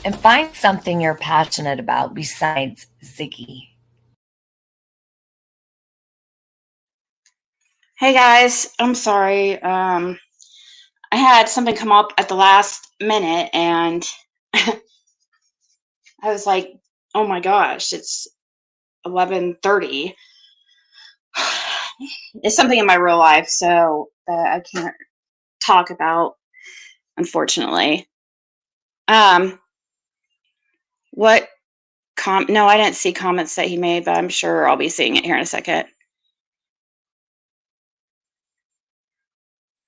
and find something you're passionate about besides Ziggy. Hey guys, I'm sorry. I had something come up at the last minute and I was like, oh my gosh, it's 11:30. It's something in my real life, so I can't talk about, unfortunately. What no, I didn't see comments that he made, but I'm sure I'll be seeing it here in a second.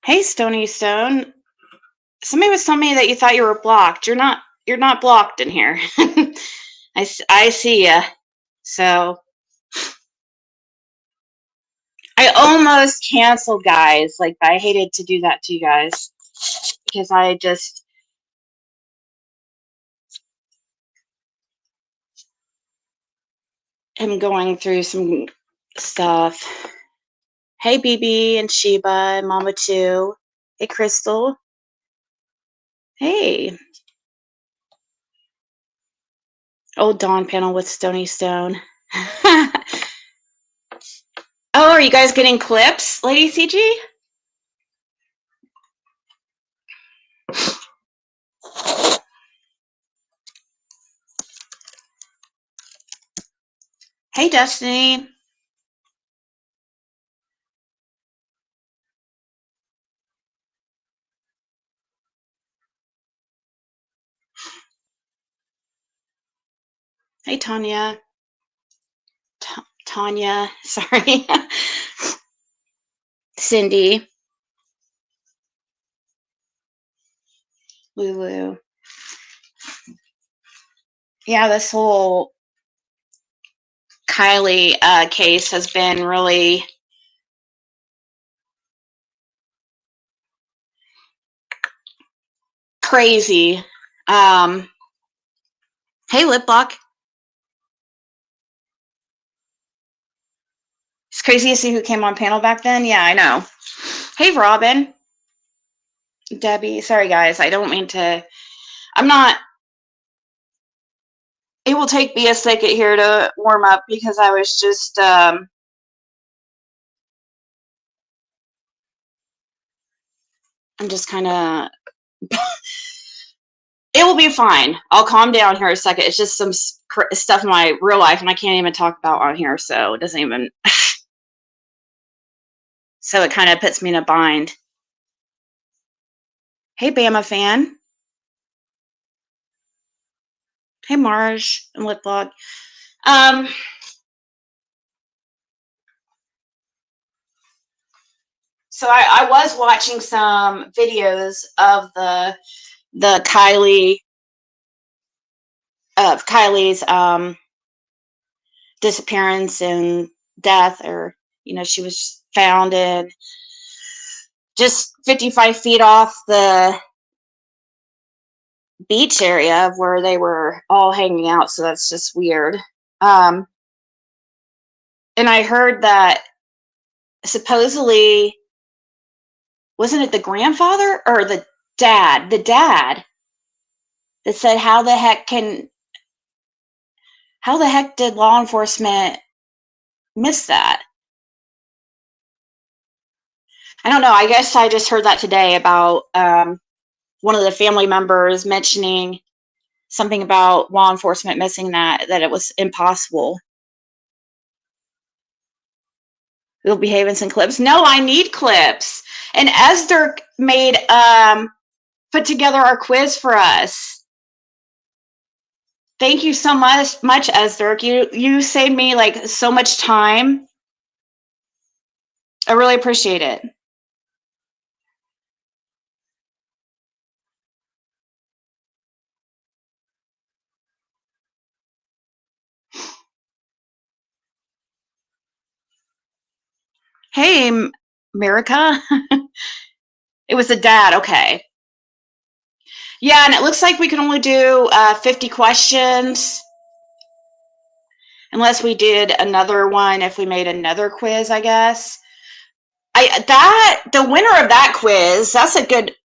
Hey, Stony Stone. Somebody was telling me that you thought you were blocked. You're not blocked in here. I see ya. So I almost canceled, guys. Like, I hated to do that to you guys because I just am going through some stuff. Hey, BB and Sheba and Mama too. Hey, Crystal. Hey. Old Dawn panel with Stony Stone. Oh, are you guys getting clips, Lady CG? Hey, Destiny. Hey, Tanya. Tanya, sorry. Cindy. Lulu. Yeah, this whole Kylie case has been really crazy. Hey, Lip Block. It's crazy to see who came on panel back then. Yeah, I know. Hey, Robin. Debbie. Sorry, guys. I don't mean to. I'm not. It will take me a second here to warm up because I was just. I'm just kind of. It will be fine. I'll calm down here a second. It's just some stuff in my real life, and I can't even talk about on here, so it doesn't even. So it kind of puts me in a bind. Hey, Bama fan. Hey, Marge and Lipblog. So I was watching some videos of Kylie's disappearance and death, or she was found in just 55 feet off the beach area of where they were all hanging out. So that's just weird. And I heard that supposedly, wasn't it the grandfather or the dad? The dad that said, how the heck did law enforcement miss that? I don't know. I guess I just heard that today about one of the family members mentioning something about law enforcement missing that it was impossible. We'll be having some clips. No, I need clips. And Esder made put together our quiz for us. Thank you so much, Esder. You saved me like so much time. I really appreciate it. Hey, America. It was the dad. Okay. Yeah, and it looks like we can only do 50 questions. Unless we did another one, if we made another quiz, I guess. The winner of that quiz, that's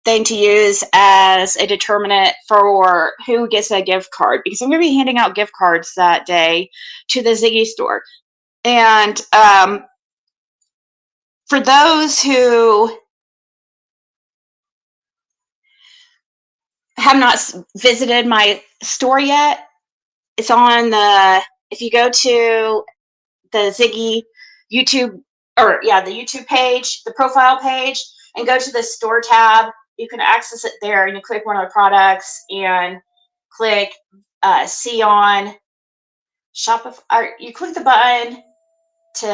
thing to use as a determinant for who gets a gift card, because I'm going to be handing out gift cards that day to the Ziggy store. And for those who have not visited my store yet, it's on if you go to the Ziggy YouTube, the YouTube page, the profile page, and go to the store tab, you can access it there, and you click one of the products and click see on Shopify, or you click the button to,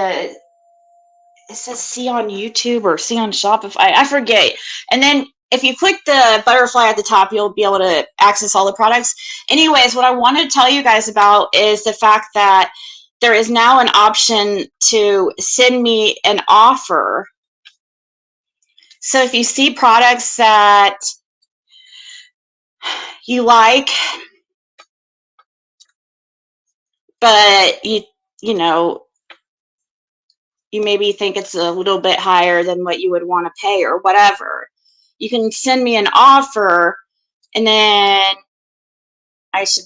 it says see on YouTube or see on Shopify, I forget. And then if you click the butterfly at the top, you'll be able to access all the products. Anyways, what I wanted to tell you guys about is the fact that there is now an option to send me an offer. So if you see products that you like, but you maybe think it's a little bit higher than what you would want to pay or whatever, you can send me an offer, and then I should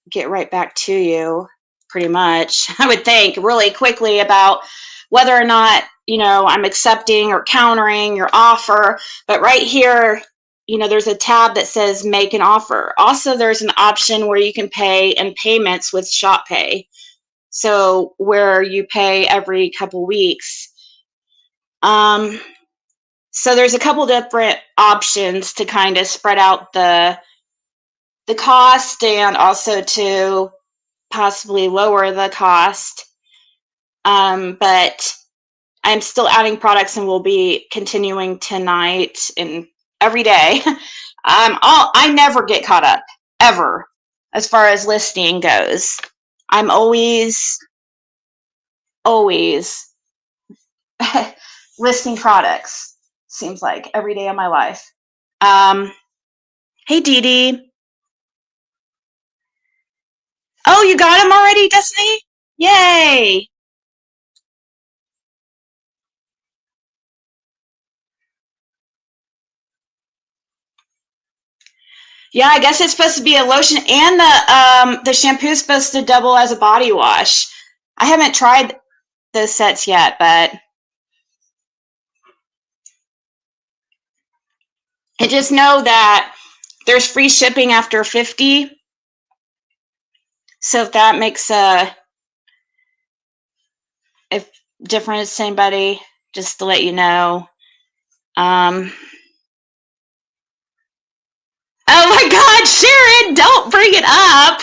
get right back to you pretty much, I would think, really quickly about whether or not, I'm accepting or countering your offer. But right here, there's a tab that says make an offer. Also, there's an option where you can pay in payments with Shop Pay. So where you pay every couple weeks. So there's a couple different options to kind of spread out the cost, and also to possibly lower the cost. But I'm still adding products, and will be continuing tonight and every day. I never get caught up, ever, as far as listing goes. I'm always listing products, seems like, every day of my life. Hey, Dee Dee. Oh, you got him already, Destiny? Yay! Yeah, I guess it's supposed to be a lotion, and the shampoo is supposed to double as a body wash. I haven't tried those sets yet, but I just know that there's free shipping after 50. So if that makes a difference to anybody, just to let you know. Oh my God, Sharon, don't bring it up.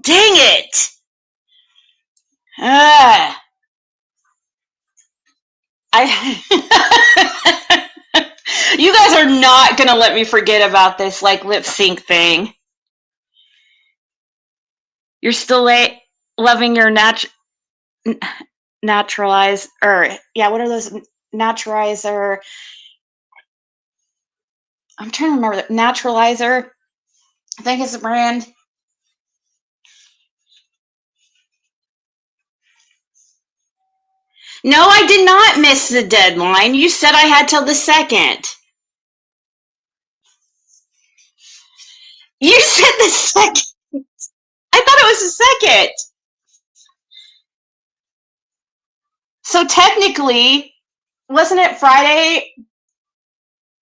Dang it. You guys are not going to let me forget about this lip sync thing. You're still loving your naturalize, or what are those naturalizer? I'm trying to remember that naturalizer. I think it's a brand. No, I did not miss the deadline. You said I had till the 2nd. You said the 2nd. I thought it was the 2nd. So technically, wasn't it Friday?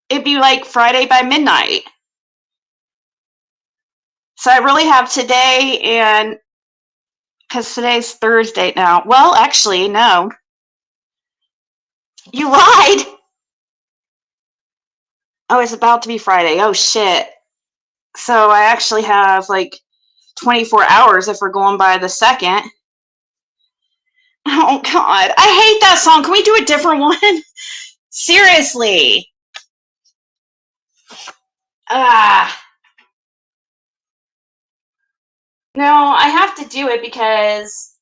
It'd be like Friday by midnight. So I really have today, and because today's Thursday now. Well, actually, no. You lied. Oh, it's about to be Friday. Oh, shit. So I actually have 24 hours if we're going by the 2nd. Oh, God. I hate that song. Can we do a different one? Seriously. No, I have to do it because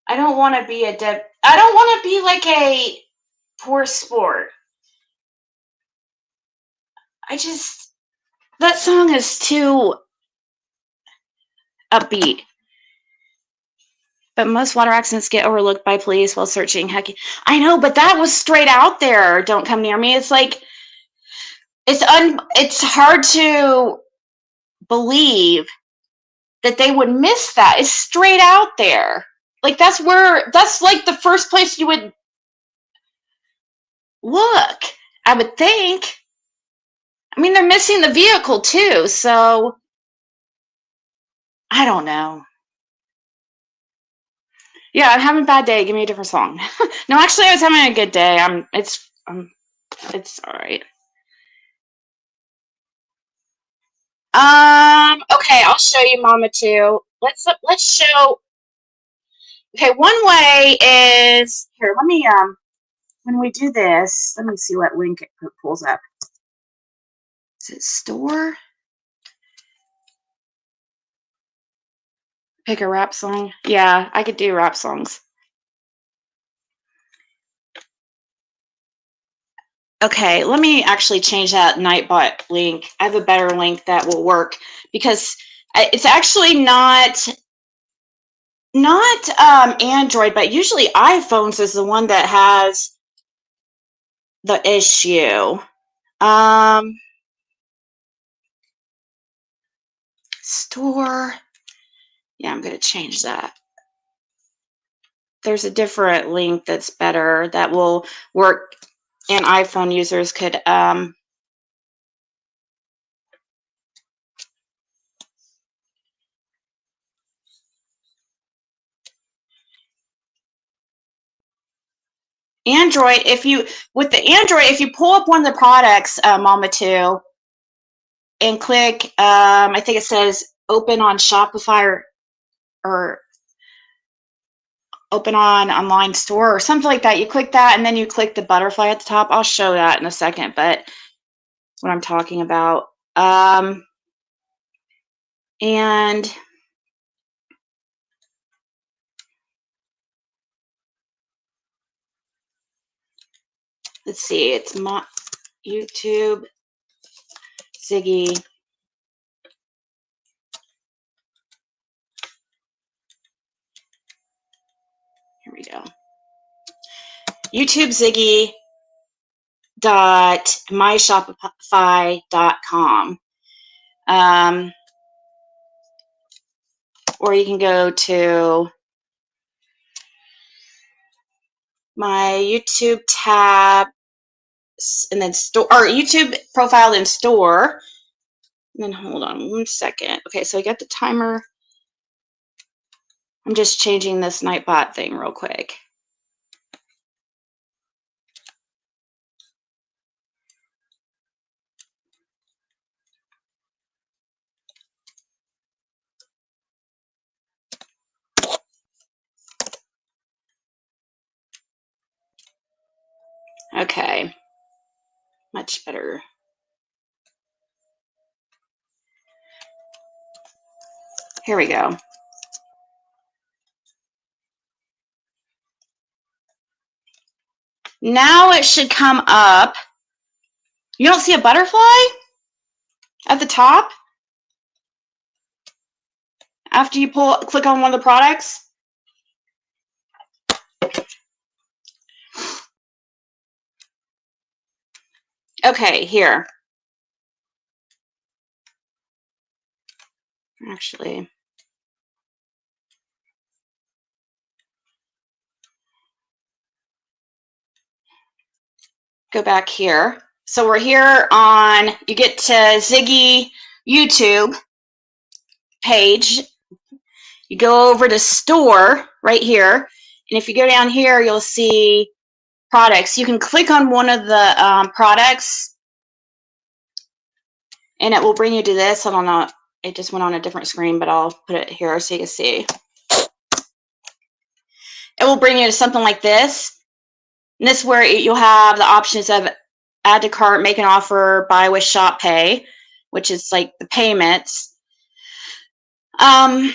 I don't want to be I don't want to be like a poor sport. That song is too upbeat. But most water accidents get overlooked by police while searching. Heck, I know, but that was straight out there. Don't come near me. It's like it's hard to believe that they would miss that. It's straight out there. Like that's like the first place you would look, I would think. I mean, they're missing the vehicle too, so I don't know. Yeah, I'm having a bad day. Give me a different song. No, actually, I was having a good day. It's all right. Okay, I'll show you Mama too. Let's show. Okay, one way is here. Let me when we do this, let me see what link it pulls up. Is it store? Pick a rap song. Yeah, I could do rap songs. Okay, let me actually change that Nightbot link. I have a better link that will work because it's actually not Android, but usually iPhones is the one that has the issue. Store. Yeah, I'm going to change that. There's a different link that's better that will work, and iPhone users could Android, if you pull up one of the products, Mama 2, and click, I think it says open on Shopify or open on online store or something like that. You click that and then you click the butterfly at the top. I'll show that in a second, but what I'm talking about. And let's see, it's YouTube, Ziggy. Here we go. YouTube Ziggy .myshopify.com. Or you can go to my YouTube tab and then store, or YouTube profile and store. And then hold on 1 second. Okay, so I got the timer. I'm just changing this Nightbot thing real quick. Okay, much better. Here we go. Now it should come up. You don't see a butterfly at the top after you click on one of the products? Okay, here. Actually, go back here. So we're here on, you get to Ziggy YouTube page. You go over to store right here. And if you go down here, you'll see products. You can click on one of the products and it will bring you to this. I don't know. It just went on a different screen, but I'll put it here so you can see. It will bring you to something like this. And this is where you'll have the options of add to cart, make an offer, buy with Shop Pay, which is like the payments. Then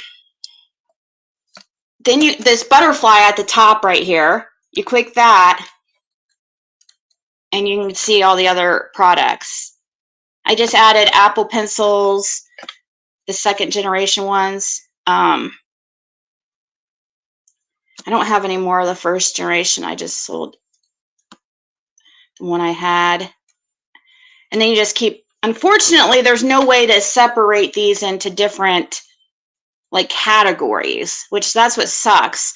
this butterfly at the top right here, you click that and you can see all the other products. I just added Apple pencils, the second generation ones. I don't have any more of the first generation. I just sold the one I had. And then you just keep, unfortunately, there's no way to separate these into different like categories, which that's what sucks.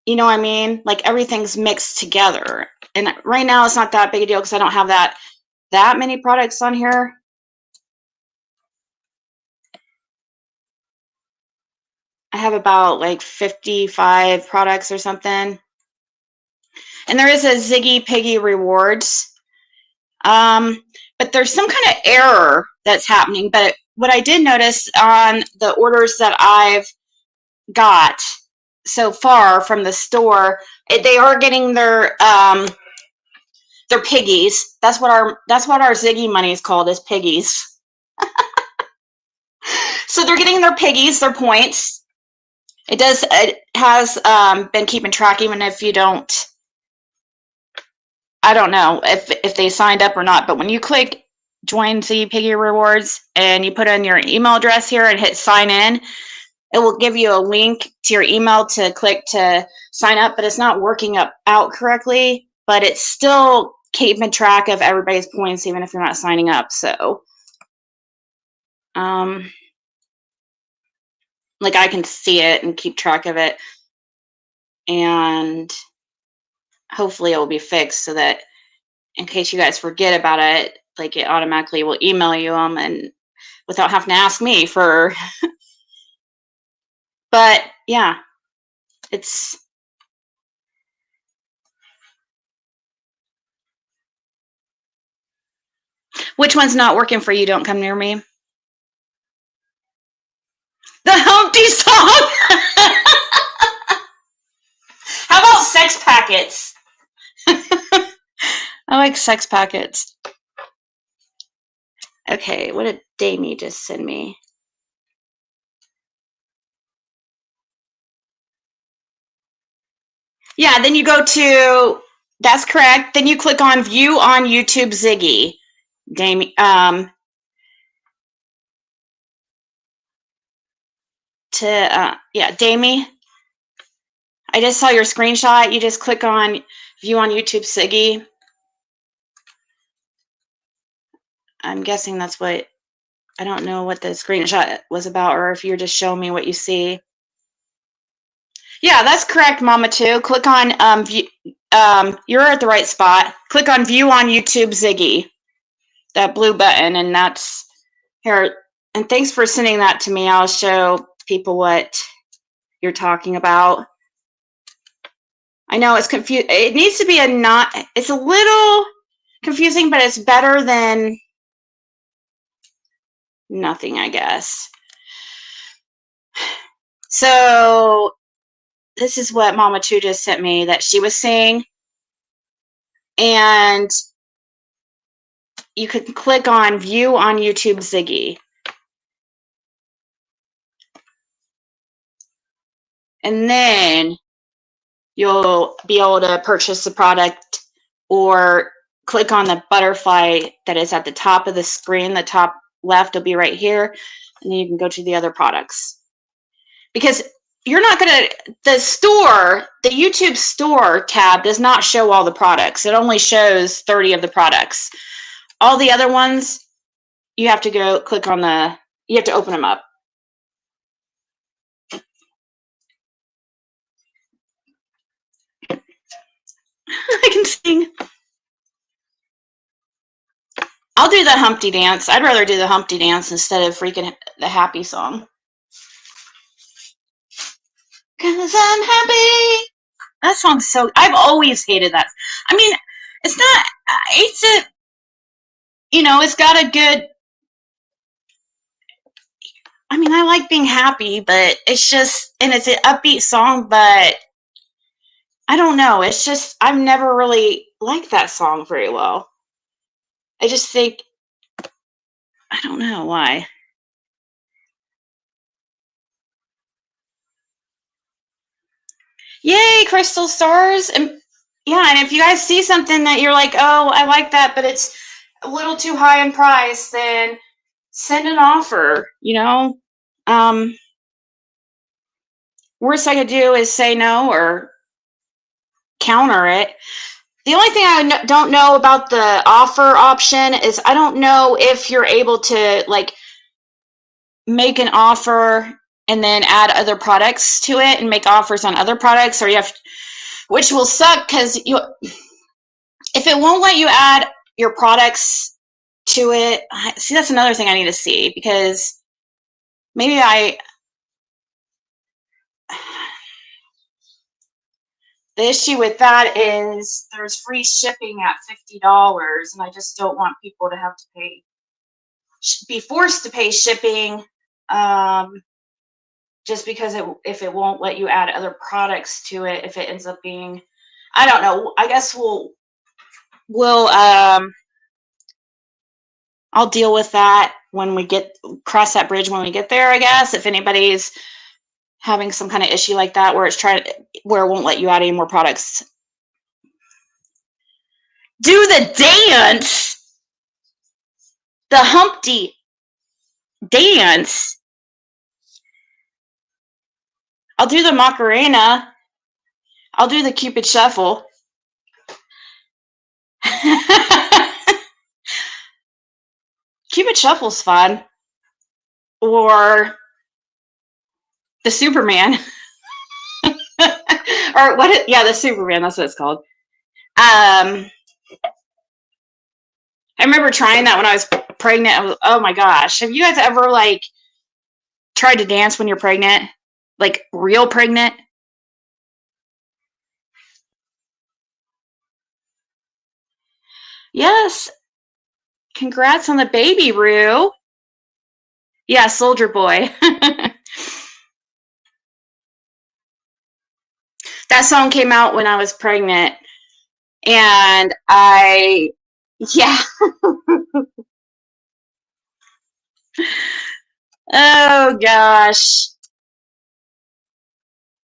You know what I mean? Like everything's mixed together. And right now it's not that big a deal because I don't have that many products on here. I have about like 55 products or something. And there is a Ziggy Piggy Rewards. But there's some kind of error that's happening. But what I did notice on the orders that I've got so far from the store, they are getting their piggies. That's what our Ziggy money is called, is piggies. So they're getting their piggies, their points. It has been keeping track, even if you don't. I don't know if they signed up or not, but when you click join Ziggy Piggy Rewards and you put in your email address here and hit sign in, it will give you a link to your email to click to sign up, but it's not working out correctly, but it's still keeping track of everybody's points, even if you're not signing up. So, like I can see it and keep track of it, and hopefully it will be fixed so that in case you guys forget about it, like it automatically will email you them and without having to ask me for. But yeah, it's. Which one's not working for you? Don't come near me. The Humpty song. How about sex packets? I like sex packets. Okay, what did Damie just send me? Yeah, then you go to, that's correct. Then you click on view on YouTube Ziggy. Damie, Damie, I just saw your screenshot. You just click on view on YouTube Ziggy. I'm guessing that's what, I don't know what the screenshot was about, or if you're just showing me what you see. Yeah, that's correct, Mama too. Click on view, you're at the right spot. Click on view on YouTube Ziggy, that blue button, and that's here. And thanks for sending that to me. I'll show people what you're talking about. I know it's confused. It needs to be it's a little confusing, but it's better than nothing, I guess. So this is what Mama Chu just sent me that she was saying. And you could click on view on YouTube Ziggy. And then you'll be able to purchase the product or click on the butterfly that is at the top of the screen. The top left will be right here. And then you can go to the other products. Because you're not going to, the YouTube store tab does not show all the products. It only shows 30 of the products. All the other ones, you have to go click on you have to open them up. I can sing. I'll do the Humpty dance. I'd rather do the Humpty dance instead of freaking the happy song. 'Cause I'm happy. That song's so, I've always hated that. I mean, it's not, it's got a good, I mean, I like being happy, but it's just, and it's an upbeat song, but I don't know. It's just, I've never really liked that song very well. I just think, I don't know why. Yay, crystal stars. And yeah, and if you guys see something that you're like, oh, I like that, but it's a little too high in price, then send an offer, We're worst I could do is say no or counter it. The only thing I don't know about the offer option is I don't know if you're able to like make an offer and then add other products to it and make offers on other products, or you have, which will suck because if it won't let you add your products to it, see, that's another thing I need to see, because maybe the issue with that is there's free shipping at $50, and I just don't want people to have to be forced to pay shipping, just because if it won't let you add other products to it, if it ends up being, I don't know. I guess we'll I'll deal with that when we cross that bridge when we get there, I guess, if anybody's having some kind of issue like that where where it won't let you add any more products. Do the dance, the Humpty dance. I'll do the Macarena. I'll do the Cupid Shuffle. Cupid Shuffle's fun. Or the Superman. Or what? Yeah, the Superman. That's what it's called. I remember trying that when I was pregnant. Oh my gosh. Have you guys ever like tried to dance when you're pregnant? Like real pregnant? Yes. Congrats on the baby, Rue. Yeah, Soldier Boy. That song came out when I was pregnant. And yeah. Oh gosh.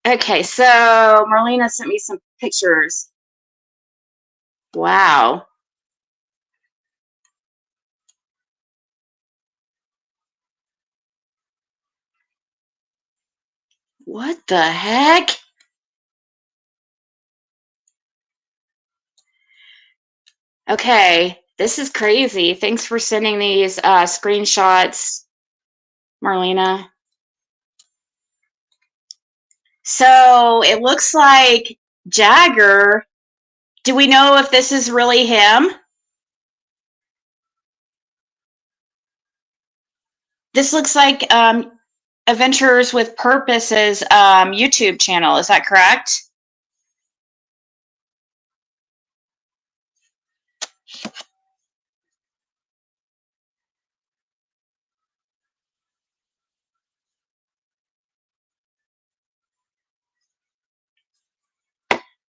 Okay, so Marlena sent me some pictures. Wow. What the heck? Okay, this is crazy. Thanks for sending these screenshots, Marlena. So it looks like Jagger. Do we know if this is really him? This looks like Adventures with Purpose's YouTube channel. Is that correct?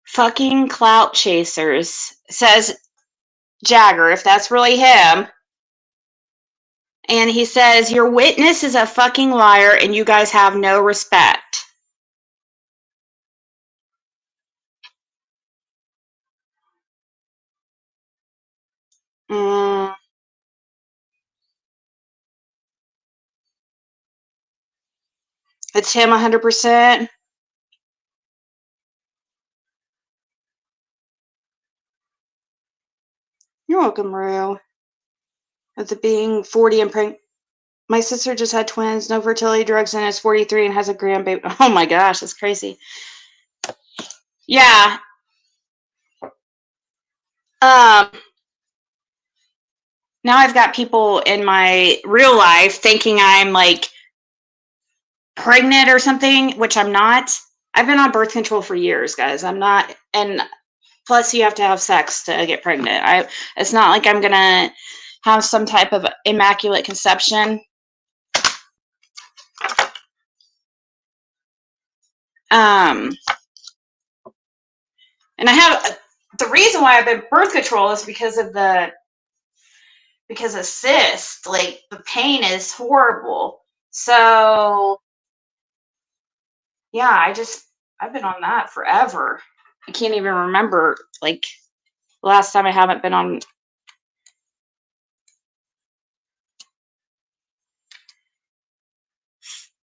Fucking clout chasers, says Jagger, if that's really him. And he says, your witness is a fucking liar and you guys have no respect. It's him 100%. You're welcome, Rue. With it being 40 and pregnant. My sister just had twins, no fertility drugs, and is 43 and has a grandbaby. Oh my gosh, that's crazy. Yeah. Now I've got people in my real life thinking I'm like pregnant or something, which I'm not. I've been on birth control for years, guys. I'm not, and plus you have to have sex to get pregnant. It's not like I'm gonna have some type of immaculate conception. And I have the reason why I've been birth control is because of cyst. Like the pain is horrible. So yeah, I've been on that forever. I can't even remember like the last time I haven't been on.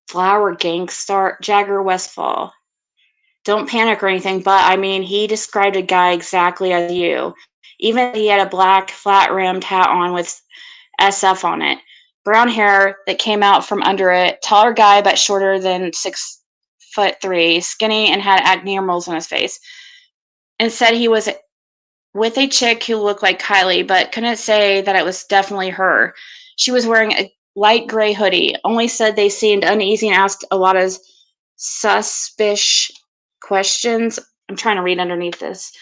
Flower Gangstar Jagger Westfall. don't panic or anything, but I mean, he described a guy exactly as you. Even he had a black flat rimmed hat on with SF on it. Brown hair that came out from under it. Taller guy, but shorter than 6'3", skinny and had acne or moles on his face. And said he was with a chick who looked like Kylie, but couldn't say that it was definitely her. She was wearing a light gray hoodie. Only said they seemed uneasy and asked a lot of suspicious questions. I'm trying to read underneath this.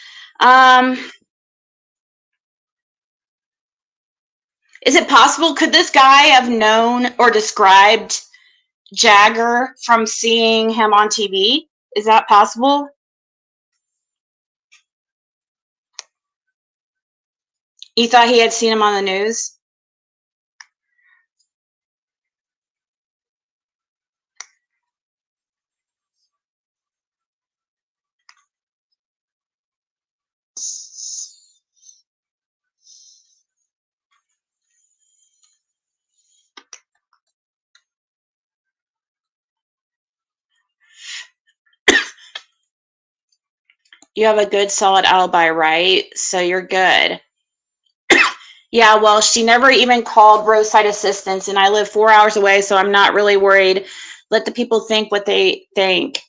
Is it possible? Could this guy have known or described Jagger from seeing him on TV? Is that possible? You thought he had seen him on the news? You have a good, solid alibi, right? So you're good. Yeah, well, she never even called roadside assistance, and I live 4 hours away, so I'm not really worried. Let the people think what they think.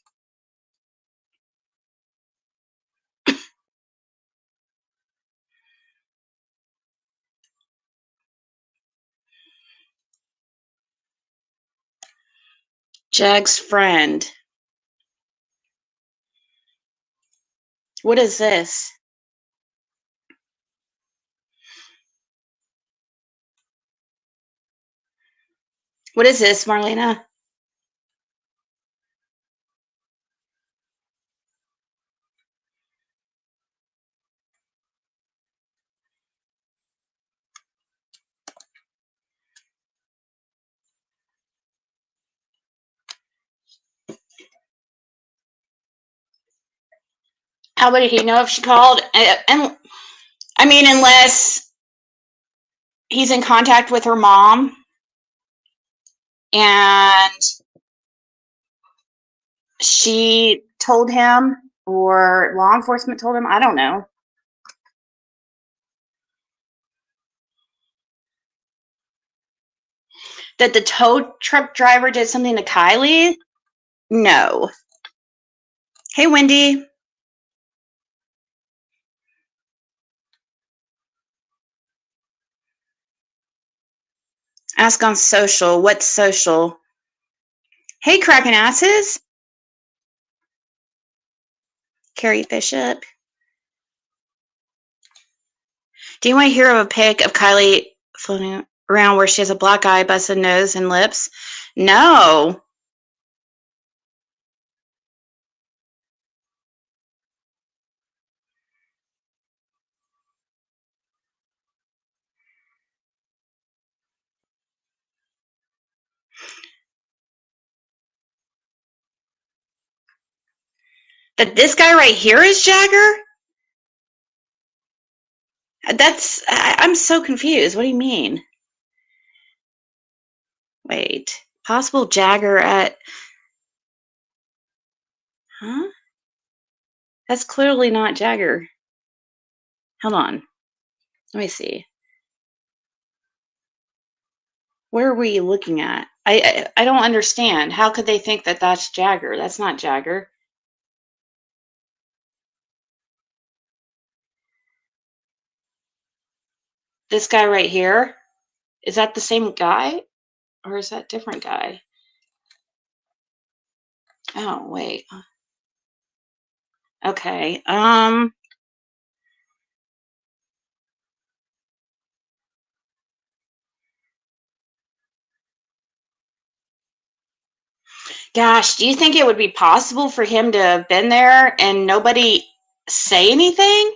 Jag's friend. What is this? What is this, Marlena? How would he know if she called? And I mean, unless he's in contact with her mom and she told him, or law enforcement told him. I don't know. That the tow truck driver did something to Kylie? No. Hey, Wendy. Ask on social. What's social? Hey, cracking asses. Carrie Bishop. Do you want to hear of a pic of Kylie floating around where she has a black eye, busted nose, and lips? No. That this guy right here is Jagger? I'm so confused. What do you mean? Wait. Possible Jagger at... Huh? That's clearly not Jagger. Hold on. Let me see. Where are we looking at? I don't understand. How could they think that that's Jagger? That's not Jagger. This guy right here? Is that the same guy? Or is that different guy? Oh, wait. Okay. Gosh, do you think it would be possible for him to have been there and nobody say anything?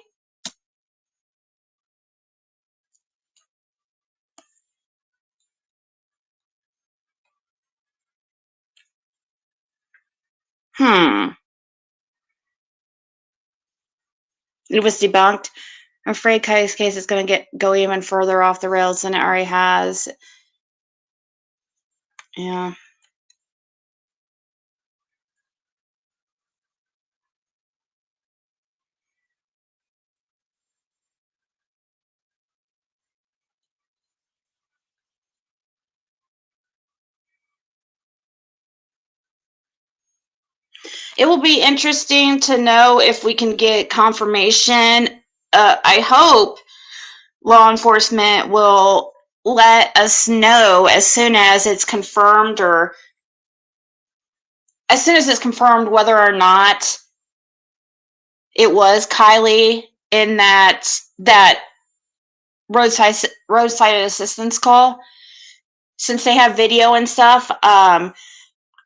It was debunked. I'm afraid Kylie's case is going to go even further off the rails than it already has. Yeah. It will be interesting to know if we can get confirmation. I hope law enforcement will let us know as soon as it's confirmed, or as soon as it's confirmed whether or not it was Kylie in that roadside assistance call. Since they have video and stuff, I'm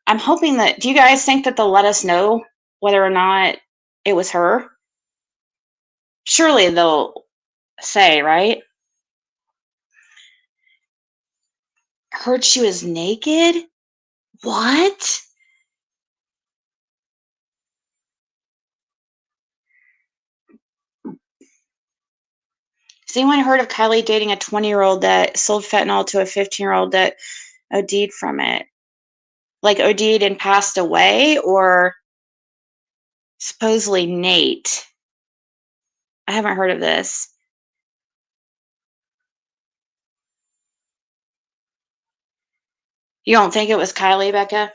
hoping that. Do you guys think that they'll let us know whether or not it was her? Surely they'll say, right? Heard she was naked? What? Has anyone heard of Kylie dating a 20-year-old that sold fentanyl to a 15-year-old that OD'd from it? Like OD'd and passed away, or supposedly Nate? I haven't heard of this. You don't think it was Kylie, Becca?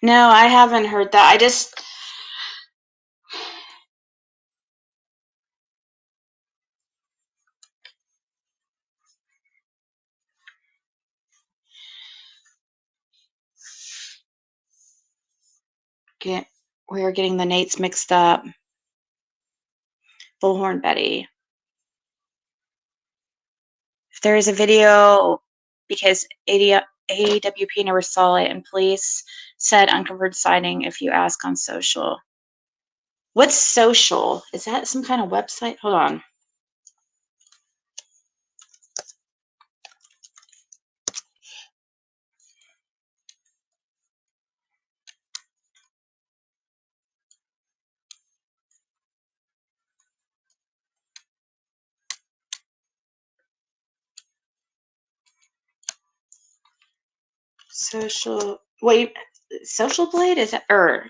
No, I haven't heard that. I just... We're getting the Nates mixed up. Bullhorn Betty. If there is a video, because AWP never saw it, and police said unconfirmed sighting if you ask on social. What's social? Is that some kind of website? Hold on. Social. Wait, Social Blade? Is that, or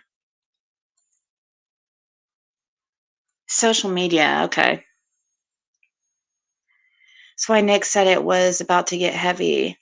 social media? Okay. That's why Nick said it was about to get heavy.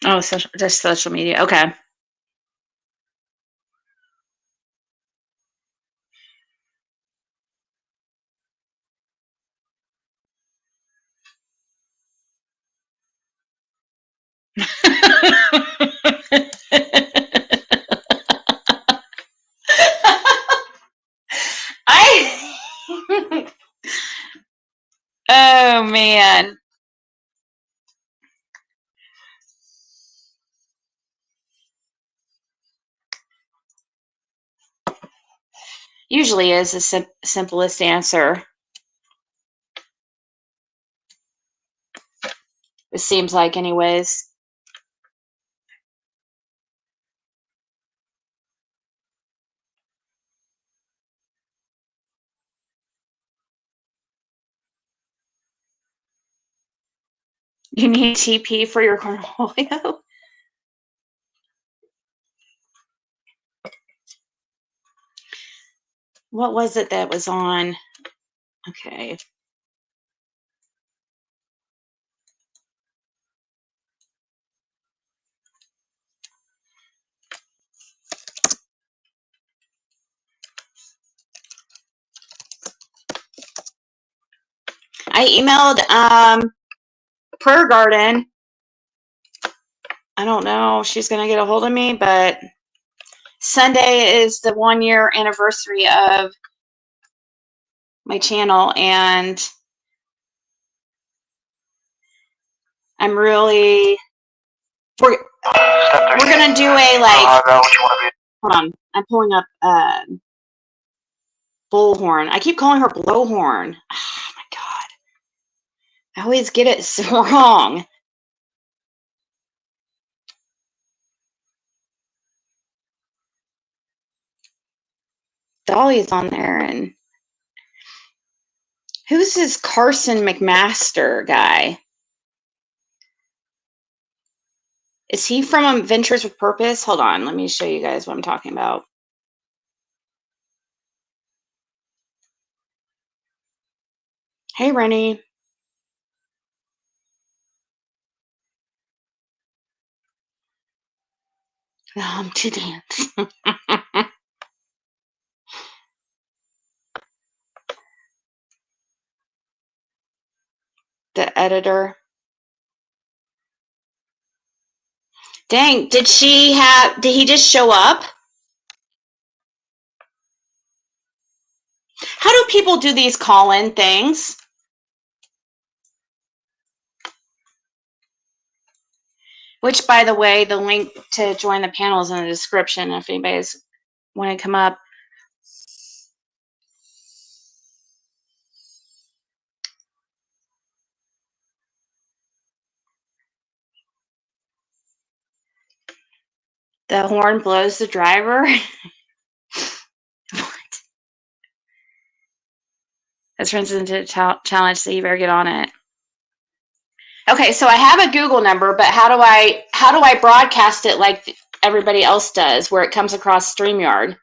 Oh, just social media. Okay. Oh man. Usually is the simplest answer. It seems like, anyways. You need TP for your portfolio? What was it that was on? Okay. I emailed Prayer Garden. I don't know if she's going to get a hold of me, but Sunday is the 1-year anniversary of my channel, and I'm really... We're going to do a, like... Hold on. I'm pulling up Bullhorn. I keep calling her Blowhorn. Oh, my God. I always get it so wrong. Dolly's on there, and who's this Carson McMaster guy? Is he from Adventures with Purpose? Hold on, let me show you guys what I'm talking about. Hey, Rennie. To dance. The editor. Dang, did he just show up? How do people do these call-in things? Which, by the way, the link to join the panel is in the description if anybody's want to come up. The horn blows the driver. What? That turns into a challenge, so you better get on it. Okay, so I have a Google number, but how do I broadcast it like everybody else does, where it comes across StreamYard?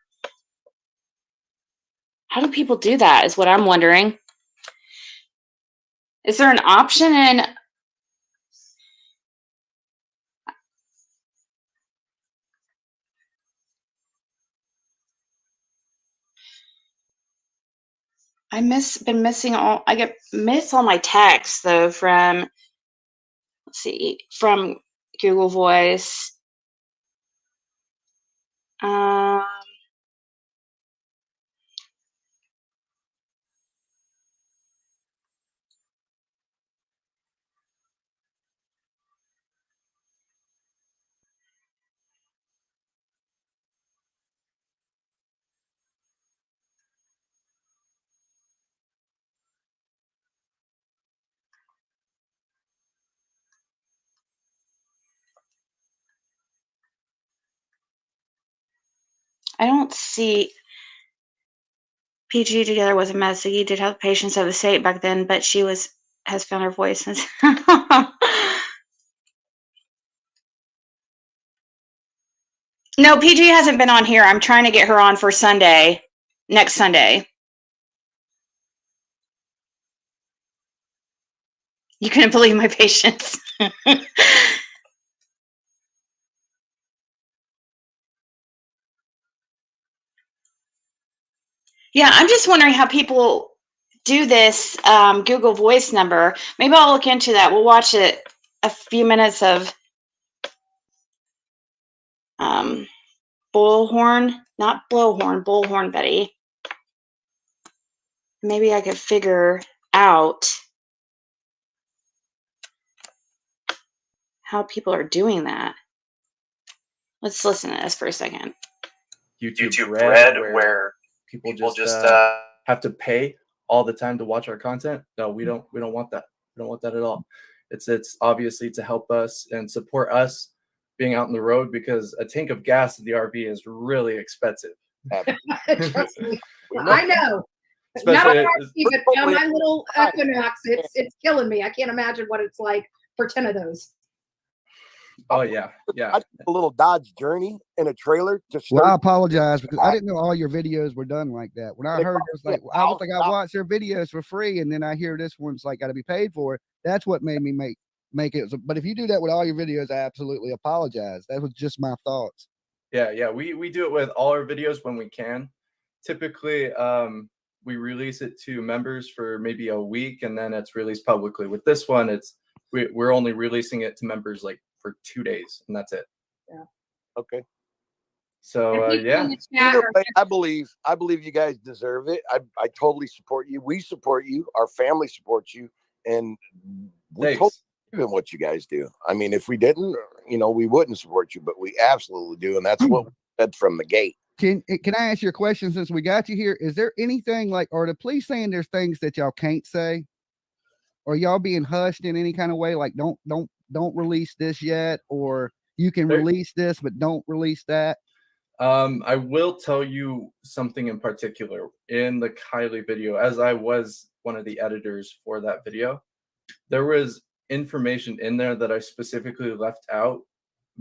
How do people do that is what I'm wondering. Is there an option in... I miss all my texts though from, let's see, from Google Voice. I don't see. PG together was a mess. Ziggy did have the patience of the state back then, but she has found her voice since. No, PG hasn't been on here. I'm trying to get her on for Sunday, next Sunday. You couldn't believe my patience. Yeah, I'm just wondering how people do this Google Voice number. Maybe I'll look into that. We'll watch it a few minutes of bullhorn, not blowhorn, bullhorn Betty. Maybe I could figure out how people are doing that. Let's listen to this for a second. YouTube Red, where people just have to pay all the time to watch our content. No, we don't want that. We don't want that at all. It's obviously to help us and support us being out on the road, because a tank of gas at the RV is really expensive. Trust me. I know. Not on RV, but on my little Equinox, it's killing me. I can't imagine what it's like for 10 of those. Oh yeah. I took a little Dodge Journey in a trailer. Well, I apologize because I didn't know all your videos were done like that. When I heard it was like, I watch their videos for free, and then I hear this one's like got to be paid for. That's what made me make it. But if you do that with all your videos, I absolutely apologize. That was just my thoughts. Yeah. We do it with all our videos when we can. Typically, we release it to members for maybe a week, and then it's released publicly. With this one, we're only releasing it to members like for 2 days, and that's it. Yeah. Okay. So yeah. I believe you guys deserve it. I totally support you. We support you. Our family supports you, and we totally believe in what you guys do. I mean, if we didn't, we wouldn't support you, but we absolutely do, and that's what we said from the gate. Can I ask you a question since we got you here? Is there anything like, are the police saying there's things that y'all can't say? Or y'all being hushed in any kind of way? Like don't release this yet, or you can release this, but don't release that? I will tell you something in particular in the Kylie video, as I was one of the editors for that video. There was information in there that I specifically left out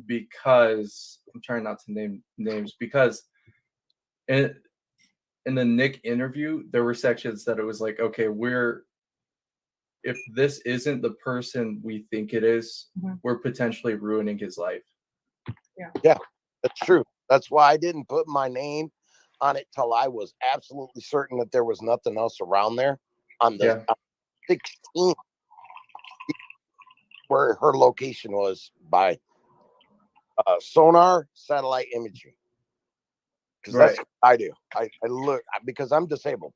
because I'm trying not to name names, because in the Nick interview, there were sections that it was like, okay, if this isn't the person we think it is, we're potentially ruining his life. Yeah, that's true. That's why I didn't put my name on it till I was absolutely certain that there was nothing else around there on the 16th, where her location was by sonar satellite imaging. Because that's what I do. I look, because I'm disabled.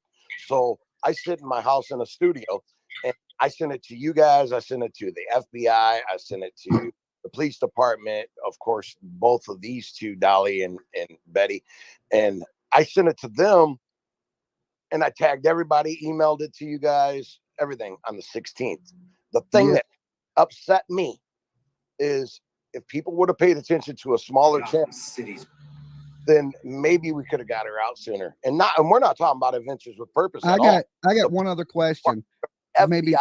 So I sit in my house in a studio and I send it to you guys. I send it to the FBI. I send it to the police department. Of course, both of these two, Dolly and Betty. And I sent it to them and I tagged everybody, emailed it to you guys, everything on the 16th. The thing that upset me is if people would have paid attention to a smaller channel, then maybe we could have got her out sooner. And we're not talking about Adventures with Purpose at all. I got one other question. FBI Maybe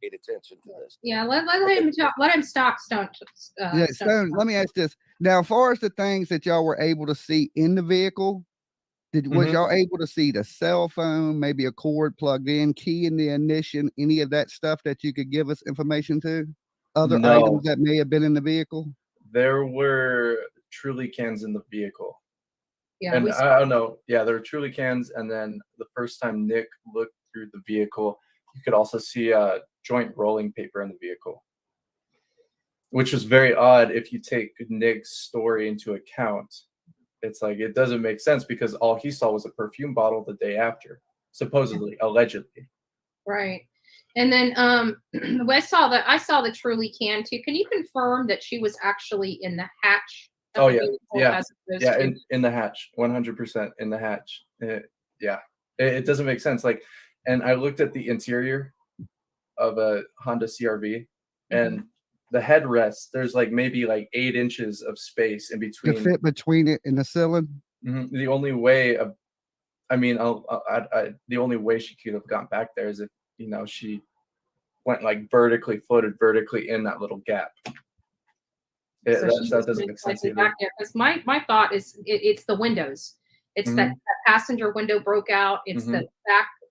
paid attention to this. Yeah, let him talk. Let him stock Stone. Stone, let me ask this. Now, as far as the things that y'all were able to see in the vehicle, was y'all able to see the cell phone, maybe a cord plugged in, key in the ignition, any of that stuff that you could give us information to? Other items that may have been in the vehicle? There were Truly cans in the vehicle. Yeah, and I don't know. Yeah, there were Truly cans, and then the first time Nick looked through the vehicle, you could also see a joint rolling paper in the vehicle, which was very odd if you take Nick's story into account. It's like it doesn't make sense because all he saw was a perfume bottle the day after, supposedly, allegedly. Right. And then I saw the Truly can too. Can you confirm that she was actually in the hatch? Oh yeah, in the hatch, 100% in the hatch. It doesn't make sense. Like, and I looked at the interior of a Honda CRV, and the headrest, there's like maybe like 8 inches of space in between. To fit between it and the ceiling. The only way the only way she could have gone back there is if she went like floated vertically in that little gap. That doesn't make sense either. Because my thought is it's the windows. It's that passenger window broke out. It's the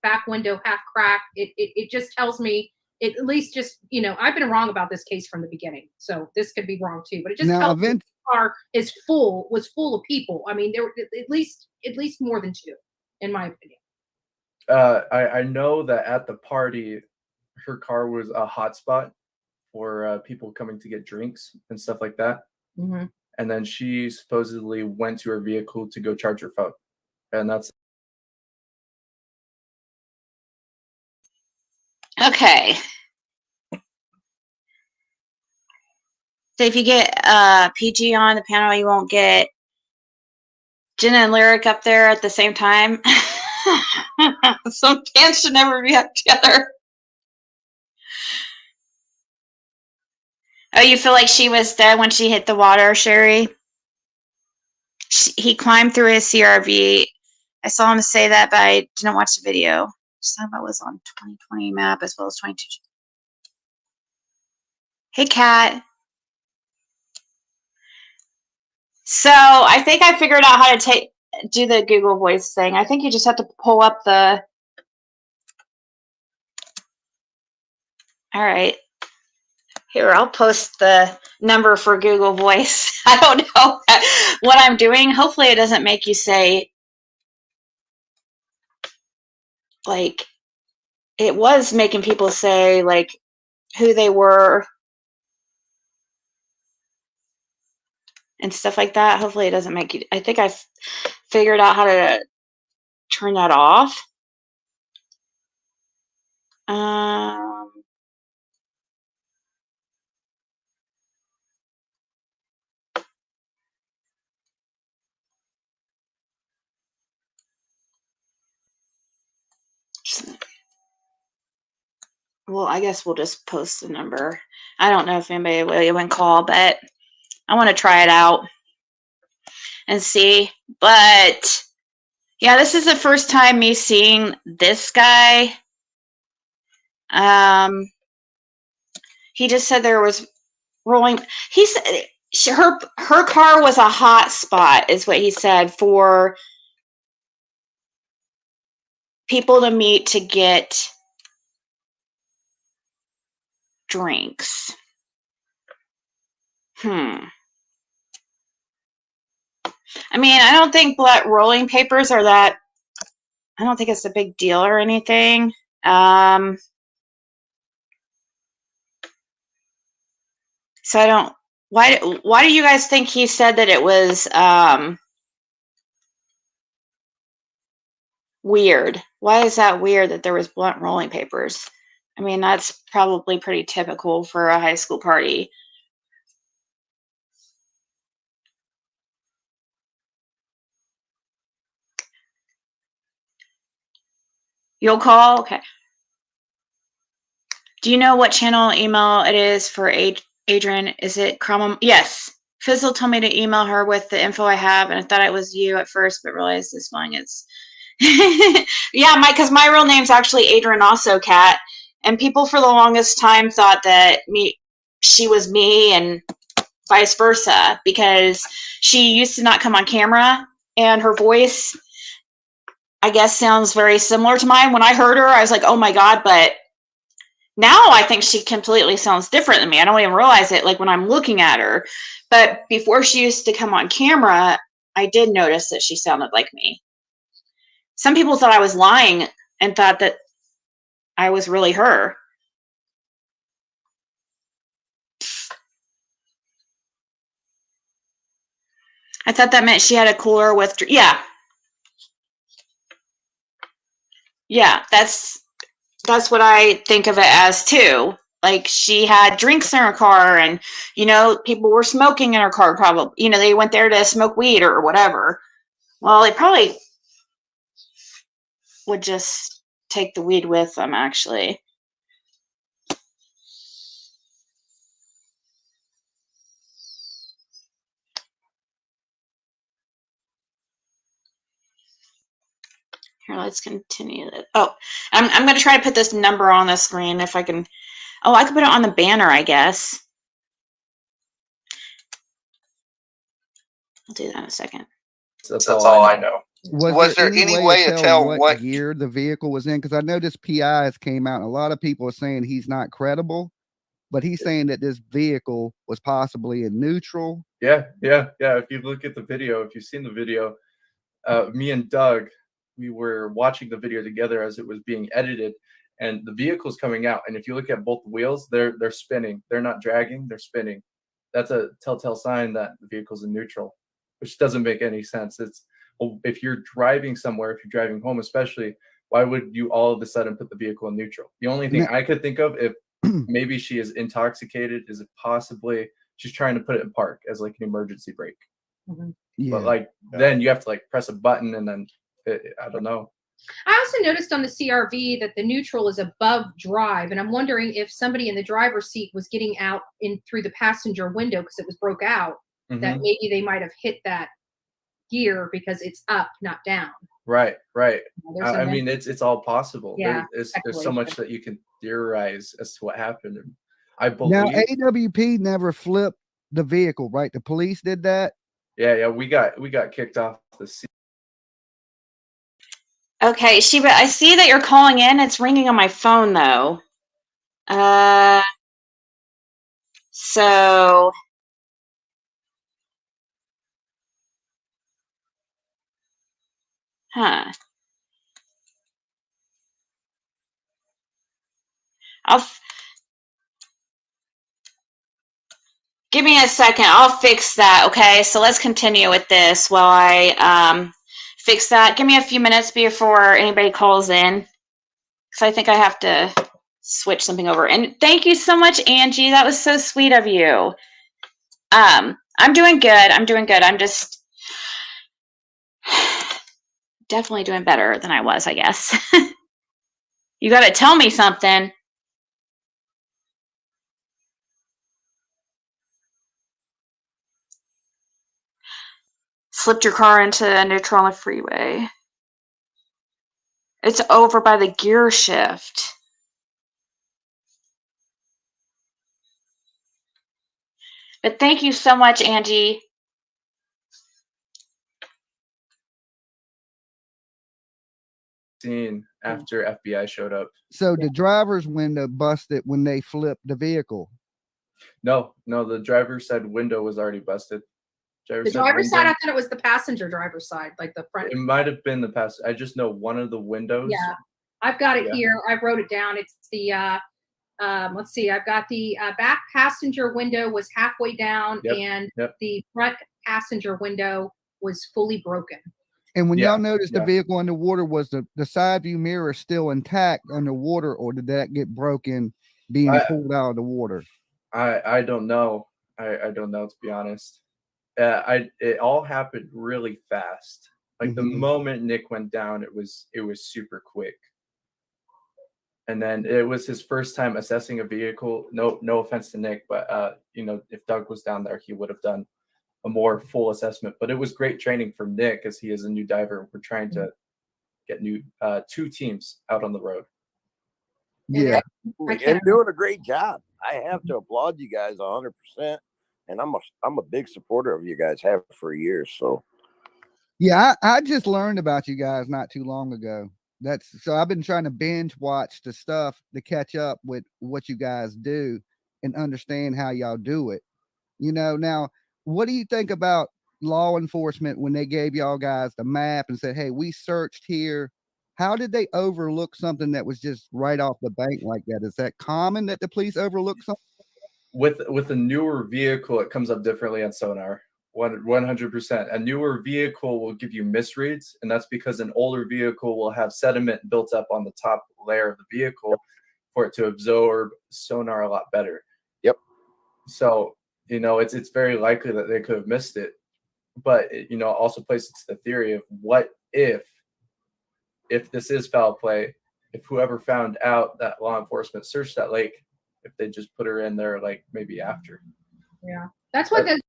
back window half cracked. It just tells me, at least just, I've been wrong about this case from the beginning, so this could be wrong too. But it just tells me the car was full of people. I mean, there were at least more than 2, in my opinion. I know that at the party, her car was a hotspot for people coming to get drinks and stuff like that. And then she supposedly went to her vehicle to go charge her phone, and that's okay. So if you get PG on the panel, you won't get Jenna and Lyric up there at the same time. Some cans should never be up together. Oh, you feel like she was dead when she hit the water, Sherry? He climbed through his CRV. I saw him say that, but I didn't watch the video. Just talking about was on 2020 map as well as 22. Hey, Kat. So I think I figured out how to do the Google Voice thing. I think you just have to pull up the. All right. Here, I'll post the number for Google Voice. I don't know what I'm doing. Hopefully it doesn't make you say, like, it was making people say, like, who they were and stuff like that. Hopefully it doesn't make you. I think I've figured out how to turn that off. Well, I guess we'll just post the number. I don't know if anybody will even call, but I want to try it out. and see. But yeah, this is the first time me seeing this guy. He just said there was rolling. He said her car was a hot spot, is what he said, for people to meet to get drinks. I mean, I don't think rolling papers are that. I don't think it's a big deal or anything. So I don't. Why do you guys think he said that it was weird? Why is that weird that there was blunt rolling papers? I mean, that's probably pretty typical for a high school party. You'll call? Okay. Do you know what channel email it is for Adrian? Is it Cromwell? Yes. Fizzle told me to email her with the info I have, and I thought it was you at first, but realized this one is. Yeah, because my real name's actually Adrian, also Kat, and people for the longest time thought that she was me, and vice versa, because she used to not come on camera, and her voice, I guess, sounds very similar to mine. When I heard her, I was like, oh my God, but now I think she completely sounds different than me. I don't even realize it, like when I'm looking at her. But before she used to come on camera, I did notice that she sounded like me. Some people thought I was lying and thought that I was really her. I thought that meant she had a cooler with, yeah. Yeah, that's what I think of it as too. Like, she had drinks in her car, and, people were smoking in her car, probably. They went there to smoke weed or whatever. Well, they probably would just take the weed with them, actually. Here, let's continue this. Oh, I'm going to try to put this number on the screen if I can. Oh, I could put it on the banner, I guess. I'll do that in a second. That's all I know. Was there any way to tell what gear the vehicle was in? Because I know this PI has came out, and a lot of people are saying he's not credible, but he's saying that this vehicle was possibly in neutral. Yeah. If you look at the video, if you've seen the video, me and Doug, we were watching the video together as it was being edited, and the vehicle's coming out. And if you look at both wheels, they're spinning. They're not dragging, they're spinning. That's a telltale sign that the vehicle's in neutral, which doesn't make any sense. If you're driving somewhere, if you're driving home especially, why would you all of a sudden put the vehicle in neutral? The only thing I could think of, if maybe she is intoxicated, is it possibly she's trying to put it in park as like an emergency brake. Mm-hmm. Yeah. But then you have to press a button, and then I don't know. I also noticed on the CRV that the neutral is above drive, and I'm wondering if somebody in the driver's seat was getting out through the passenger window because it was broke out, that maybe they might have hit that gear because it's up, not down. Right. I mean, it's all possible. Yeah, there's so much that you can theorize as to what happened. And I believe now AWP never flipped the vehicle, right? The police did that. Yeah, we got kicked off the seat. Okay, Sheba, I see that you're calling in. It's ringing on my phone, though. So give me a second. I'll fix that. Okay, so let's continue with this while I fix that. Give me a few minutes before anybody calls in, because I think I have to switch something over. And thank you so much, Angie. That was so sweet of you. I'm doing good. I'm just definitely doing better than I was, I guess. You got to tell me something. / flipped your car into neutral on the freeway. It's over by the gear shift. But thank you so much, Angie. Scene after FBI showed up. So the driver's window busted when they flipped the vehicle. No, the driver's side window was already busted. The driver's side, I thought it was the passenger driver's side, like the front. It might have been the passenger. I just know one of the windows. Yeah, I've got it here. I wrote it down. It's the let's see. I've got the back passenger window was halfway down, and the front passenger window was fully broken. And when y'all noticed the vehicle underwater, was the side view mirror still intact underwater, or did that get broken being pulled out of the water? I don't know. I don't know, to be honest. It all happened really fast. Like the moment Nick went down, it was super quick. And then it was his first time assessing a vehicle. No offense to Nick, but you know, if Doug was down there, he would have done a more full assessment. But it was great training for Nick, as he is a new diver. We're trying to get new 2 teams out on the road. Yeah, and doing a great job. I have to applaud you guys 100%. And I'm a big supporter of you guys, have for years. So yeah, I just learned about you guys not too long ago. So I've been trying to binge watch the stuff to catch up with what you guys do and understand how y'all do it. You know, now what do you think about law enforcement when they gave y'all guys the map and said, hey, we searched here? How did they overlook something that was just right off the bank like that? Is that common that the police overlook something? With a newer vehicle, it comes up differently on sonar. 100%. A newer vehicle will give you misreads, and that's because an older vehicle will have sediment built up on the top layer of the vehicle for it to absorb sonar a lot better. Yep. So, you know, it's very likely that they could have missed it, but it, you know, also places the theory of what if this is foul play, if whoever found out that law enforcement searched that lake, if they just put her in there, like maybe after. Yeah, that's what the.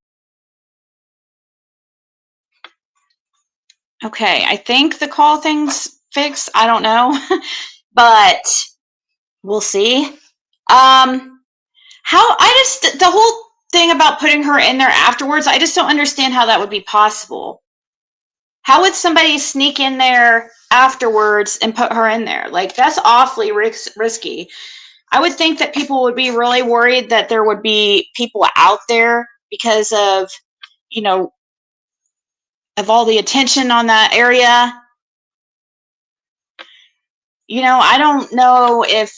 Okay, I think the call thing's fixed. I don't know, but we'll see. The whole thing about putting her in there afterwards, I just don't understand how that would be possible. How would somebody sneak in there afterwards and put her in there? Like, that's awfully risky. I would think that people would be really worried that there would be people out there because of, you know, of all the attention on that area. You know, I don't know if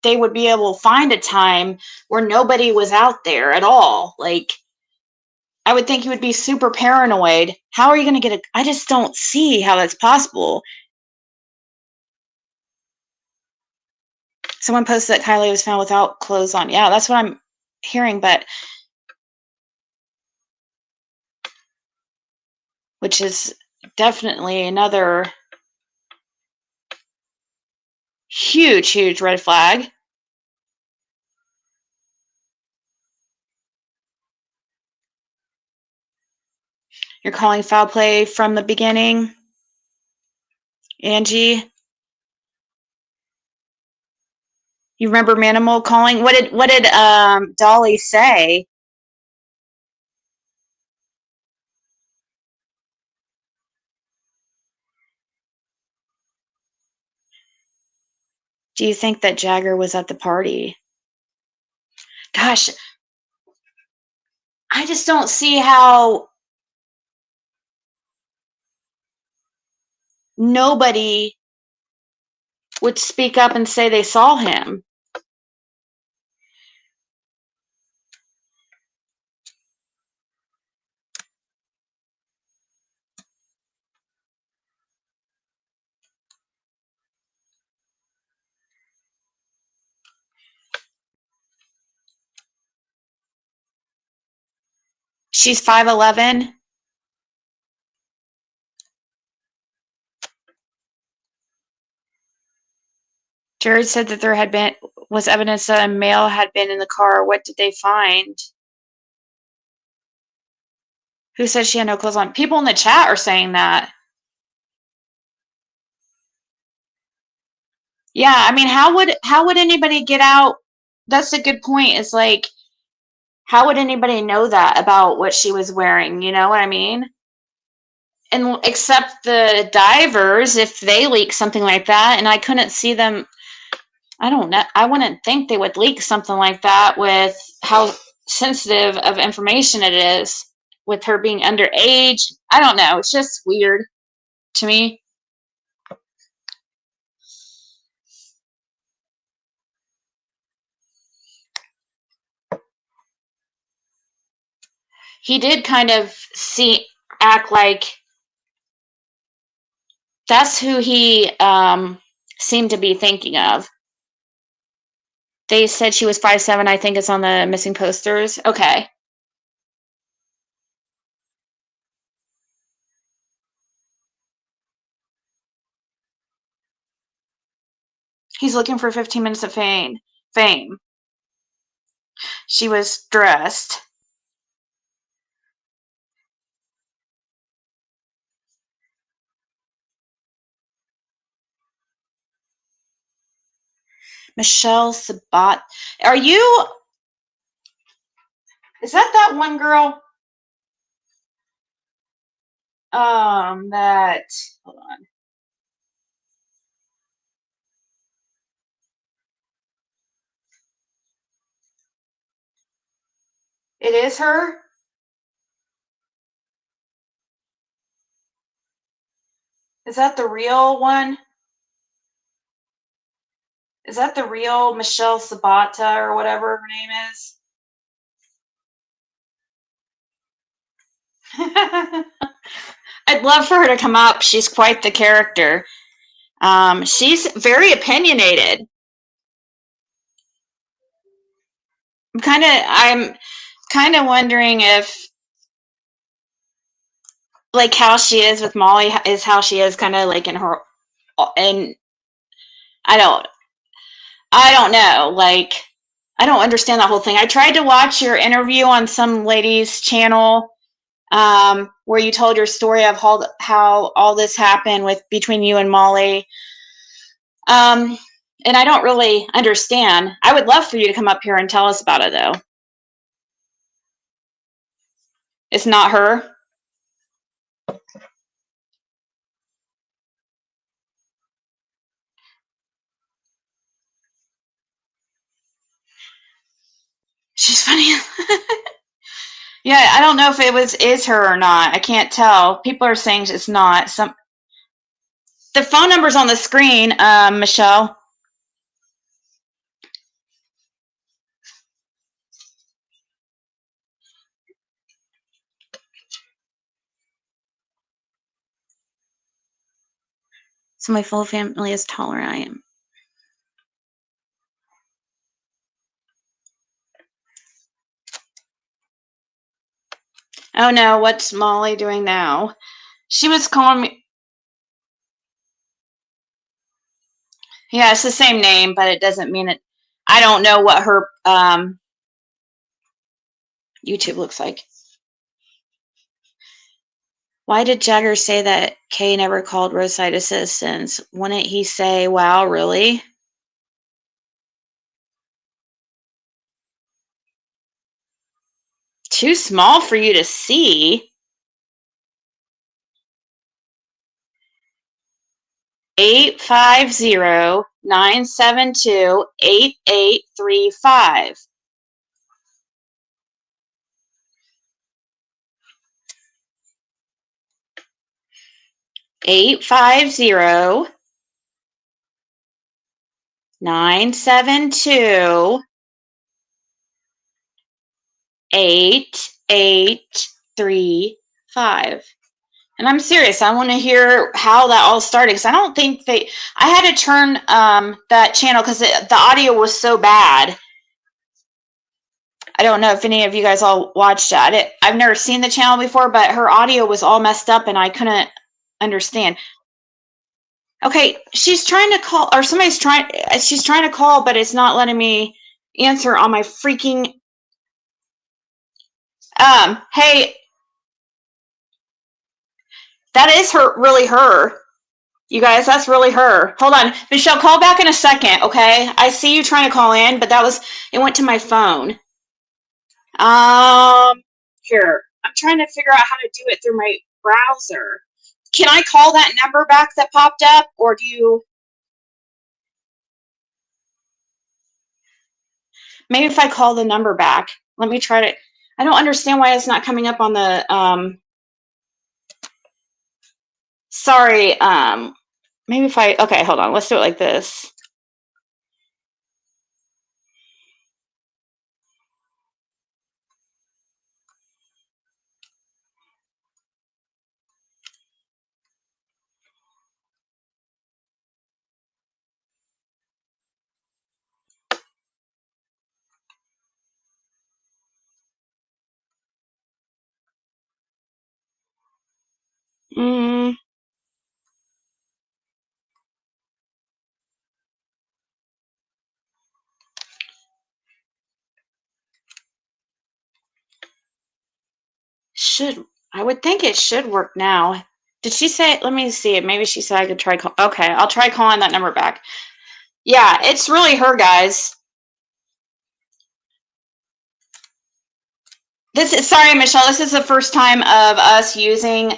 they would be able to find a time where nobody was out there at all. Like, I would think you would be super paranoid. How are you going to get I just don't see how that's possible. Someone posted that Kylie was found without clothes on. Yeah, that's what I'm hearing, but which is definitely another huge red flag. You're calling foul play from the beginning, Angie. You remember Manimal calling? What did Dolly say? Do you think that Jagger was at the party? Gosh, I just don't see how nobody would speak up and say they saw him. She's 5'11". Jared said that there was evidence that a male had been in the car. What did they find? Who said she had no clothes on? People in the chat are saying that. Yeah, I mean, how would anybody get out? That's a good point. Is like, how would anybody know that about what she was wearing? You know what I mean? And except the divers, if they leak something like that, and I couldn't see them. I don't know. I wouldn't think they would leak something like that with how sensitive of information it is with her being underage. I don't know. It's just weird to me. He did kind of act like that's who he seemed to be thinking of. They said she was 5'7", I think it's on the missing posters. Okay. He's looking for 15 minutes of fame. She was dressed. Michelle Sabate. Are you... Is that one girl? That... Hold on. It is her? Is that the real one? Is that the real Michelle Sabata or whatever her name is? I'd love for her to come up. She's quite the character. She's very opinionated. I'm kind of wondering if, like, how she is with Molly is how she is kind of like in her, and I don't know. Like, I don't understand that whole thing. I tried to watch your interview on some lady's channel where you told your story of how all this happened between you and Molly. And I don't really understand. I would love for you to come up here and tell us about it, though. It's not her. She's funny. Yeah, I don't know if it is her or not. I can't tell. People are saying it's not. The phone number's on the screen, Michelle. So my full family is taller than I am. Oh no, what's Molly doing now? She was calling me. Yeah, it's the same name, but it doesn't mean it. I don't know what her YouTube looks like. Why did Jagger say that Kay never called roadside assistance? Wouldn't he say, wow, really? Too small for you to see. 850-972-8835. Eight 850-972-8835. And I'm serious. I want to hear how that all started, because I don't think I had to turn that channel because the audio was so bad. I don't know if any of you guys all watched it. I've never seen the channel before, but her audio was all messed up and I couldn't understand. Okay, she's trying to call, or she's trying to call, but it's not letting me answer on my freaking, hey, That is really her. You guys, that's really her. Hold on. Michelle, call back in a second, okay? I see you trying to call in, but it went to my phone. Here. I'm trying to figure out how to do it through my browser. Can I call that number back that popped up, or do you? Maybe if I call the number back. Let me try to. I don't understand why it's not coming up on the, sorry, maybe if okay, hold on. Let's do it like this. I would think it should work now. Did she say? Let me see. Maybe she said I could try. Okay, I'll try calling that number back. Yeah, it's really her, guys. Sorry, Michelle. This is the first time of us using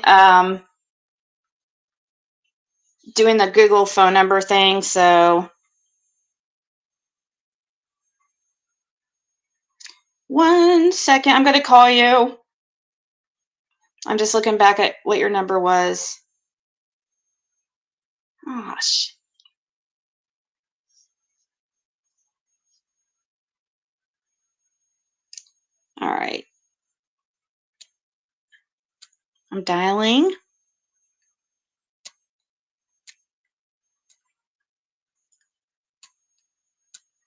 doing the Google phone number thing. So 1 second. I'm going to call you. I'm just looking back at what your number was. Gosh. All right. I'm dialing.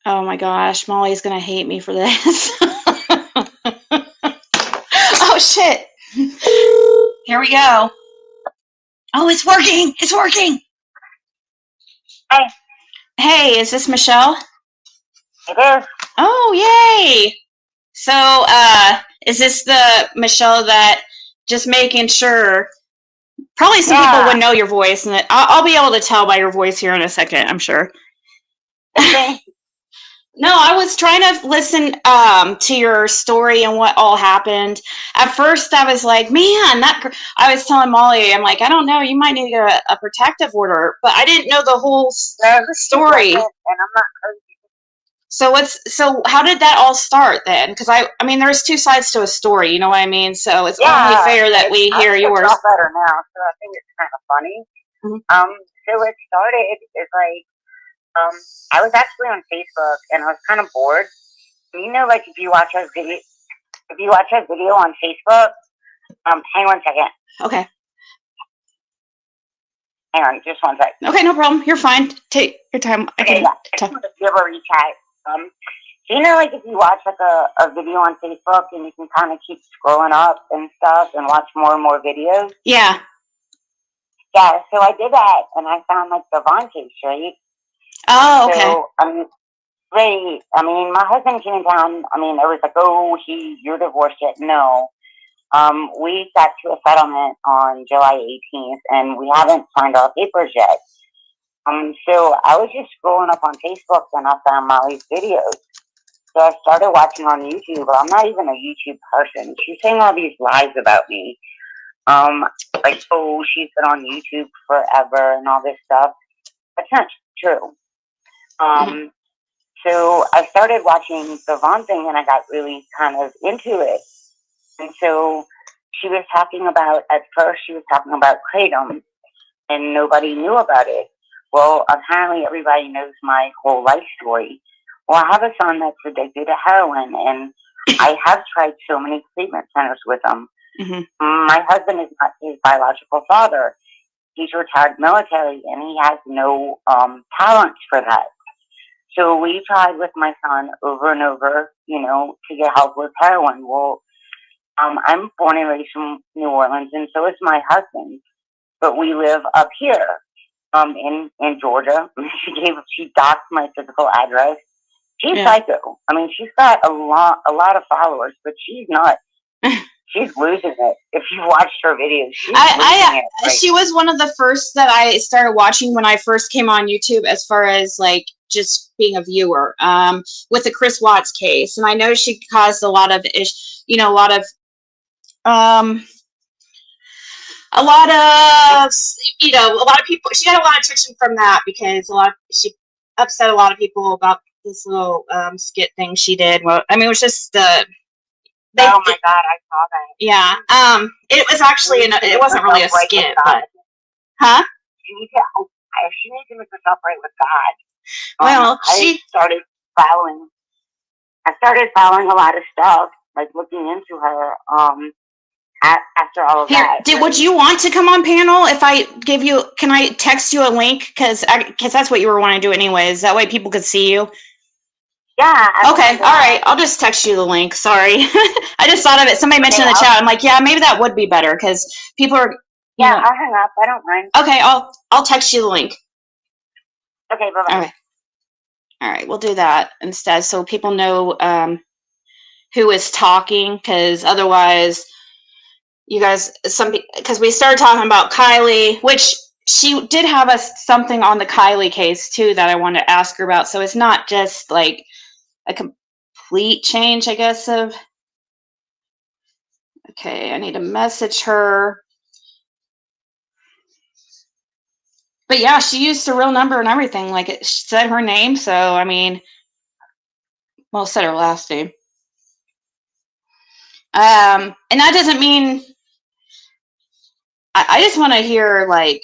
Oh my gosh, Molly's going to hate me for this. Oh shit. Here we go. Oh, it's working. It's working. Hey. Hey, is this Michelle? It is. Oh, yay. So, is this the Michelle that just making sure? Probably some people would know your voice, and I'll be able to tell by your voice here in a second, I'm sure. Okay. No, I was trying to listen to your story and what all happened. At first, I was like, man, I was telling Molly, I'm like, I don't know, you might need a protective order, but I didn't know the whole story. And I'm not crazy. So how did that all start then? Because I mean, there's two sides to a story, you know what I mean? So it's only fair that we hear yours. It's better now, so I think it's kind of funny. Mm-hmm. So it started is like, I was actually on Facebook and I was kind of bored. You know, like if you watch a video on Facebook, hang on a second. Okay. Hang on, just 1 second. Okay, no problem. You're fine. Take your time. Okay, yeah. I just want to give a recap. You know, like if you watch like a video on Facebook and you can kind of keep scrolling up and stuff and watch more and more videos. Yeah. Yeah. So I did that and I found like Debunking, right? Oh, okay. So my husband came down. I mean, it was like, oh, you're divorced yet? No. We got to a settlement on July 18th, and we haven't signed our papers yet. So I was just scrolling up on Facebook, and I found Molly's videos. So I started watching on YouTube, but I'm not even a YouTube person. She's saying all these lies about me. Like, oh, she's been on YouTube forever and all this stuff. That's not true. So I started watching Debunking, and I got really kind of into it. And so she was talking about, at first she was talking about Kratom, and nobody knew about it. Well, apparently everybody knows my whole life story. Well, I have a son that's addicted to heroin, and I have tried so many treatment centers with him. Mm-hmm. My husband is not his biological father. He's retired military, and he has no tolerance for that. So we tried with my son over and over, you know, to get help with heroin. Well, I'm born and raised from New Orleans, and so is my husband. But we live up here in Georgia. She doxed my physical address. She's psycho. I mean, she's got a lot of followers, but she's not. she's losing it. If you watched her videos, she's losing it. Right. She was one of the first that I started watching when I first came on YouTube, as far as like just being a viewer, with the Chris Watts case. And I know she caused a lot of a lot of people. She got a lot of attention from that because she upset a lot of people about this little skit thing she did. Well, I mean, it was just oh my God, I saw that. Yeah. It was actually it wasn't really a skit, but huh? She needs to make herself right with God. Well, I started following a lot of stuff, like looking into her. After all of that, would you want to come on panel if I give you? Can I text you a link? Because that's what you were wanting to do anyways. That way people could see you. Yeah. Okay. All right. I'll just text you the link. Sorry, I just thought of it. Somebody mentioned in the chat. I'm like, yeah, maybe that would be better because people are. Yeah, I'll hang up. I don't mind. Okay. I'll text you the link. Okay. Bye bye. All right. We'll do that instead, so people know who is talking. Because otherwise, you guys, because we started talking about Kylie, which she did have something on the Kylie case too that I wanted to ask her about. So it's not just like a complete change, I guess, of. Okay, I need to message her. But yeah, she used the real number and everything. Like it said her name, so I mean, well, it said her last name. And that doesn't mean. I just want to hear like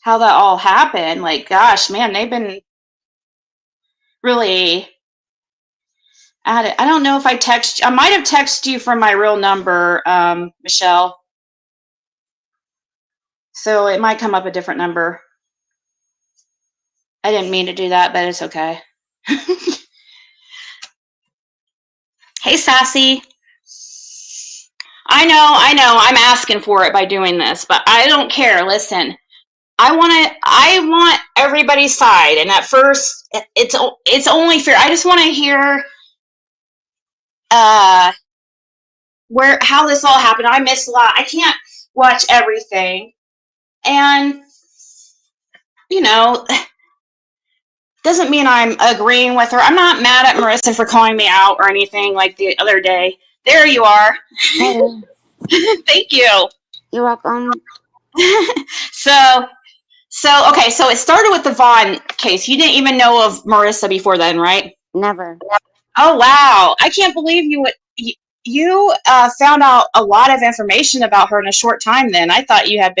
how that all happened. Like, gosh, man, they've been really at it. I don't know if I might have texted you from my real number, Michelle. So it might come up a different number. I didn't mean to do that, but it's okay. Hey, Sassy. I know. I'm asking for it by doing this, but I don't care. Listen, I want everybody's side, and at first, it's only fair. I just want to hear how this all happened. I missed a lot. I can't watch everything, and doesn't mean I'm agreeing with her. I'm not mad at Marissa for calling me out or anything like the other day. There you are. Hey. Thank you. You're welcome. So it started with the Vaughn case. You didn't even know of Marissa before then, right? Never. Oh, wow. I can't believe you found out a lot of information about her in a short time then. I thought you guys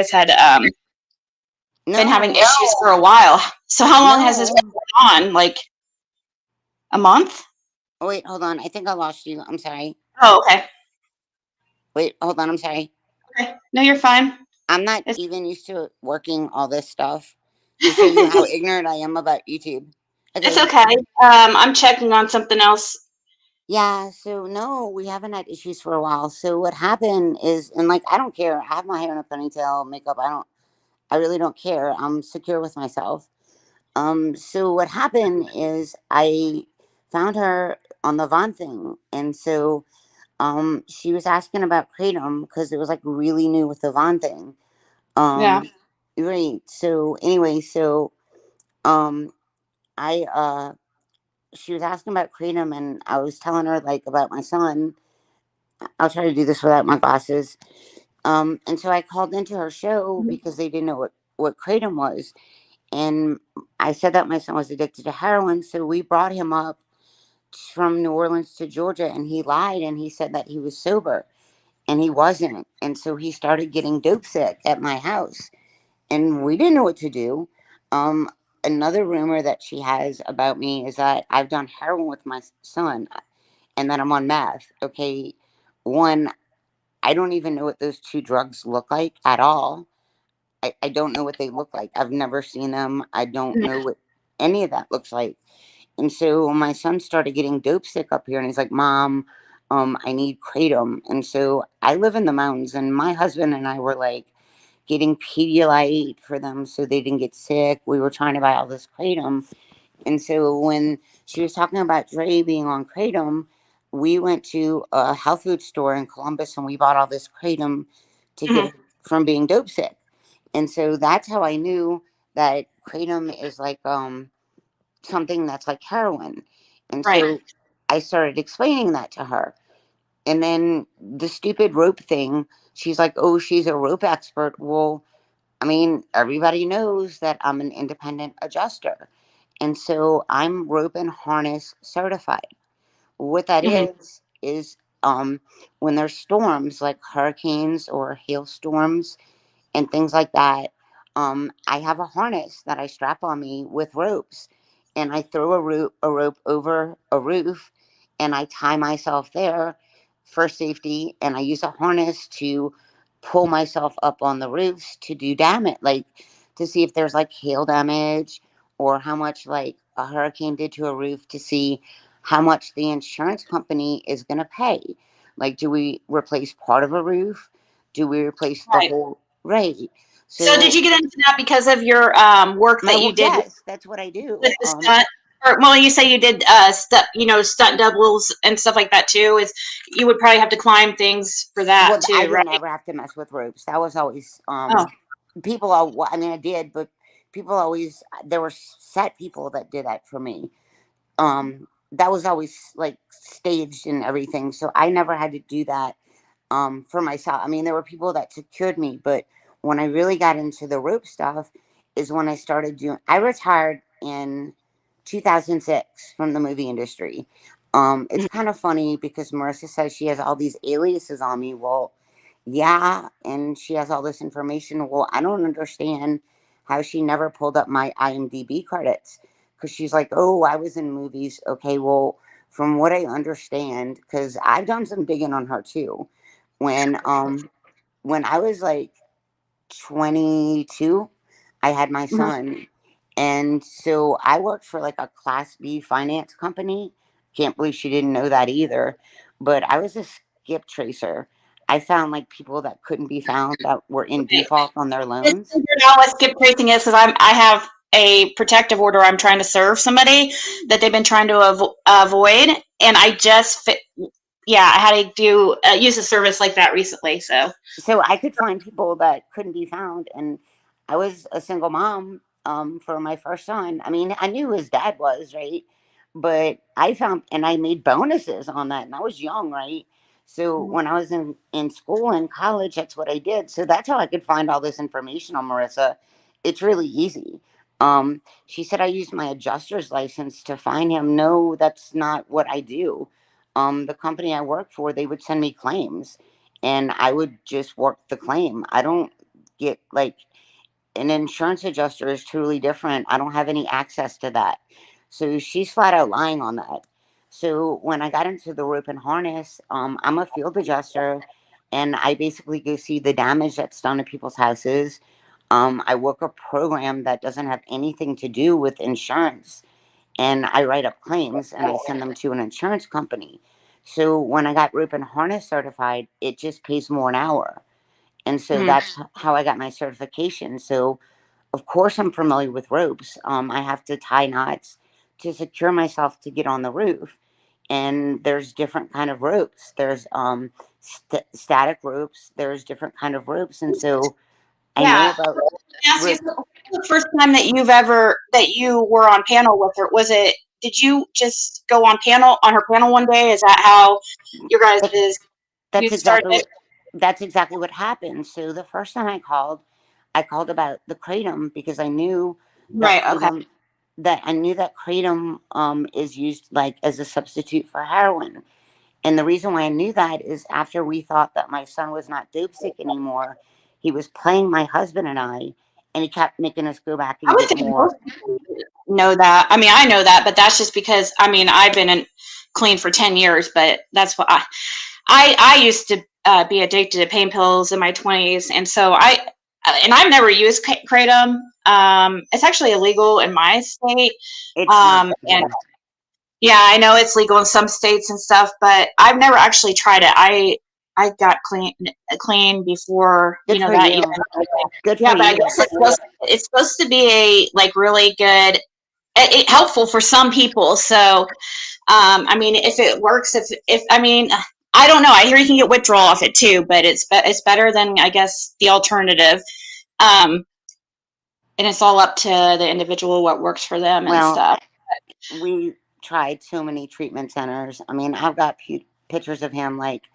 had been having issues for a while. So how long has this been going on? Like a month? Oh, wait, hold on. I think I lost you. I'm sorry. Oh, okay. Wait, hold on. I'm sorry. Okay. No, you're fine. I'm not even used to working all this stuff. To show you how ignorant I am about YouTube. Okay. It's okay. I'm checking on something else. Yeah, so no, we haven't had issues for a while. So what happened is, and like, I don't care. I have my hair in a ponytail, makeup. I really don't care. I'm secure with myself. So what happened is I found her on the Vaughn thing. And so, she was asking about Kratom because it was like really new with the Vaughn thing. Yeah. Right. So anyway, she was asking about Kratom and I was telling her like about my son. I'll try to do this without my glasses. And so I called into her show because they didn't know what Kratom was. And I said that my son was addicted to heroin. So we brought him up from New Orleans to Georgia and he lied and he said that he was sober and he wasn't. And so he started getting dope sick at my house and we didn't know what to do. Another rumor that she has about me is that I've done heroin with my son and that I'm on meth. Okay. One, I don't even know what those two drugs look like at all. I don't know what they look like. I've never seen them. I don't know what any of that looks like. And so my son started getting dope sick up here and he's like, Mom, I need Kratom. And so I live in the mountains and my husband and I were like getting Pedialyte for them so they didn't get sick. We were trying to buy all this Kratom. And so when she was talking about Dre being on Kratom, we went to a health food store in Columbus and we bought all this kratom to get her from being dope sick. And so that's how I knew that kratom is like something that's like heroin. And so I started explaining that to her. And then the stupid rope thing, she's like, oh, she's a rope expert. Well, I mean, everybody knows that I'm an independent adjuster. And so I'm rope and harness certified. What that is when there's storms like hurricanes or hailstorms and things like that, I have a harness that I strap on me with ropes, and I throw a rope over a roof, and I tie myself there for safety, and I use a harness to pull myself up on the roofs to do damage, like to see if there's like hail damage or how much like a hurricane did to a roof, to see how much the insurance company is going to pay. Like, do we replace part of a roof? Do we replace the whole? Right. So did you get into that because of your work that you did? Yes, that's what I do. With the stunt, well, you say you did stunt doubles and stuff like that too. Is you would probably have to climb things for that too, I right? would never have to mess with ropes. That was always people. I mean, I did, but people always, there were set people that did that for me. That was always like staged and everything, so I never had to do that for myself. I mean, there were people that secured me, but when I really got into the rope stuff is when I started doing. I retired in 2006 from the movie industry. It's kind of funny because Marissa says she has all these aliases on me. Well, yeah, and she has all this information. Well, I don't understand how she never pulled up my IMDb credits, because she's like, oh, I was in movies. Okay, well, from what I understand, because I've done some digging on her too. When I was like 22, I had my son. And so I worked for like a Class B finance company. Can't believe she didn't know that either. But I was a skip tracer. I found like people that couldn't be found that were in default on their loans. Just figured out what skip tracing is, because I have a protective order. I'm trying to serve somebody that they've been trying to avoid, and I just I had to do use a service like that recently. So I could find people that couldn't be found, and I was a single mom for my first son. I mean, I knew who his dad was, right? But I found, and I made bonuses on that, and I was young, right? So when I was in school and college, that's what I did. So that's how I could find all this information on Marissa. It's really easy. She said I used my adjuster's license to find him. No, that's not what I do. The company I work for, they would send me claims, and I would just work the claim. I don't get like, an insurance adjuster is truly different. I don't have any access to that. So she's flat out lying on that. So when I got into the rope and harness, I'm a field adjuster, and I basically go see the damage that's done to people's houses. I work a program that doesn't have anything to do with insurance, and I write up claims and I send them to an insurance company. So when I got rope and harness certified, it just pays more an hour. And so that's how I got my certification. So of course I'm familiar with ropes. I have to tie knots to secure myself to get on the roof. And there's different kind of ropes. There's static ropes. There's different kind of ropes. And so I know about ropes. The first time that you were on panel with her, was it, did you just go on her panel one day? Is that how you guys That's exactly what happened. So the first time I called about the kratom because I knew that kratom is used like as a substitute for heroin. And the reason why I knew that is after we thought that my son was not dope sick anymore, he was playing my husband and I, and he kept making us go back and get more. Know that. I mean, I know that, but that's just because, I mean, I've been clean for 10 years, but that's what I used to be addicted to pain pills in my 20s. And so I've never used kratom. It's actually illegal in my state. And yeah, I know it's legal in some states and stuff, but I've never actually tried it. I got clean before, Good for that. You. Good yeah, for but you. I guess it's supposed to be a like really good, helpful for some people. So I mean, if it works, if I mean, I don't know. I hear you can get withdrawal off it too, but it's better than, I guess, the alternative. And it's all up to the individual what works for them and stuff. We tried so many treatment centers. I mean, I've got pictures of him like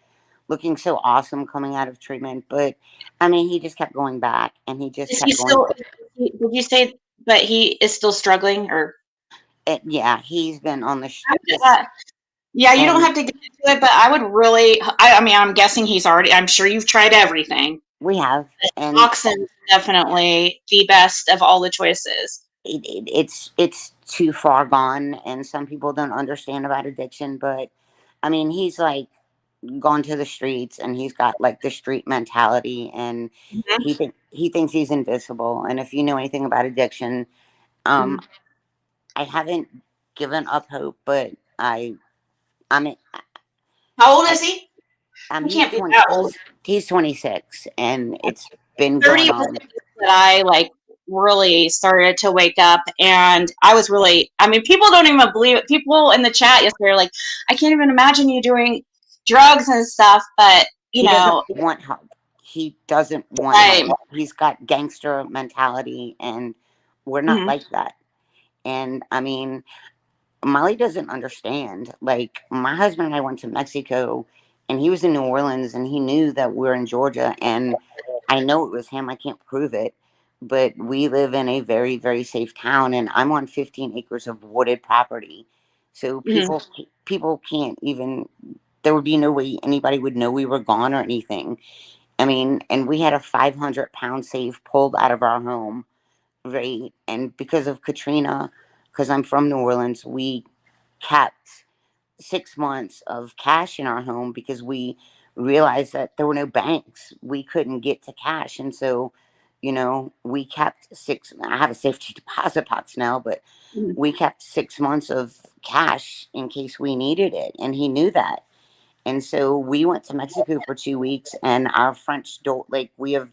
looking so awesome coming out of treatment, but I mean, he just kept going back, and he just kept going. Did you say that he is still struggling, or? Yeah, he's been on the. Yeah, you don't have to get into it, but I would really. I mean, I'm guessing he's already. I'm sure you've tried everything. We have, and toxin's definitely the best of all the choices. It's too far gone, and some people don't understand about addiction, but I mean, he's like gone to the streets, and he's got like the street mentality, and he thinks he's invisible. And if you know anything about addiction, I haven't given up hope, but I mean, how old is he? He's 20, he's 26, and it's been 30 going on. That I like really started to wake up, and I was really, I mean, people don't even believe it. People in the chat yesterday are like, I can't even imagine you doing drugs and stuff, but you know, doesn't want help. He doesn't want help. He's got gangster mentality, and we're not like that. And I mean, Molly doesn't understand. Like, my husband and I went to Mexico, and he was in New Orleans, and he knew that we're in Georgia, and I know it was him. I can't prove it, but we live in a very, very safe town, and I'm on 15 acres of wooded property. So people can't even, there would be no way anybody would know we were gone or anything. I mean, and we had a 500-pound safe pulled out of our home, right? And because of Katrina, because I'm from New Orleans, we kept 6 months of cash in our home because we realized that there were no banks. We couldn't get to cash. And so, you know, we kept I have a safety deposit box now, but we kept 6 months of cash in case we needed it. And he knew that. And so we went to Mexico for 2 weeks, and our French door, like, we have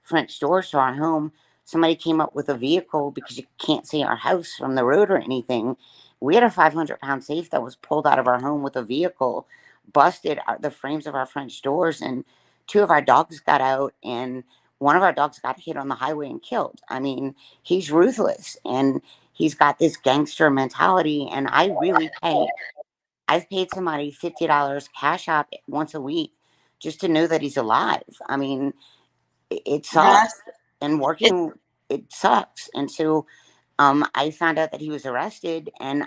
French doors to our home. Somebody came up with a vehicle because you can't see our house from the road or anything. We had a 500-pound safe that was pulled out of our home with a vehicle, busted the frames of our French doors, and 2 of our dogs got out, and one of our dogs got hit on the highway and killed. I mean, he's ruthless, and he's got this gangster mentality, and I've paid somebody $50 Cashapp once a week just to know that he's alive. I mean, it sucks. And working, it sucks. And so I found out that he was arrested, and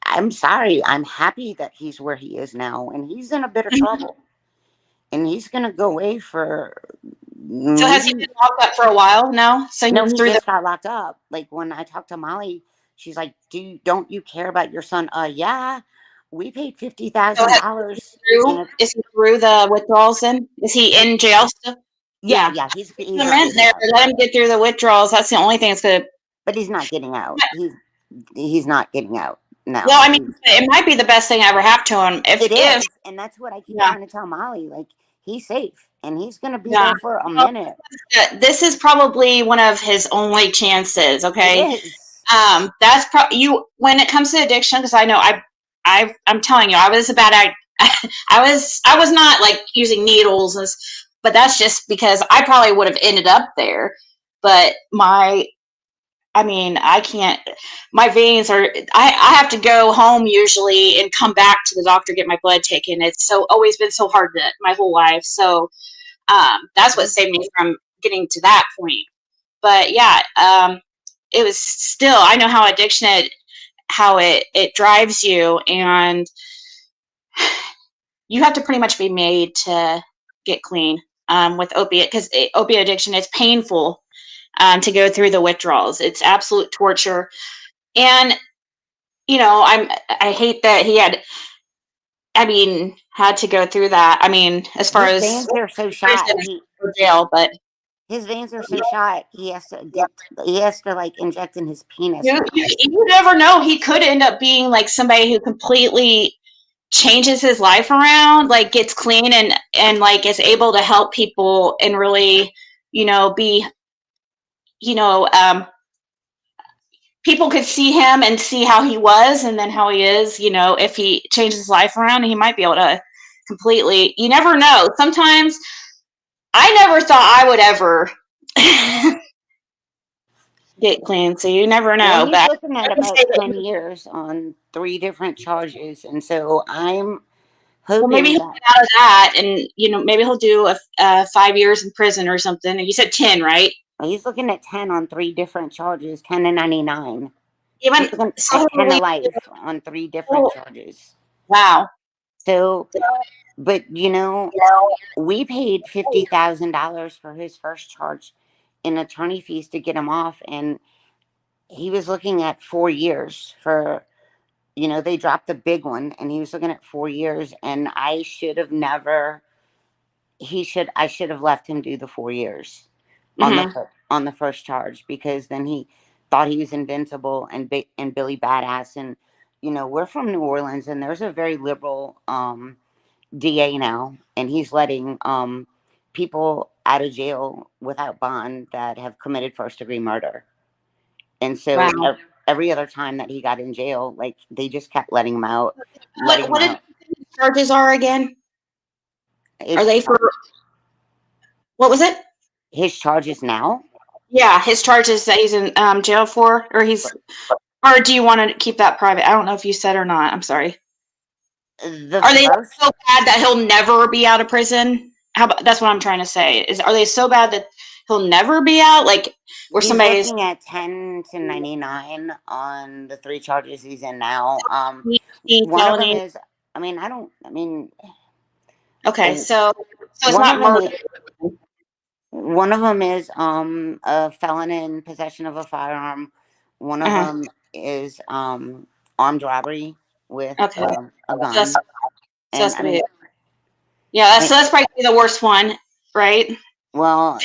I'm sorry. I'm happy that he's where he is now, and he's in a bit of trouble. And he's going to go away for... So has he been locked up for a while now? So no, he just got locked up. Like, when I talked to Molly, she's like, don't you care about your son? Yeah. We paid $50,000. Is he through the withdrawals then? Is he in jail still? Yeah. He's in there. Let him get through the withdrawals. That's the only thing that's good. But he's not getting out. He's not getting out. No. Well, I mean, it might be the best thing ever happened to him. If it is, and that's what I keep trying to tell Molly. Like, he's safe, and he's going to be there for a minute. This is probably one of his only chances. Okay. It is. That's when it comes to addiction, because I know I'm telling you, I was I was not like using needles, but that's just because I probably would have ended up there. But I can't, my veins are, I have to go home usually and come back to the doctor, get my blood taken. It's always been so hard my whole life. So, that's what saved me from getting to that point. But yeah, it was still, I know how addiction, how it drives you, and you have to pretty much be made to get clean with opiate, because opiate addiction, it's painful to go through the withdrawals. It's absolute torture. And, you know, I hate that he had to go through that. I mean, as far as his veins are so shot, jail, but his veins are so shot, he has to like inject in his penis. You never know. He could end up being like somebody who completely changes his life around, like gets clean and like is able to help people and really, you know, be, you know, people could see him and see how he was and then how he is, you know, if he changes his life around, he might be able to completely, you never know. Sometimes I never thought I would ever get clean, so you never know. Well, he's but looking at about 10 years on 3 different charges. And so I'm hoping maybe he'll get out of that, and you know, maybe he'll do a 5 years in prison or something. You said 10, right? he's looking at 10 on 3 different charges, 10 to 99. Even He's looking so, at 10 to life on 3 different charges. Wow. So, but you know, we paid $50,000 for his first charge in attorney fees to get him off, and he was looking at 4 years for, you know, they dropped the big one, and he was looking at 4 years, and I should have left him do the 4 years on the first charge, because then he thought he was invincible and Billy Badass. And you know, we're from New Orleans, and there's a very liberal DA now, and he's letting people out of jail without bond that have committed first-degree murder. And so every other time that he got in jail, like, they just kept letting him out. What did you think his charges are again? Are they for what was it? His charges now? Yeah, his charges that he's in jail for, or do you want to keep that private? I don't know if you said or not. I'm sorry. Are they so bad that he'll never be out of prison? That's what I'm trying to say. Are they so bad that he'll never be out? Like, where somebody's looking at 10 to 99 on the 3 charges he's in now. One of them is, okay, so it's not murder. One of them is a felon in possession of a firearm. One of them is armed robbery with a gun. So that's probably the worst one, right? Well,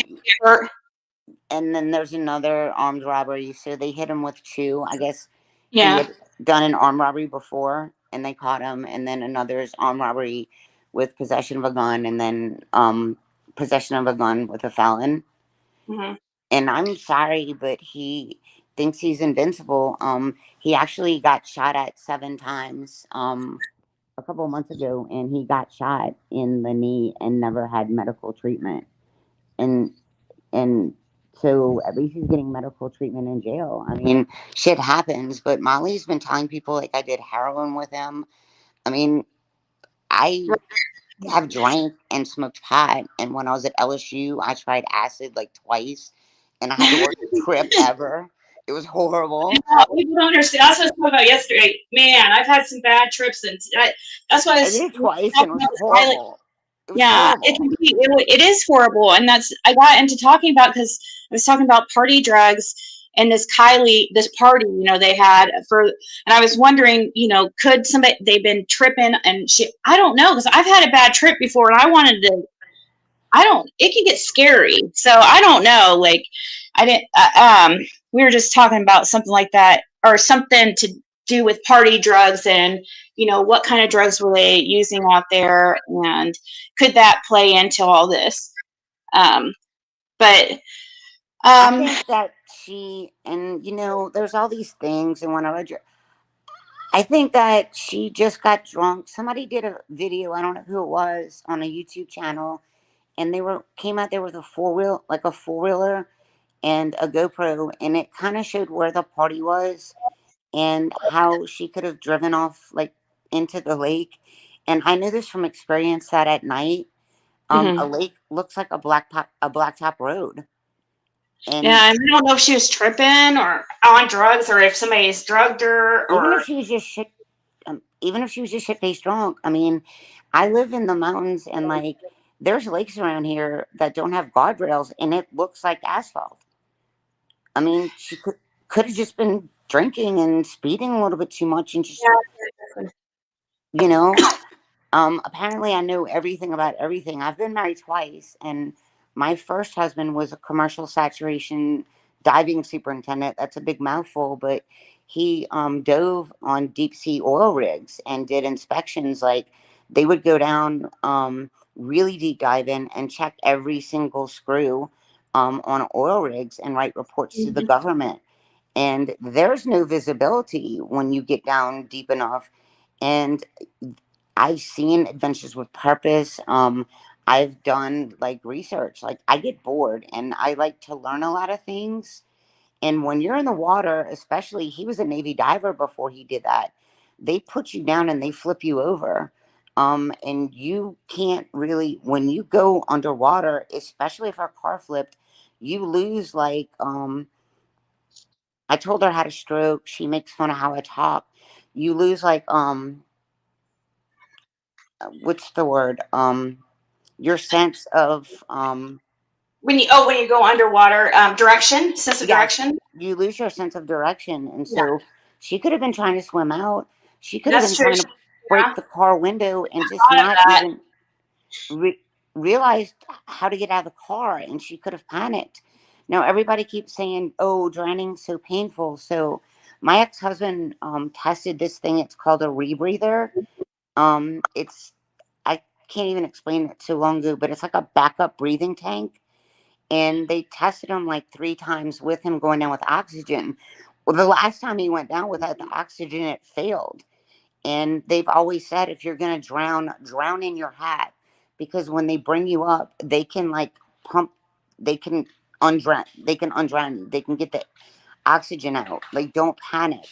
and then there's another armed robbery. So they hit him with 2. I guess he had done an armed robbery before, and they caught him. And then another is armed robbery with possession of a gun, and then possession of a gun with a felon. And I'm sorry, but he thinks he's invincible. He actually got shot at 7 times a couple of months ago, and he got shot in the knee and never had medical treatment. And so at least he's getting medical treatment in jail. I mean, shit happens, but Molly's been telling people, like, I did heroin with him. I mean, I have drank and smoked pot, and when I was at LSU, I tried acid like twice, and I had the worst trip ever. It was horrible. People don't understand. That's what I was talking about yesterday. Man, I've had some bad trips, and that's why I did twice, and it was horrible. It is horrible, and I got into talking about, because I was talking about party drugs and this Kylie, this party, you know, they had and I was wondering, you know, could they've been tripping, and I don't know, because I've had a bad trip before, and it can get scary, so I don't know, like, I didn't, we were just talking about something like that, or something to do with party drugs, and you know, what kind of drugs were they using out there, and could that play into all this? But I think that and you know, there's all these things, and when I read I think that she just got drunk. Somebody did a video, I don't know who it was, on a YouTube channel, and they came out there with a four-wheeler and a GoPro, and it kind of showed where the party was and how she could have driven off, like, into the lake. And I know this from experience that at night, a lake looks like a blacktop road. And I don't know if she was tripping or on drugs, or if somebody's drugged her, or even if she was just shit-faced drunk. I mean, I live in the mountains, and like, there's lakes around here that don't have guardrails, and it looks like asphalt. I mean, she could have just been drinking and speeding a little bit too much, and just, you know, apparently I know everything about everything. I've been married twice, and my first husband was a commercial saturation diving superintendent. That's a big mouthful, but he dove on deep sea oil rigs and did inspections. Like, they would go down really deep diving and check every single screw on oil rigs and write reports to the government. and there's no visibility when you get down deep enough. And I've seen Adventures with Purpose. I've done like research. Like I get bored and I like to learn a lot of things. And when you're in the water, especially, he was a Navy diver before he did that. They put you down and they flip you over. And you can't really, when you go underwater, especially if our car flipped, you lose like, I told her I had a stroke. She makes fun of how I talk. You lose like, what's the word? Your sense of, when you go underwater, direction, sense of direction. You lose your sense of direction. And Yeah. so she could have been trying to swim out. She could have That's been true. trying to break the car window and just thought of not that. even realized how to get out of the car, and she could have panicked. Now everybody keeps saying, oh, drowning's so painful. So my ex-husband tested this thing. It's called a rebreather. It's, I can't even explain it too long ago, but it's like a backup breathing tank. And they tested him like 3 times with him going down with oxygen. Well, the last time he went down without the oxygen, it failed. And they've always said, if you're going to drown in your hat, because when they bring you up, they can like pump, they can undrown, they can get the oxygen out. Like, don't panic.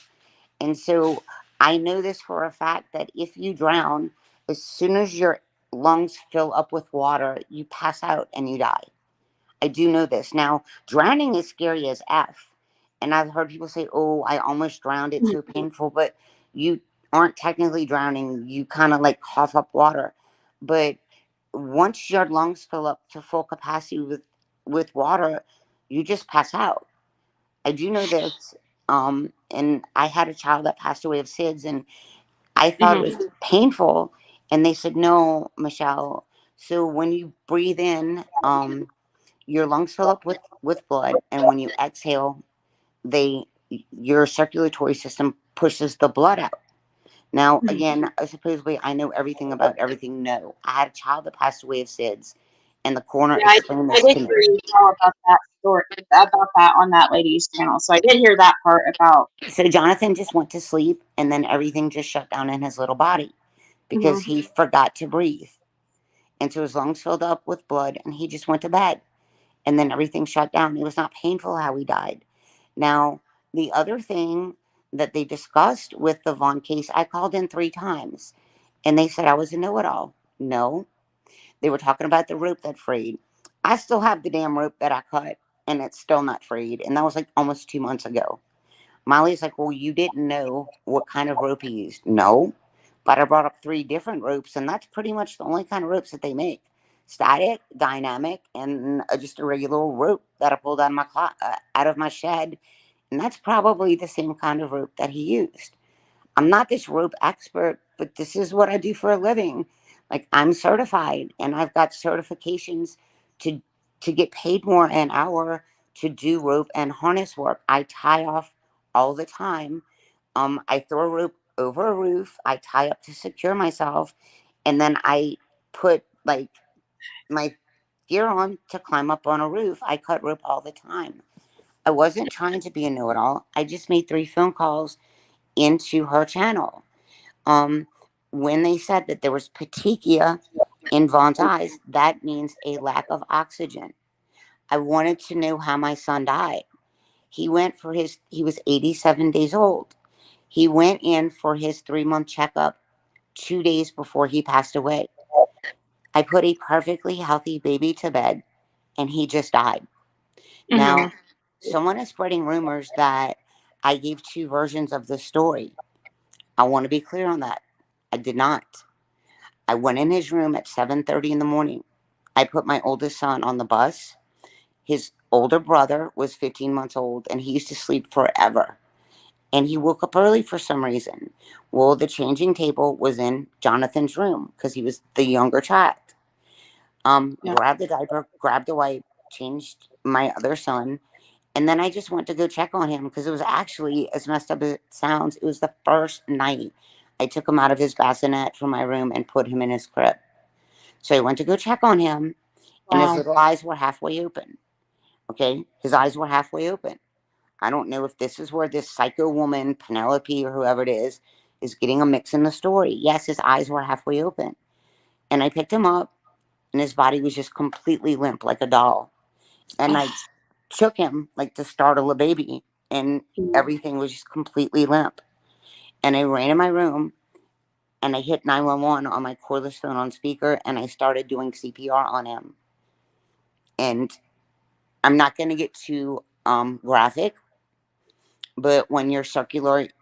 And so I know this for a fact that if you drown, as soon as your lungs fill up with water, you pass out and you die. I do know this. Now, drowning is scary as F. And I've heard people say, oh, I almost drowned. It's so painful. But you aren't technically drowning. You kind of like cough up water. But once your lungs fill up to full capacity with water, you just pass out. I do know this. And I had a child that passed away of SIDS, and I thought it was painful. And they said, no, Michelle. So when you breathe in, your lungs fill up with blood, and when you exhale, your circulatory system pushes the blood out. Now, again, supposedly I know everything about everything. No, I had a child that passed away of SIDS, and the coroner explained this I did to me. hear you tell about that story, about that on that lady's channel. So I did hear that part about. So Jonathan just went to sleep, and then everything just shut down in his little body because he forgot to breathe. And so his lungs filled up with blood, and he just went to bed. And then everything shut down. It was not painful how he died. Now, the other thing that they discussed with the Vaughn case, I called in 3 times, and they said I was a know-it-all. No, they were talking about the rope that frayed. I still have the damn rope that I cut, and it's still not frayed. And that was like almost 2 months ago. Molly's like, well, you didn't know what kind of rope he used. No, but I brought up 3 different ropes, and that's pretty much the only kind of ropes that they make. Static, dynamic, and just a regular rope that I pulled out of my shed. And that's probably the same kind of rope that he used. I'm not this rope expert, but this is what I do for a living. Like, I'm certified, and I've got certifications to get paid more an hour to do rope and harness work. I tie off all the time. I throw a rope over a roof. I tie up to secure myself, and then I put like my gear on to climb up on a roof. I cut rope all the time. I wasn't trying to be a know-it-all. I just made 3 phone calls into her channel. When they said that there was petechia in Vaughn's eyes, that means a lack of oxygen. I wanted to know how my son died. He was 87 days old. He went in for his 3-month checkup 2 days before he passed away. I put a perfectly healthy baby to bed, and he just died. Now, someone is spreading rumors that I gave 2 versions of the story. I want to be clear on that. I did not. I went in his room at 7:30 in the morning. I put my oldest son on the bus. His older brother was 15 months old, and he used to sleep forever. And he woke up early for some reason. Well, the changing table was in Jonathan's room because he was the younger child. Grabbed the diaper, grabbed the wipe, changed my other son, and then I just went to go check on him because it was actually, as messed up as it sounds, it was the first night I took him out of his bassinet from my room and put him in his crib. So I went to go check on him, and his little eyes were halfway open. Okay, his eyes were halfway open. I don't know if this is where this psycho woman, Penelope or whoever it is getting a mix in the story. Yes, his eyes were halfway open. And I picked him up, and his body was just completely limp like a doll. And I shook him like to startle a baby, and everything was just completely limp. And I ran in my room, and I hit 911 on my cordless phone on speaker, and I started doing CPR on him. And I'm not going to get too graphic, but when your circulatory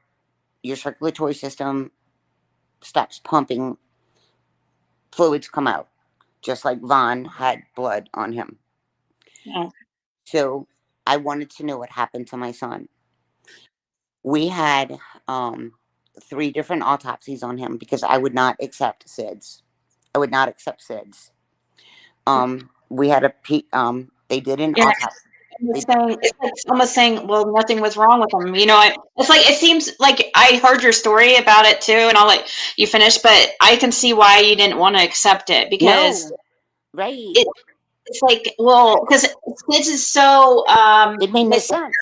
system stops pumping, fluids come out, just like Vaughn had blood on him. Yeah. So I wanted to know what happened to my son. We had 3 different autopsies on him because I would not accept SIDS. I would not accept SIDS. We had they did an autopsy. It's almost saying, well, nothing was wrong with him. You know, it's like, it seems like I heard your story about it too, and I'll let you finish, but I can see why you didn't want to accept it, because right. It's like, well, because this is so it made no sense.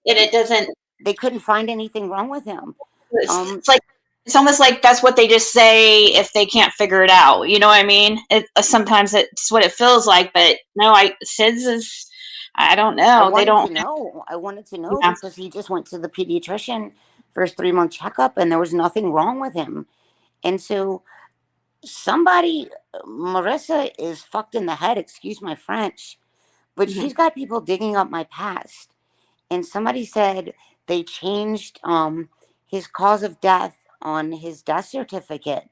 And it doesn't, they couldn't find anything wrong with him. It's like, it's almost like that's what they just say if they can't figure it out. You know what I mean? Sometimes it's what it feels like, but no, SIDS is, I don't know. I wanted to know because he just went to the pediatrician for his 3-month checkup, and there was nothing wrong with him. And so Marissa is fucked in the head, excuse my French, but she's got people digging up my past. And somebody said they changed his cause of death on his death certificate.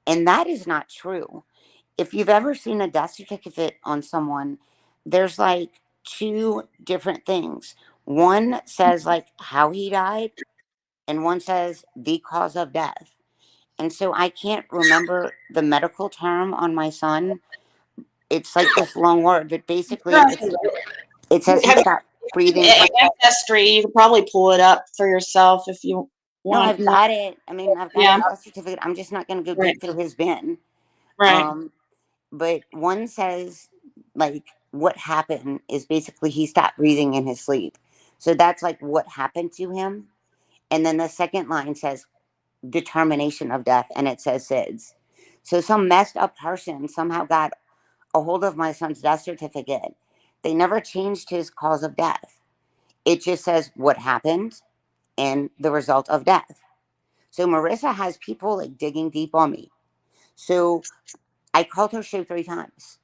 And that is not true. If you've ever seen a death certificate on someone, there's like 2 different things. One says like how he died, and one says the cause of death. And so I can't remember the medical term on my son. It's like this long word, but basically it says he stopped breathing. Ancestry, you can probably pull it up for yourself if you want. No, I've got it. I mean, I've got his death certificate. I'm just not going to go dig through his bin. Right. But one says, like, what happened is basically he stopped breathing in his sleep. So that's like what happened to him. And then the second line says determination of death, and it says SIDS. So some messed up person somehow got a hold of my son's death certificate. They never changed his cause of death. It just says what happened and the result of death. So Marissa has people like digging deep on me. So I called her show 3 times.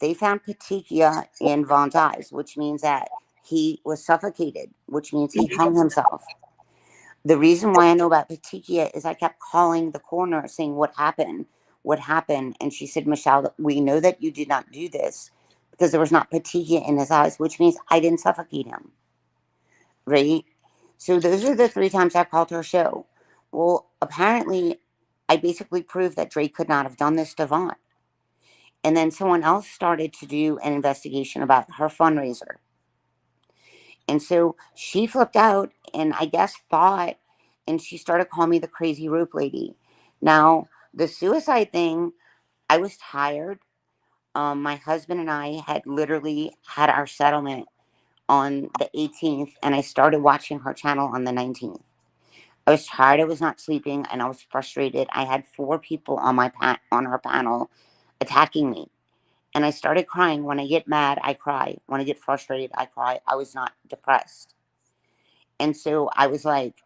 They found petechia in Vaughn's eyes, which means that he was suffocated, which means he hung himself. The reason why I know about petechia is I kept calling the coroner saying, what happened? What happened? And she said, Michelle, we know that you did not do this because there was not petechia in his eyes, which means I didn't suffocate him. Right? So those are the 3 times I called her show. Well, apparently, I basically proved that Drake could not have done this to Vaughn. And then someone else started to do an investigation about her fundraiser. And so she flipped out and I guess thought, and she started calling me the crazy rope lady. Now, the suicide thing, I was tired. My husband and I had literally had our settlement on the 18th, and I started watching her channel on the 19th. I was tired. I was not sleeping, and I was frustrated. I had 4 people on our panel attacking me. And I started crying. When I get mad, I cry. When I get frustrated, I cry. I was not depressed. And so I was like,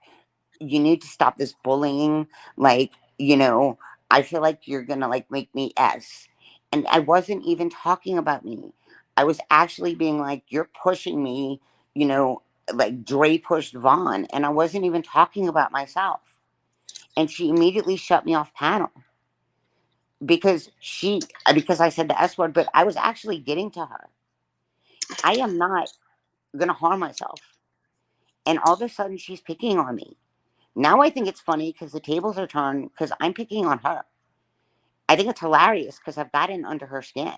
you need to stop this bullying. Like, I feel like you're going to like make me S. And I wasn't even talking about me. I was actually being like, you're pushing me, like Dre pushed Vaughn. And I wasn't even talking about myself. And she immediately shut me off panel. Because I said the S word, but I was actually getting to her. I am not going to harm myself. And all of a sudden, she's picking on me. Now I think it's funny because the tables are turned because I'm picking on her. I think it's hilarious because I've gotten under her skin.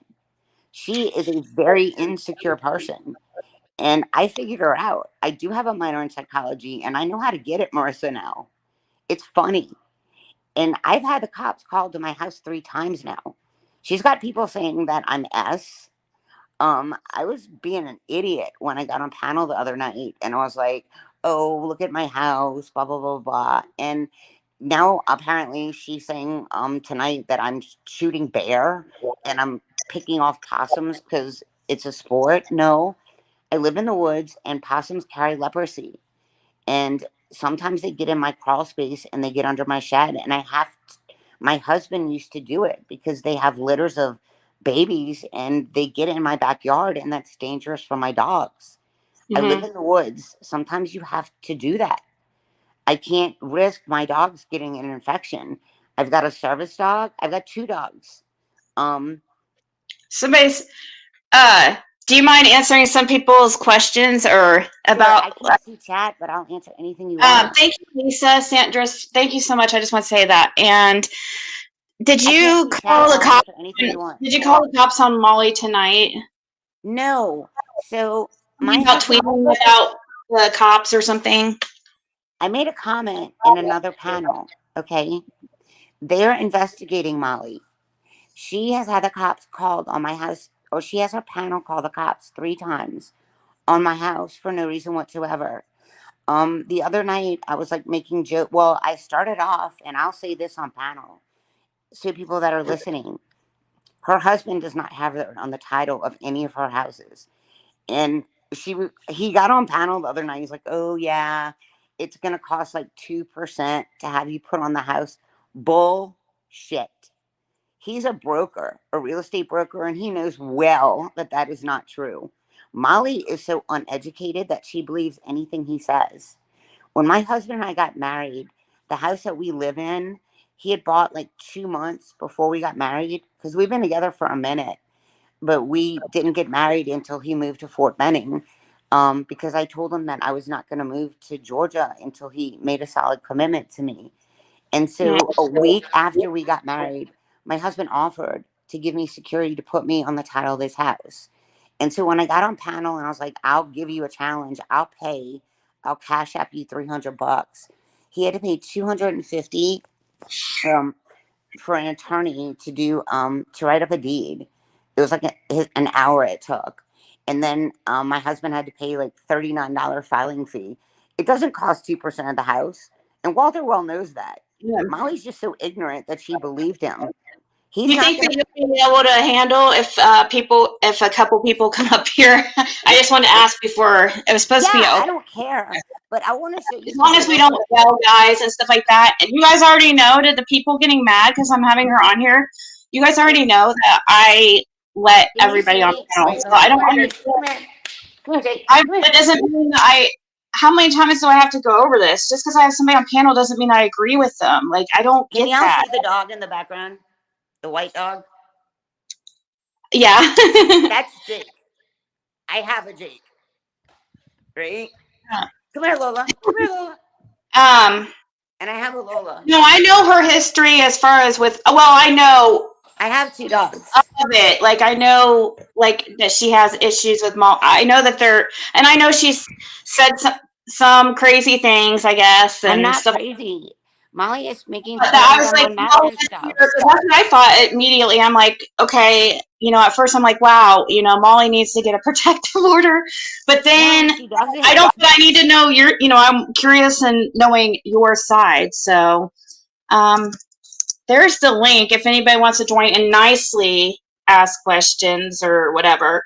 She is a very insecure person. And I figured her out. I do have a minor in psychology, and I know how to get at Marissa now. It's funny. And I've had the cops called to my house 3 times now. She's got people saying that I'm S. I was being an idiot when I got on panel the other night, and I was like, "Oh, look at my house, blah blah blah blah." And now apparently she's saying tonight that I'm shooting bear and I'm picking off possums because it's a sport. No, I live in the woods, and possums carry leprosy, and sometimes they get in my crawl space and they get under my shed, and my husband used to do it because they have litters of babies and they get in my backyard, and that's dangerous for my dogs. I live in the woods. Sometimes you have to do that. I can't risk my dogs getting an infection. I've got a service dog. I've got 2 dogs. Somebody's do you mind answering some people's questions or about? Sure, I can't see chat, but I'll answer anything you want. Thank you, Lisa Sandras. Thank you so much. I just want to say that. And did you call the cops? Did you call the cops on Molly tonight? No. So about tweeting without the cops or something. I made a comment in another panel. Okay, they're investigating Molly. She has had the cops called on my house, or she has her panel call the cops 3 times on my house for no reason whatsoever. The other night I was like making joke. Well, I started off, and I'll say this on panel, so people that are listening, her husband does not have her on the title of any of her houses, and he got on panel the other night. He's like, "Oh yeah, it's gonna cost like 2% to have you put on the house." Bullshit. He's a broker, a real estate broker, and he knows well that that is not true. Molly is so uneducated that she believes anything he says. When my husband and I got married, the house that we live in, he had bought like 2 months before we got married, because we've been together for a minute, but we didn't get married until he moved to Fort Benning, because I told him that I was not going to move to Georgia until he made a solid commitment to me. And so a week after we got married, my husband offered to give me security to put me on the title of this house. And so when I got on panel and I was like, "I'll give you a challenge. I'll Cashapp you $300. He had to pay $250 for an attorney to do to write up a deed. It was like an hour it took. And then my husband had to pay like $39 filing fee. It doesn't cost 2% of the house. And Walter well knows that. Yeah. Molly's just so ignorant that she believed him. Do you think that you'll be able to handle if a couple people come up here? I just wanted to ask before. It was supposed to be open. I don't care, but I want to show you. As long as we don't yell guys and stuff like that. And you guys already know that the people getting mad because I'm having her on here. You guys already know that I let everybody on panel. So I don't understand. That doesn't mean that how many times do I have to go over this? Just because I have somebody on panel doesn't mean I agree with them. Like, I don't get that. Can you see the dog in the background? The white dog? Yeah. That's Jake. I have a Jake. Right? Come here, Lola. Come here, Lola. And I have a Lola. No, I know her history as far as with, well, I know. I have 2 dogs. Of it. Like, I know, like, that she has issues with I know that and I know she's said some crazy things, I guess. And I'm not stuff. crazy. Molly is making. I was like, no, that's what I thought immediately. I'm like, okay, at first I'm like, wow, Molly needs to get a protective order. But then I don't think I need to know I'm curious in knowing your side. So there's the link if anybody wants to join and nicely ask questions or whatever.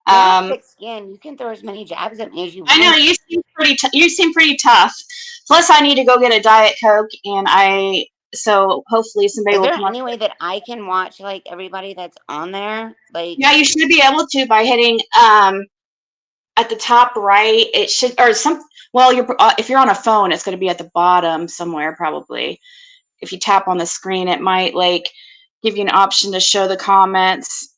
Thick skin. You can throw as many jabs at me as you want. I know you seem pretty tough. Plus, I need to go get a Diet Coke, and so hopefully somebody will come up. Is there any way that I can watch like everybody that's on there? Like, yeah, you should be able to by hitting at the top right. It should if you're on a phone, it's going to be at the bottom somewhere probably. If you tap on the screen, it might like give you an option to show the comments.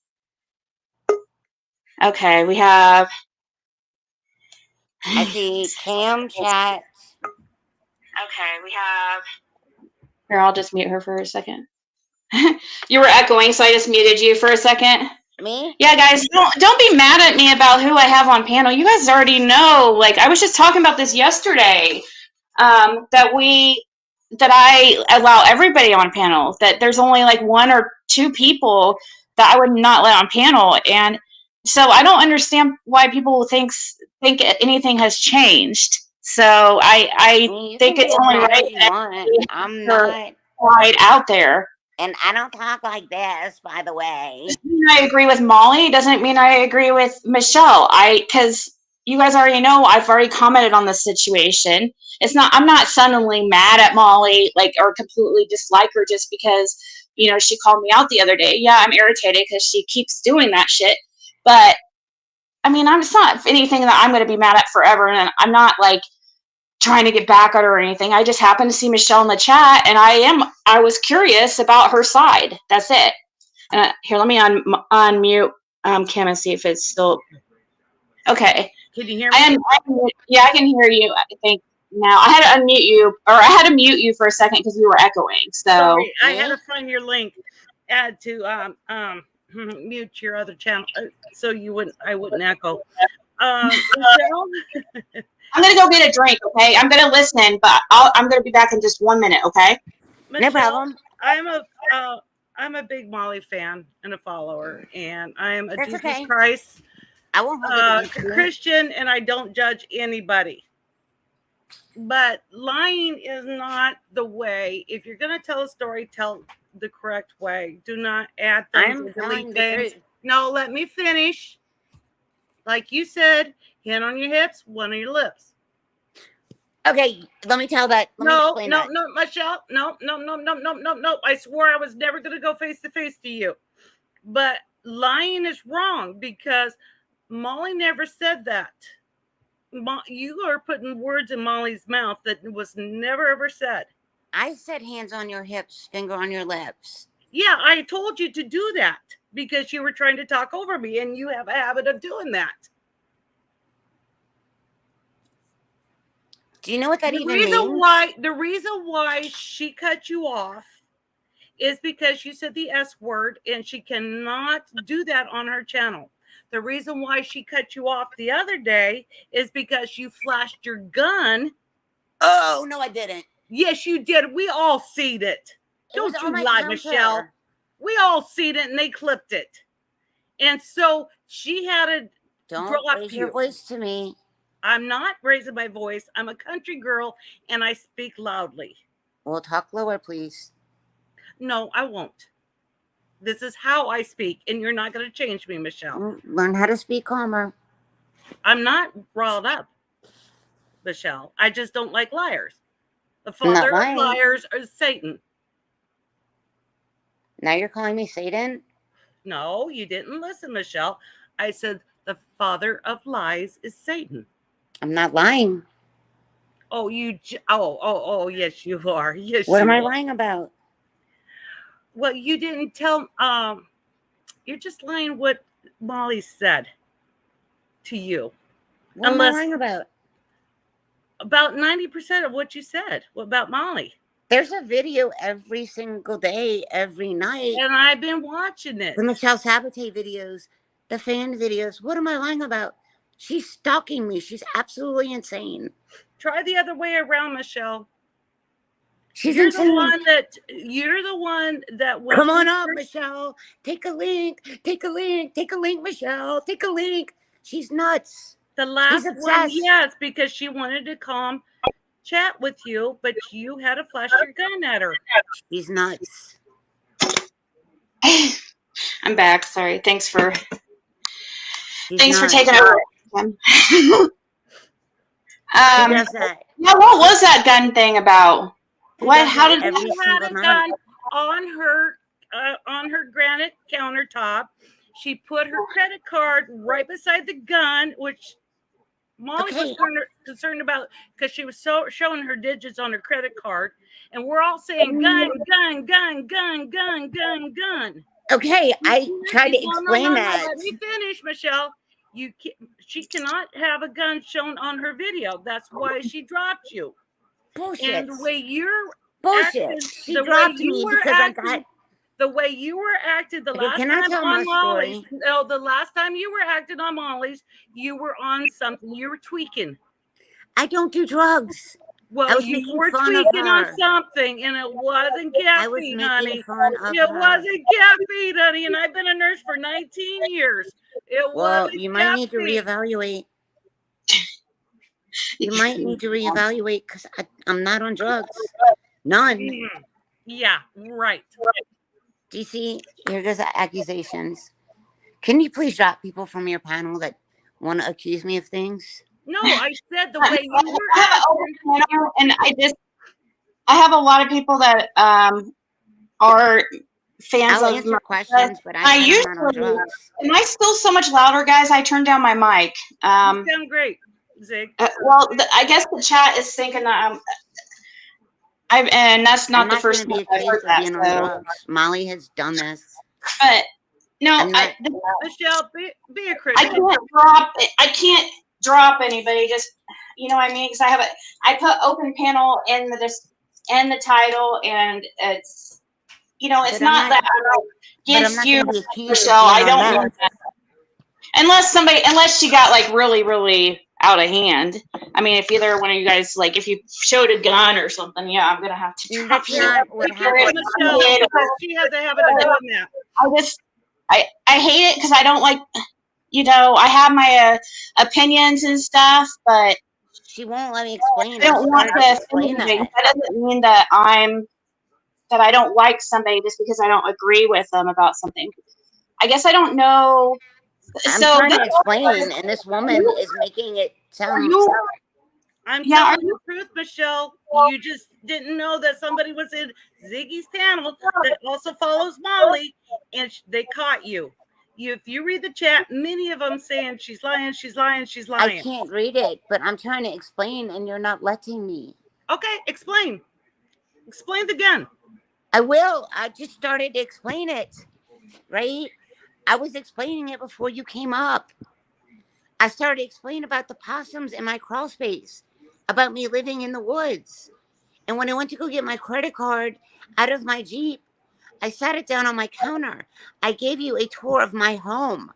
Okay, we have. I see Cam chat. Okay, we have. Here, I'll just mute her for a second. You were echoing, so I just muted you for a second. Me? Yeah, guys, don't be mad at me about who I have on panel. You guys already know. Like, I was just talking about this yesterday. That I allow everybody on panel. That there's only like 1 or 2 people that I would not let on panel, and So I don't understand why people think anything has changed. So I think it's only right that I'm not right out there. And I don't talk like this, by the way. Doesn't mean I agree with Molly. Doesn't mean I agree with Michelle. Because you guys already know I've already commented on this situation. I'm not suddenly mad at Molly, like, or completely dislike her just because, you know, she called me out the other day. Yeah, I'm irritated because she keeps doing that shit. But I mean, it's not anything that I'm going to be mad at forever. And I'm not like trying to get back at her or anything. I just happened to see Michelle in the chat, and I was curious about her side. That's it. Here, let me unmute Kim and see if it's still okay. Can you hear me? Yeah, I can hear you. I think now I had to unmute you, or I had to mute you for a second because you were echoing. So sorry, I had to find your link. Add to mute your other channel so I wouldn't echo. I'm gonna go get a drink. Okay, I'm gonna listen, but I'm gonna be back in just 1 minute. Okay. No problem. I'm a big Molly fan and a follower, and I am a That's Jesus okay. Christ I won't hold it Christian, and I don't judge anybody. But lying is not the way. If you're going to tell a story, tell the correct way. Do not add things and delete things. No, let me finish. Like you said, hand on your hips, one on your lips. Okay, let me tell that. No, Michelle. No. I swore I was never going to go face to face to you. But lying is wrong because Molly never said that. You are putting words in Molly's mouth that was never ever said. I said hands on your hips, finger on your lips. Yeah, I told you to do that because you were trying to talk over me, and you have a habit of doing that. Do you know what that even means? The reason why she cut you off is because you said the S word, and she cannot do that on her channel. The reason why she cut you off the other day is because you flashed your gun. Oh, no, I didn't. Yes, you did. We all seen it. Don't you lie, Michelle. We all seen it, and they clipped it. And so she had to Don't raise your voice to me. I'm not raising my voice. I'm a country girl, and I speak loudly. Well, talk lower, please. No, I won't. This is how I speak, and you're not going to change me, Michelle. Learn how to speak calmer. I'm not riled up, Michelle. I just don't like liars. The father of liars is Satan. Now you're calling me Satan? No, you didn't listen, Michelle. I said the father of lies is Satan. I'm not lying. Oh, yes, you are. Yes, what am I lying about? Well, you didn't tell. You're just lying what Molly said to you. What am I lying about? About 90% of what you said. What about Molly? There's a video every single day, every night. And I've been watching it. The Michelle Sabate videos, the fan videos. What am I lying about? She's stalking me. She's absolutely insane. Try the other way around, Michelle. You're insane. You're the one that come on up, Michelle. Take a link, Michelle. Take a link. She's nuts. The last one, yes, because she wanted to come chat with you, but you had to flash your gun at her. She's nuts. I'm back. Sorry. Thanks for taking over. Yeah, what was that gun thing about? How did she had a gun on her granite countertop? She put her credit card right beside the gun, which Molly was concerned about because she was showing her digits on her credit card, and we're all saying gun. Okay, I tried to explain that. Let me finish, Michelle. She cannot have a gun shown on her video. That's why she dropped you. Bullshit. And the way you're bullshit. She dropped me because I got the way you were acted the last time on Molly's. No, the last time you were acting on Molly's, you were on something. You were tweaking. I don't do drugs. Well, you were tweaking on something, and it wasn't cat feed, honey. It wasn't cat feed, honey, and I've been a nurse for 19 years. Well, you might need to reevaluate. You might need to reevaluate because I'm not on drugs. None. Yeah, right. Do you see? Here goes the accusations. Can you please drop people from your panel that want to accuse me of things? No, I said the way you were. And I have a lot of people that are fans I'll of answer questions, but I usually, not on drugs. Am I still so much louder, guys? I turned down my mic. You sound great, Zig. Well, I guess the chat is thinking that and that's not the first time I've heard that. So. Molly has done this. But no, Michelle, be a critic. I can't drop anybody. Just you know what I mean? Because I put open panel in the title, and it's it's not that I'm against you, Michelle. I don't want that. Unless she got like really, really out of hand. I mean, if either one of you guys if you showed a gun or something, yeah, I'm gonna have to drop you. What happened? She has a habit of doing that. I hate it because I don't like. I have my opinions and stuff, but she won't let me explain. I don't want to explain that. That doesn't mean that I don't like somebody just because I don't agree with them about something. I guess I don't know. I'm trying to explain, and this woman is making it sound. I'm telling the truth, Michelle. You just didn't know that somebody was in Ziggy's panel that also follows Molly, and they caught you. If you read the chat, many of them saying she's lying, she's lying, she's lying. I can't read it, but I'm trying to explain, and you're not letting me. Okay, explain. Explain it again. I will. I just started to explain it, right? I was explaining it before you came up. I started explaining about the possums in my crawl space, about me living in the woods. And when I went to go get my credit card out of my Jeep, I sat it down on my counter. I gave you a tour of my home.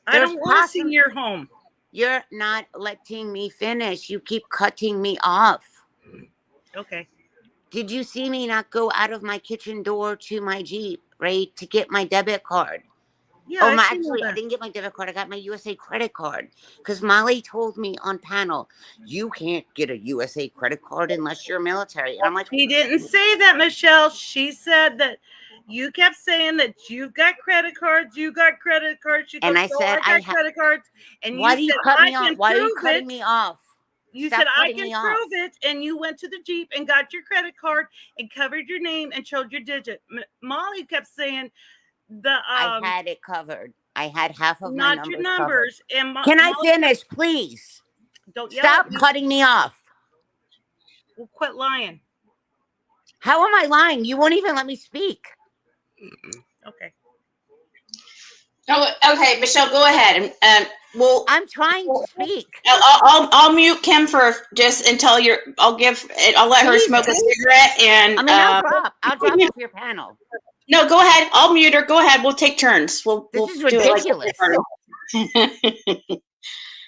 I don't want to see your home. You're not letting me finish. You keep cutting me off. Okay. Did you see me not go out of my kitchen door to my Jeep, right, to get my debit card? Yeah, I didn't get my debit card. I got my USA credit card because Molly told me on panel, you can't get a USA credit card unless you're military. And I'm like, she didn't say that, Michelle. She said that you kept saying that you've got credit cards. You got credit cards. She and I said, I got credit cards. And why do you cut me off? Why are you cutting me off? You said I can prove it, and you went to the Jeep and got your credit card and covered your name and showed your digit. Molly kept saying. I had it covered. I had half of my numbers. Not your numbers. And can I finish, please? Don't stop cutting me off. Well, quit lying. How am I lying? You won't even let me speak. Okay. Oh, okay, Michelle, go ahead. I'm trying to speak. I'll mute Kim for just until I'll let her smoke a cigarette and. I'll drop off your panel. No, go ahead. I'll mute her. Go ahead. We'll take turns. This is ridiculous.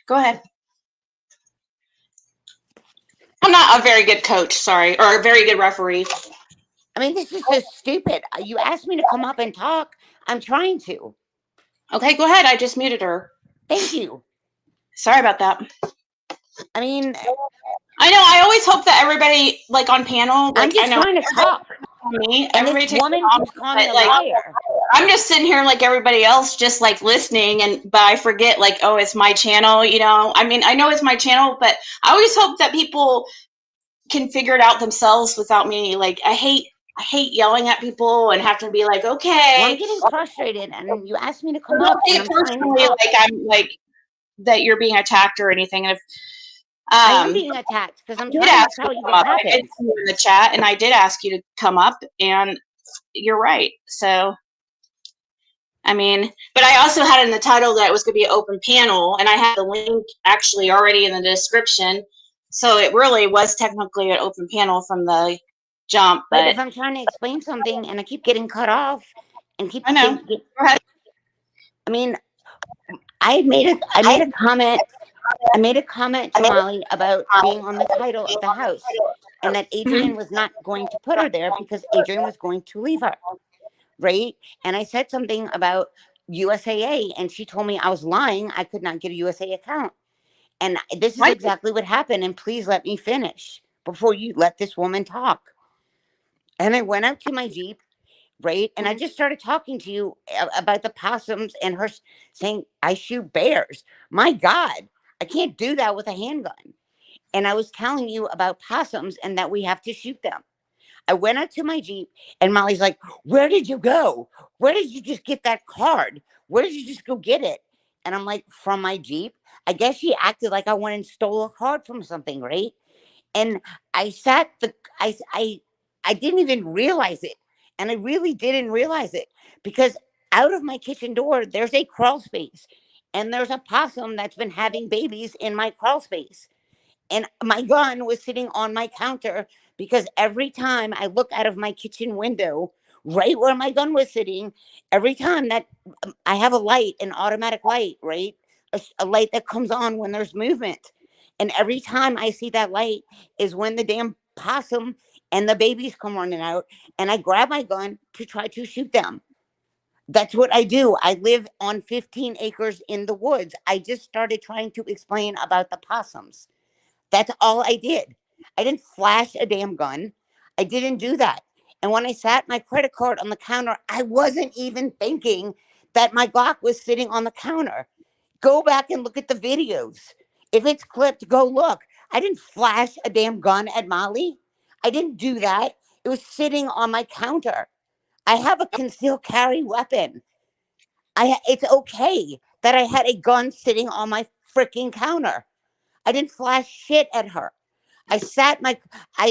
Go ahead. I'm not a very good coach, sorry, or a very good referee. I mean, this is just stupid. You asked me to come up and talk. I'm trying to. Okay, go ahead. I just muted her. Thank you. Sorry about that. I mean, I know. I always hope that everybody, on panel, I'm just trying to talk. Me, and this woman keeps calling me a liar. I'm just sitting here like everybody else, just listening, but I forget, it's my channel, I mean, I know it's my channel, but I always hope that people can figure it out themselves without me. I hate yelling at people and having to be okay. Well, I'm getting frustrated, and you asked me to come up. And I'm that you're being attacked or anything. And if I am being attacked because I'm trying to tell you what happened. I did see you in the chat, and I did ask you to come up, and you're right. So, I mean, but I also had in the title that it was going to be an open panel, and I had the link actually already in the description. So it really was technically an open panel from the jump. But if I'm trying to explain something and I keep getting cut off and keep, I know. I mean, I made a comment. I made a comment to Molly about being on the title of the house. and that Adrian was not going to put her there because Adrian was going to leave her. Right. And I said something about USAA, and she told me I was lying. I could not get a USA account. And this is exactly what happened. And please let me finish before you let this woman talk. And I went out to my Jeep, right? And I just started talking to you about the possums and her saying, I shoot bears. My God, I can't do that with a handgun. And I was telling you about possums and that we have to shoot them. I went out to my Jeep and Molly's like, where did you go? Where did you just get that card? Where did you just go get it? And I'm like, from my Jeep. I guess she acted like I went and stole a card from something, right? And I didn't even realize it. And I really didn't realize it because out of my kitchen door, there's a crawl space and there's a possum that's been having babies in my crawl space. And my gun was sitting on my counter because every time I look out of my kitchen window, right where my gun was sitting, every time that I have a light, an automatic light, right? A light that comes on when there's movement. And every time I see that light is when the damn possum and the babies come running out. And I grab my gun to try to shoot them. That's what I do. I live on 15 acres in the woods. I just started trying to explain about the possums. That's all I did. I didn't flash a damn gun. I didn't do that. And when I sat my credit card on the counter, I wasn't even thinking that my Glock was sitting on the counter. Go back and look at the videos. If it's clipped, go look. I didn't flash a damn gun at Molly. I didn't do that. It was sitting on my counter. I have a concealed carry weapon. It's okay that I had a gun sitting on my freaking counter. I didn't flash shit at her. I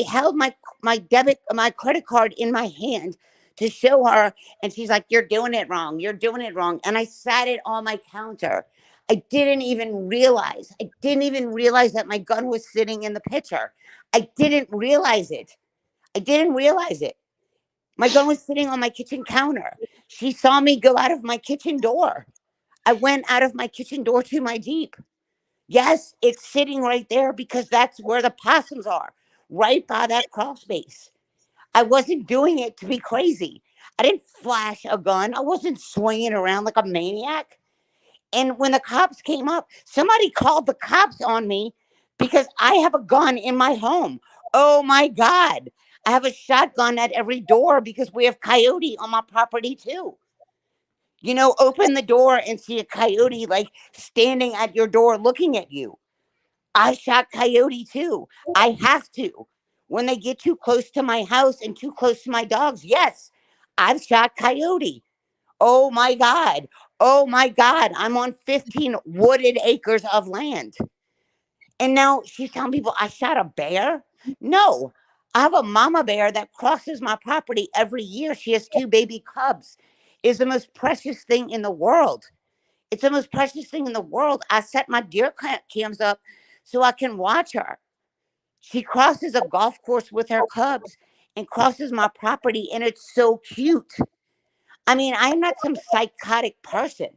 held my credit card in my hand to show her, and she's like, you're doing it wrong. You're doing it wrong. And I sat it on my counter. I didn't even realize that my gun was sitting in the picture. I didn't realize it. My gun was sitting on my kitchen counter. She saw me go out of my kitchen door. I went out of my kitchen door to my Jeep. Yes, it's sitting right there because that's where the possums are, right by that crawl space. I wasn't doing it to be crazy. I didn't flash a gun. I wasn't swinging around like a maniac. And when the cops came up, somebody called the cops on me because I have a gun in my home. Oh my God. I have a shotgun at every door because we have coyote on my property too. You know, open the door and see a coyote like standing at your door looking at you. I shot coyote too. I have to. When they get too close to my house and too close to my dogs, yes, I've shot coyote. Oh my God. Oh my God. I'm on 15 wooded acres of land. And now she's telling people I shot a bear? No. I have a mama bear that crosses my property every year. She has 2 baby cubs. It's the most precious thing in the world. It's the most precious thing in the world. I set my deer cams up so I can watch her. She crosses a golf course with her cubs and crosses my property, and it's so cute. I mean, I'm not some psychotic person.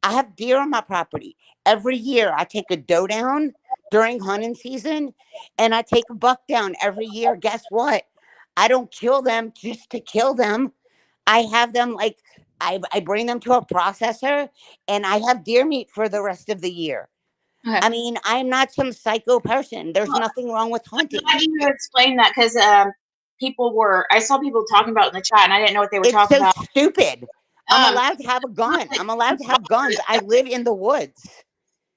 I have deer on my property. Every year I take a doe down during hunting season, and I take a buck down every year. Guess what? I don't kill them just to kill them. I have them like, I bring them to a processor, and I have deer meat for the rest of the year. Okay. I mean, I'm not some psycho person. There's nothing wrong with hunting. How do you explain that? Because I saw people talking about it in the chat, and I didn't know what they were talking about. It's so stupid. I'm allowed to have a gun. I'm allowed to have guns. I live in the woods.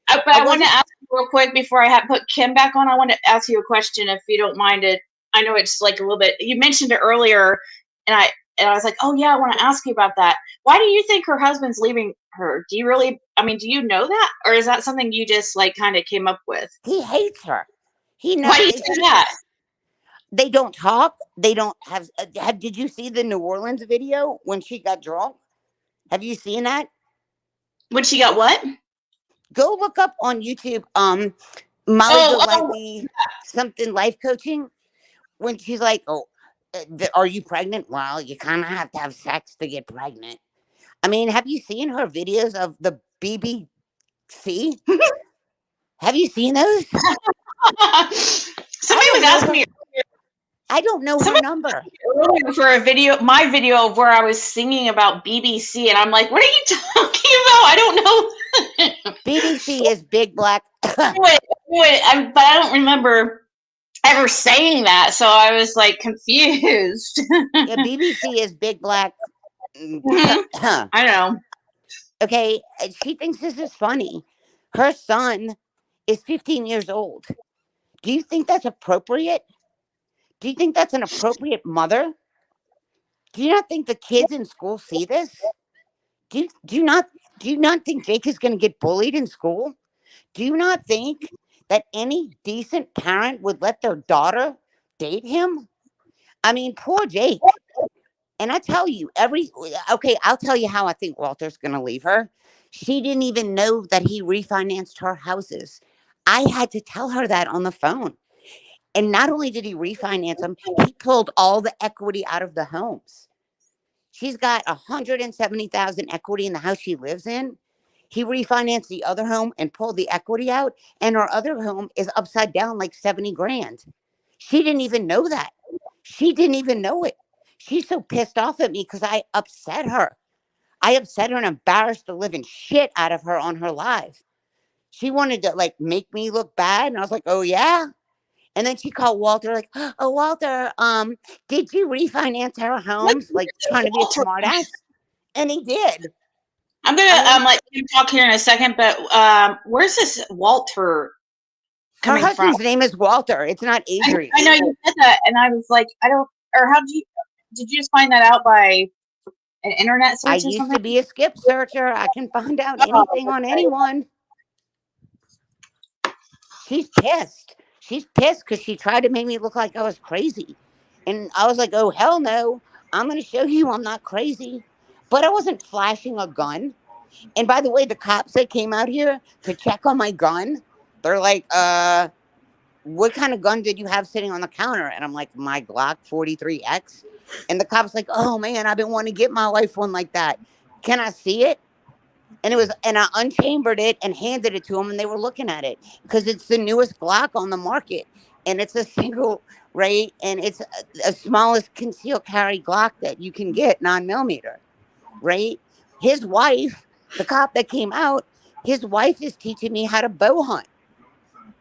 But I want to ask you real quick before I put Kim back on. I want to ask you a question, if you don't mind it. I know it's like a little bit. You mentioned it earlier, and I was like, oh yeah, I want to ask you about that. Why do you think her husband's leaving her? Do you really? I mean, do you know that, or is that something you just like kind of came up with? He hates her. He knows. Why do you say that? They don't talk. They don't have. Did you see the New Orleans video when she got drunk? Have you seen that? When she got what? Go look up on YouTube. Molly Golightly, something life coaching. When she's like, "Oh, are you pregnant?" Well, you kind of have to have sex to get pregnant. I mean, have you seen her videos of the BBC? Have you seen those? Somebody was asking me. I don't know her number. Earlier for a video, my video of where I was singing about BBC, and I'm like, what are you talking about? I don't know. BBC is Big Black. But I don't remember ever saying that, so I was like confused. Yeah, BBC is Big Black. I know. Okay, she thinks this is funny. Her son is 15 years old. Do you think that's appropriate? Do you think that's an appropriate mother? Do you not think the kids in school see this? Do you not think Jake is going to get bullied in school? Do you not think that any decent parent would let their daughter date him? I mean, poor Jake. And I tell you, I'll tell you how I think Walter's going to leave her. She didn't even know that he refinanced her houses. I had to tell her that on the phone. And not only did he refinance them, he pulled all the equity out of the homes. She's got $170,000 equity in the house she lives in. He refinanced the other home and pulled the equity out, and her other home is upside down like 70 grand. She didn't even know that. She didn't even know it. She's so pissed off at me because I upset her. I upset her and embarrassed the living shit out of her on her live. She wanted to like make me look bad, and I was like, oh yeah. And then she called Walter like, oh, Walter, did you refinance her homes? Like trying to be a smart ass. And he did. I'm gonna let you talk here in a second, but where's this Walter coming from? Her husband's from? name is Walter. It's not Adrian. I know you said that, and I was like, did you just find that out by an internet search I or used something? to be a skip searcher. I can find out anything on anyone. She's pissed. She's pissed because she tried to make me look like I was crazy. And I was like, oh, hell no. I'm going to show you I'm not crazy. But I wasn't flashing a gun. And by the way, the cops that came out here to check on my gun, they're like, what kind of gun did you have sitting on the counter? And I'm like, my Glock 43X. And the cop's like, oh, man, I've been wanting to get my wife one like that. Can I see it? And I unchambered it and handed it to them, and they were looking at it because it's the newest Glock on the market, and it's a single, right? And it's a smallest concealed carry Glock that you can get, 9mm, right? His wife, the cop that came out, his wife is teaching me how to bow hunt,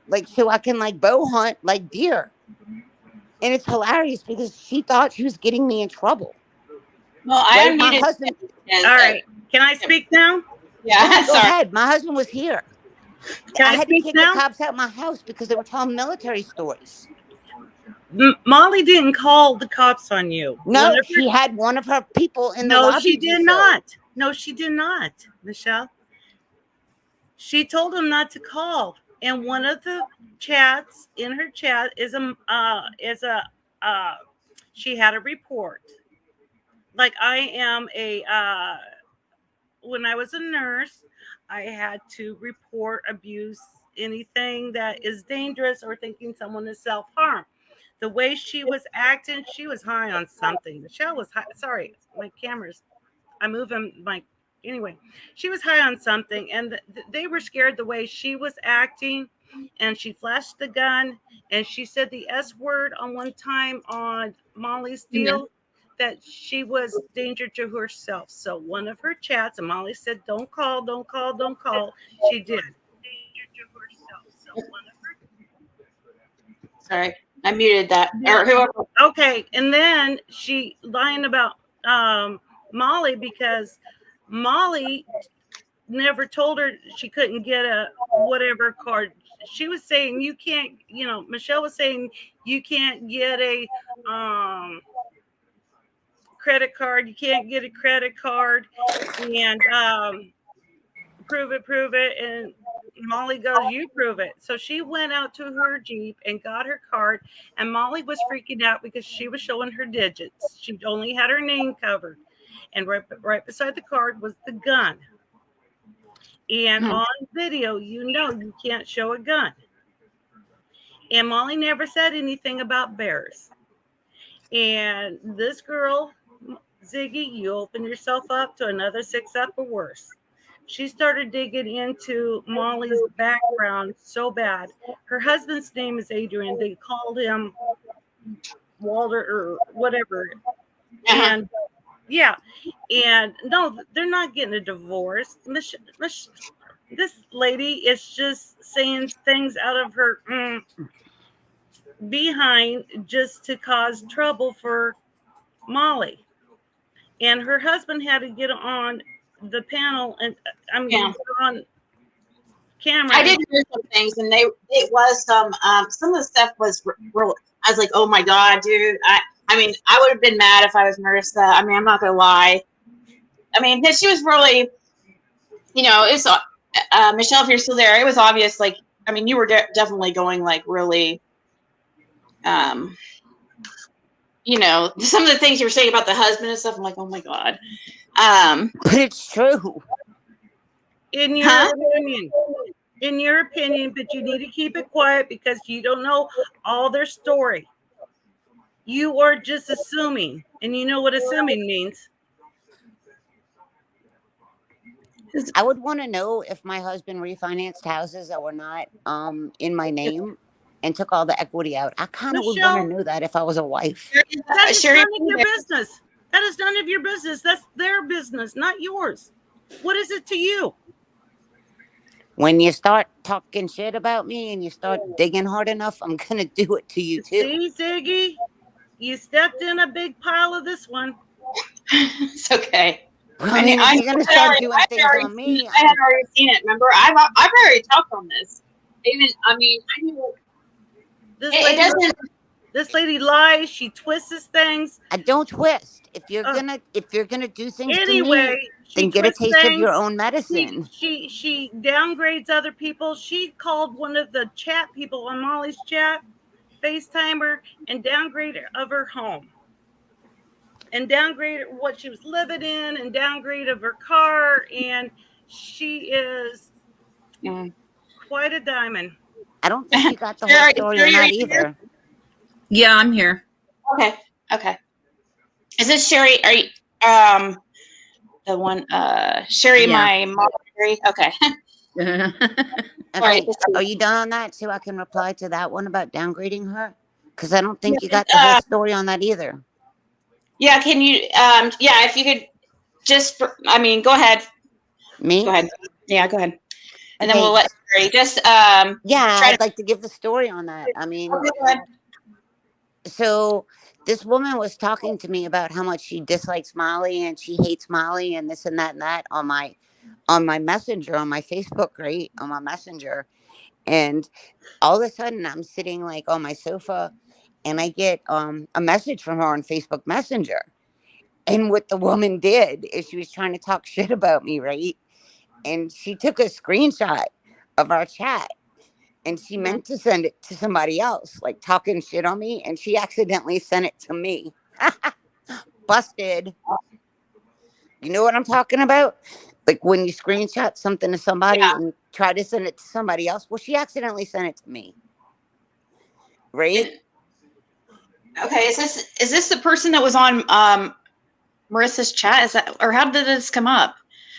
like so I can like bow hunt like deer, and it's hilarious because she thought she was getting me in trouble. Well, I am my husband. All right, can I speak now? Yeah, go ahead. My husband was here. I had to kick the cops out of my house because they were telling military stories. Molly didn't call the cops on you. No, she had one of her people in the lobby. No, she did not. No, she did not, Michelle. She told him not to call. And one of the chats in her chat is she had a report. Like I am when I was a nurse, I had to report abuse, anything that is dangerous or thinking someone is self-harm. The way she was acting, she was high on something. Michelle was high. Sorry, my camera's, I'm moving my, anyway, she was high on something, and they were scared the way she was acting, and she flashed the gun, and she said the S word on one time on Molly's deal. That she was danger to herself. So one of her chats, and Molly said, don't call, don't call, don't call. She did. Danger to herself. So one of her. Sorry, I muted that. Or whoever. Okay, and then she lying about Molly because Molly never told her she couldn't get a whatever card. She was saying you can't, Michelle was saying you can't get a credit card, you can't get a credit card, and prove it, and Molly goes, you prove it. So she went out to her Jeep and got her card, and Molly was freaking out because she was showing her digits. She only had her name covered, and right beside the card was the gun. And on video, you can't show a gun. And Molly never said anything about bears. And this girl, Ziggy, you open yourself up to another 6 up or worse. She started digging into Molly's background so bad. Her husband's name is Adrian. They called him Walter or whatever. And yeah, and no, they're not getting a divorce. This lady is just saying things out of her behind just to cause trouble for Molly. And her husband had to get on the panel and get on camera. I did hear some things, and it was some of the stuff was real. I was like, oh my god, dude. I mean, I would have been mad if I was Marissa. I mean, I'm not gonna lie. I mean, she was really, it's Michelle, if you're still there, it was obvious. Like, I mean, you were definitely going like really, some of the things you were saying about the husband and stuff. I'm like, oh my god. But it's true. In your opinion, but you need to keep it quiet because you don't know all their story. You are just assuming, and you know what assuming means. I would want to know if my husband refinanced houses that were not in my name and took all the equity out. I kind of would want to know that if I was a wife. That is none of your business. That is none of your business. That's their business, not yours. What is it to you? When you start talking shit about me and you start digging hard enough, I'm going to do it to you too. See, Ziggy, you stepped in a big pile of this one. It's okay. I mean, if you're going to start doing things on me. I had already seen it, remember? I've already talked on this. Even, I mean, I knew. This lady lies. She twists things. I don't twist. If you're gonna do things anyway, to me, then get a taste of your own medicine. She downgrades other people. She called one of the chat people on Molly's chat, FaceTimer, and downgraded of her home. And downgraded what she was living in, and downgrade of her car, and she is quite a diamond. I don't think you got the whole story on that either. Yeah, I'm here. Okay. Is this Sherry? Are you the one? Sherry, my mom. Sherry. Okay. Okay. Are you done on that so I can reply to that one about downgrading her? Because I don't think you got the whole story on that either. Yeah. Can you? If you could just. Go ahead. Me? Go ahead. Yeah. Go ahead. And then we'll let Sherry just. I'd like to give the story on that. I mean. So this woman was talking to me about how much she dislikes Molly and she hates Molly and this and that on my messenger, on my Facebook, right? On my messenger. And all of a sudden I'm sitting like on my sofa and I get a message from her on Facebook Messenger. And what the woman did is she was trying to talk shit about me, right? And she took a screenshot of our chat. And she meant to send it to somebody else, like talking shit on me. And she accidentally sent it to me. Busted. You know what I'm talking about? Like when you screenshot something to somebody and try to send it to somebody else. Well, she accidentally sent it to me. Right? Okay. Is this the person that was on Marissa's chat? Is that, or how did this come up?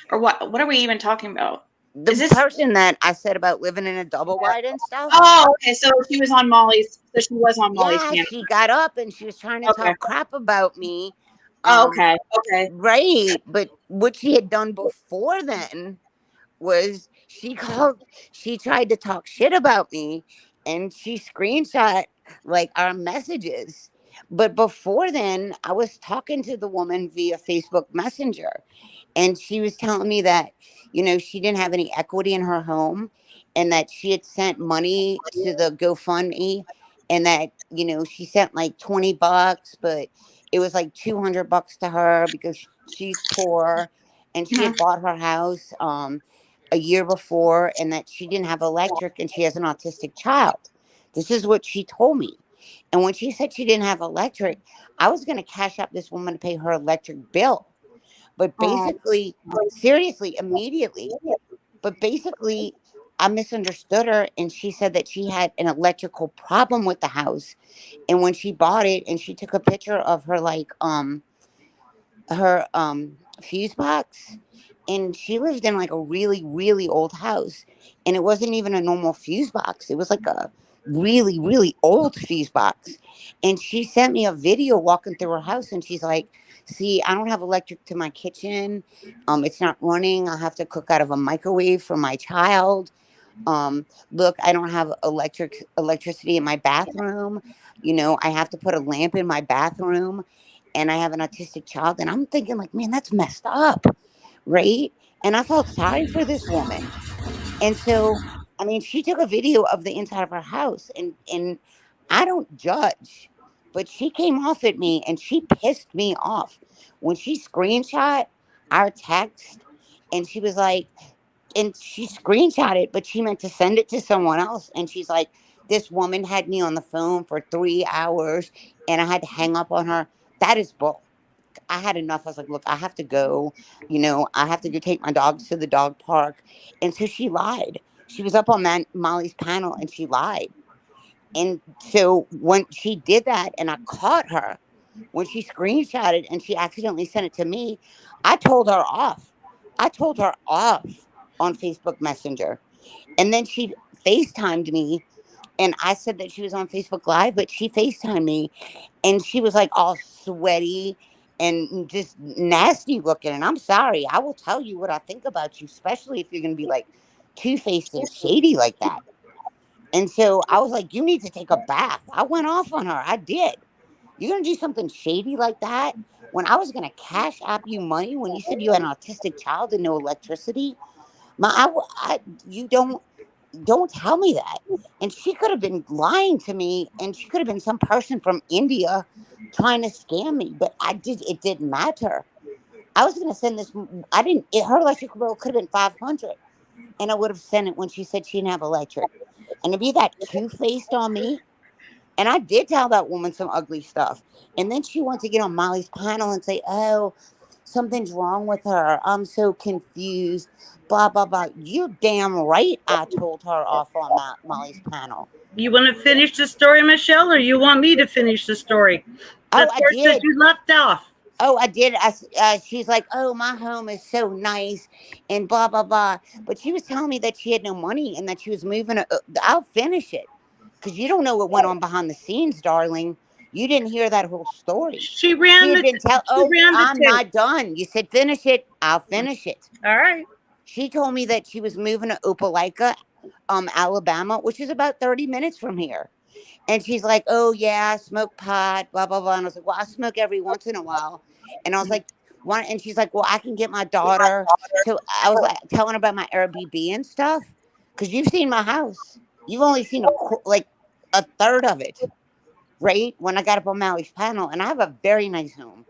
Or what are we even talking about? The person that I said about living in a double wide and stuff. Oh, okay. So she was on Molly's. So she was on Molly's channel. She got up and she was trying to talk crap about me. Okay. Right. But what she had done before then was she tried to talk shit about me and she screenshot like our messages. But before then, I was talking to the woman via Facebook Messenger. And she was telling me that, she didn't have any equity in her home and that she had sent money to the GoFundMe and that, she sent like $20, but it was like $200 to her because she's poor and she had bought her house a year before and that she didn't have electric and she has an autistic child. This is what she told me. And when she said she didn't have electric, I was going to cash up this woman to pay her electric bill. But basically, seriously, immediately. But basically, I misunderstood her and she said that she had an electrical problem with the house. And when she bought it and she took a picture of her her fuse box, and she lived in like a really, really old house. And it wasn't even a normal fuse box. It was like really, really old fuse box. And she sent me a video walking through her house, and she's like, see, I don't have electric to my kitchen. It's not running. I have to cook out of a microwave for my child. Look, I don't have electricity in my bathroom. You know, I have to put a lamp in my bathroom, and I have an autistic child. And I'm thinking, like, man, that's messed up, right? And I felt sorry for this woman. And so, I mean, she took a video of the inside of her house, and I don't judge, but she came off at me and she pissed me off when she screenshot our text, and she was like, and she screenshot it, but she meant to send it to someone else. And she's like, this woman had me on the phone for 3 hours and I had to hang up on her. That is bull. I had enough. I was like, look, I have to go. You know, I have to go take my dogs to the dog park. And so she lied. She was up on Molly's panel and she lied. And so when she did that and I caught her, when she screenshotted and she accidentally sent it to me, I told her off. I told her off on Facebook Messenger. And then she FaceTimed me, and I said that she was on Facebook Live, but she FaceTimed me and she was like all sweaty and just nasty looking. And I'm sorry, I will tell you what I think about you, especially if you're going to be like two-faced and shady like that. And so I was like, you need to take a bath. I went off on her. I did. You're going to do something shady like that? When I was going to cash app you money, when you said you had an autistic child and no electricity, you don't tell me that. And she could have been lying to me, and she could have been some person from India trying to scam me, but it didn't matter. I was going to send this. Her electric bill could have been $500, and I would have sent it when she said she didn't have electric. And to be that two-faced on me, and I did tell that woman some ugly stuff. And then she wanted to get on Molly's panel and say, oh, something's wrong with her. I'm so confused. Blah, blah, blah. You damn right I told her off on Molly's panel. You want to finish the story, Michelle, or you want me to finish the story? I did. That you left off. Oh, I did. She's like, oh, my home is so nice and blah, blah, blah. But she was telling me that she had no money and that she was moving. I'll finish it. Because you don't know what went on behind the scenes, darling. You didn't hear that whole story. She ran I'm not done. You said finish it. I'll finish it. All right. She told me that she was moving to Opelika, Alabama, which is about 30 minutes from here. And she's like, oh, yeah, I smoke pot, blah, blah, blah. And I was like, well, I smoke every once in a while. And I was like, why? And she's like, well, I can get my daughter. So I was like telling her about my Airbnb and stuff. Because you've seen my house. You've only seen a third of it, right? When I got up on Molly's panel, and I have a very nice home.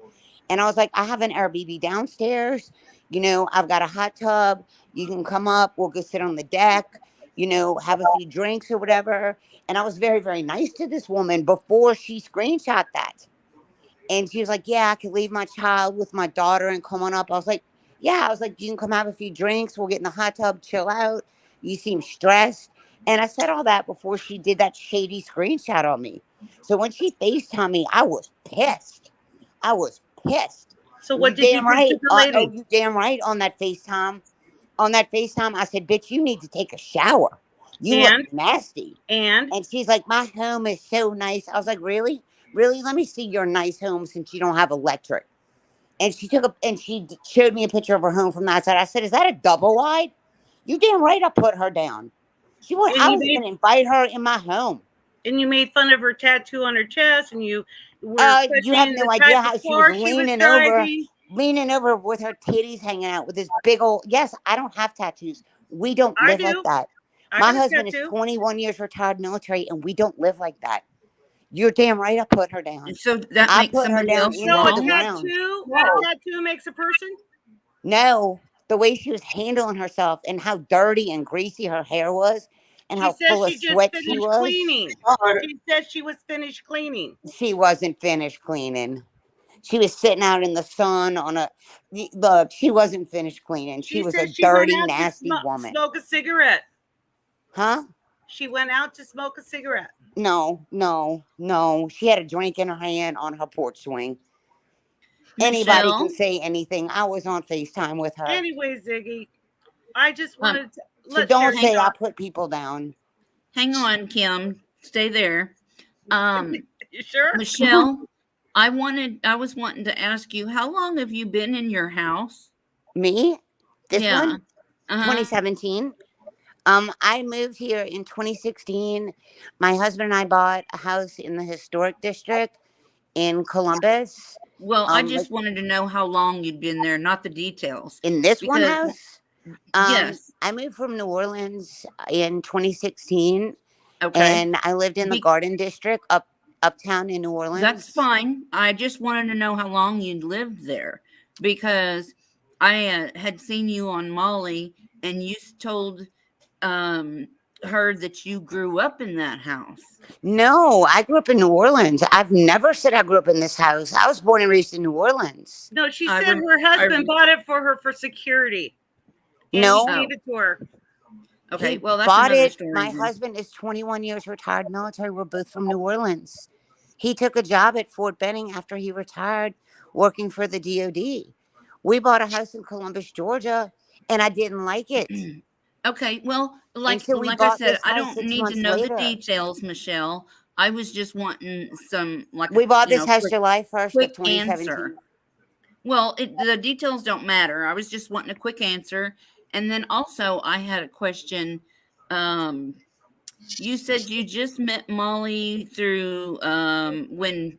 And I was like, I have an Airbnb downstairs. You know, I've got a hot tub. You can come up. We'll go sit on the deck, you know, have a few drinks or whatever. And I was very, very nice to this woman before she screenshot that. And she was like, yeah, I could leave my child with my daughter and come on up. I was like, yeah. I was like, you can come have a few drinks. We'll get in the hot tub, chill out. You seem stressed. And I said all that before she did that shady screenshot on me. So when she FaceTimed me, I was pissed. I was pissed. So what did you do to the lady? You damn right on that FaceTime. On that FaceTime, I said, bitch, you need to take a shower. You look nasty. And she's like, my home is so nice. I was like, really? Really? Let me see your nice home since you don't have electric. And she showed me a picture of her home from the outside. I said, is that a double wide? You damn right I put her down. I was going to invite her in my home. And you made fun of her tattoo on her chest, and you were you have no idea how she was leaning over with her titties hanging out with this big old. Yes, I don't have tattoos. We don't live like that. My husband is 21 years retired military, and we don't live like that. You're damn right I put her down. So that makes somebody else wrong. A tattoo makes a person? No. The way she was handling herself and how dirty and greasy her hair was and how full of sweat she was. Cleaning. She said she was finished cleaning. She wasn't finished cleaning. She was sitting out in the sun look, she wasn't finished cleaning. She was a dirty, nasty woman. Smoke a cigarette. Huh? She went out to smoke a cigarette. No. She had a drink in her hand on her porch swing. Anybody can say anything. I was on FaceTime with her. Anyway, Ziggy, I just wanted to. So don't say I put people down. Hang on, Kim. stay there. You sure? Michelle, I was wanting to ask you, how long have you been in your house? Me? This Yeah. one? 2017. I moved here in 2016. My husband and I bought a house in the historic district in Columbus. Well, I just wanted to know how long you'd been there, not the details. In this one house? Yes. I moved from New Orleans in 2016. Okay. And I lived in the Garden District uptown in New Orleans. That's fine. I just wanted to know how long you'd lived there, because I had seen you on Molly, and you told her that you grew up in that house. No, I grew up in New Orleans. I've never said I grew up in this house. I was born and raised in New Orleans. No, she said her husband bought it for her for security. And No. he gave it to her. Okay, He well, that's bought another it. story. My husband is 21 years retired military. We're both from New Orleans. He took a job at Fort Benning after he retired, working for the DOD. We bought a house in Columbus, Georgia, and I didn't like it. Okay, well, like Until we I bought said, this I house don't 6 need to months know later. the details, Michelle. I was just wanting some, like, We bought you this know, house quick- July 1st of quick 2017. answer. Well, the details don't matter. I was just wanting a quick answer. And then also, I had a question. You said you just met Molly through when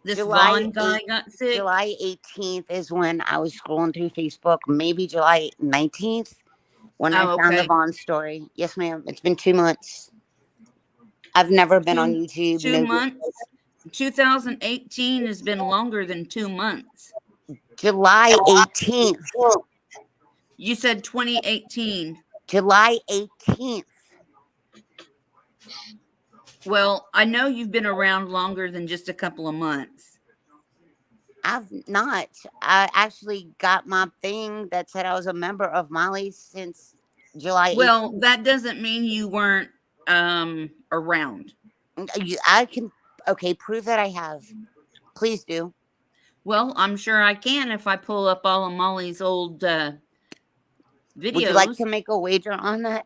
this Vaughn guy got sick. July 18th is when I was scrolling through Facebook. Maybe July 19th when I found the Vaughn story. Yes, ma'am. It's been 2 months. I've never been on YouTube. 2 months. 2018 has been longer than 2 months. July 18th. You said 2018. July 18th. Well, I know you've been around longer than just a couple of months. I've not. I actually got my thing that said I was a member of Molly's since July 18th. Well, that doesn't mean you weren't around. I can, okay, prove that I have. Please do. Well, I'm sure I can if I pull up all of Molly's old videos. Would you like to make a wager on that?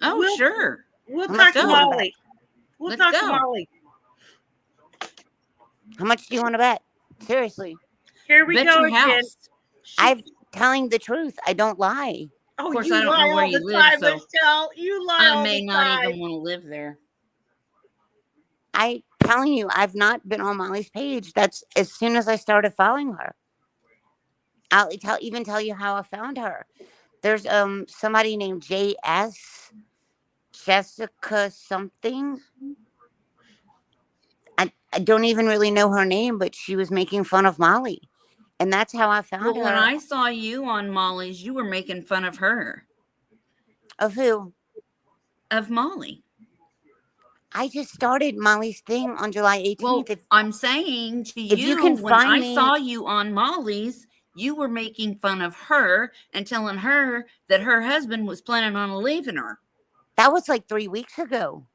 Oh, sure. We'll How talk much to do you wanna Molly. We'll Let's talk to go. Molly. How much do you want to bet? Seriously. Here we Bet go your again. house. I'm telling the truth. I don't lie. Oh, Of course, you I don't lie know where all you the live, time, so Michelle. You lie I all may the not time. even want to live there. I'm telling you, I've not been on Molly's page. That's as soon as I started following her. I'll even tell you how I found her. There's somebody named JS Jessica something. I don't even really know her name, but she was making fun of Molly. And that's how I found Well, her. when I saw you on Molly's, you were making fun of her. Of who? Of Molly. I just started Molly's thing on July 18th. Well, I'm saying to if you can when find I me- saw you on Molly's, you were making fun of her and telling her that her husband was planning on leaving her. That was like 3 weeks ago.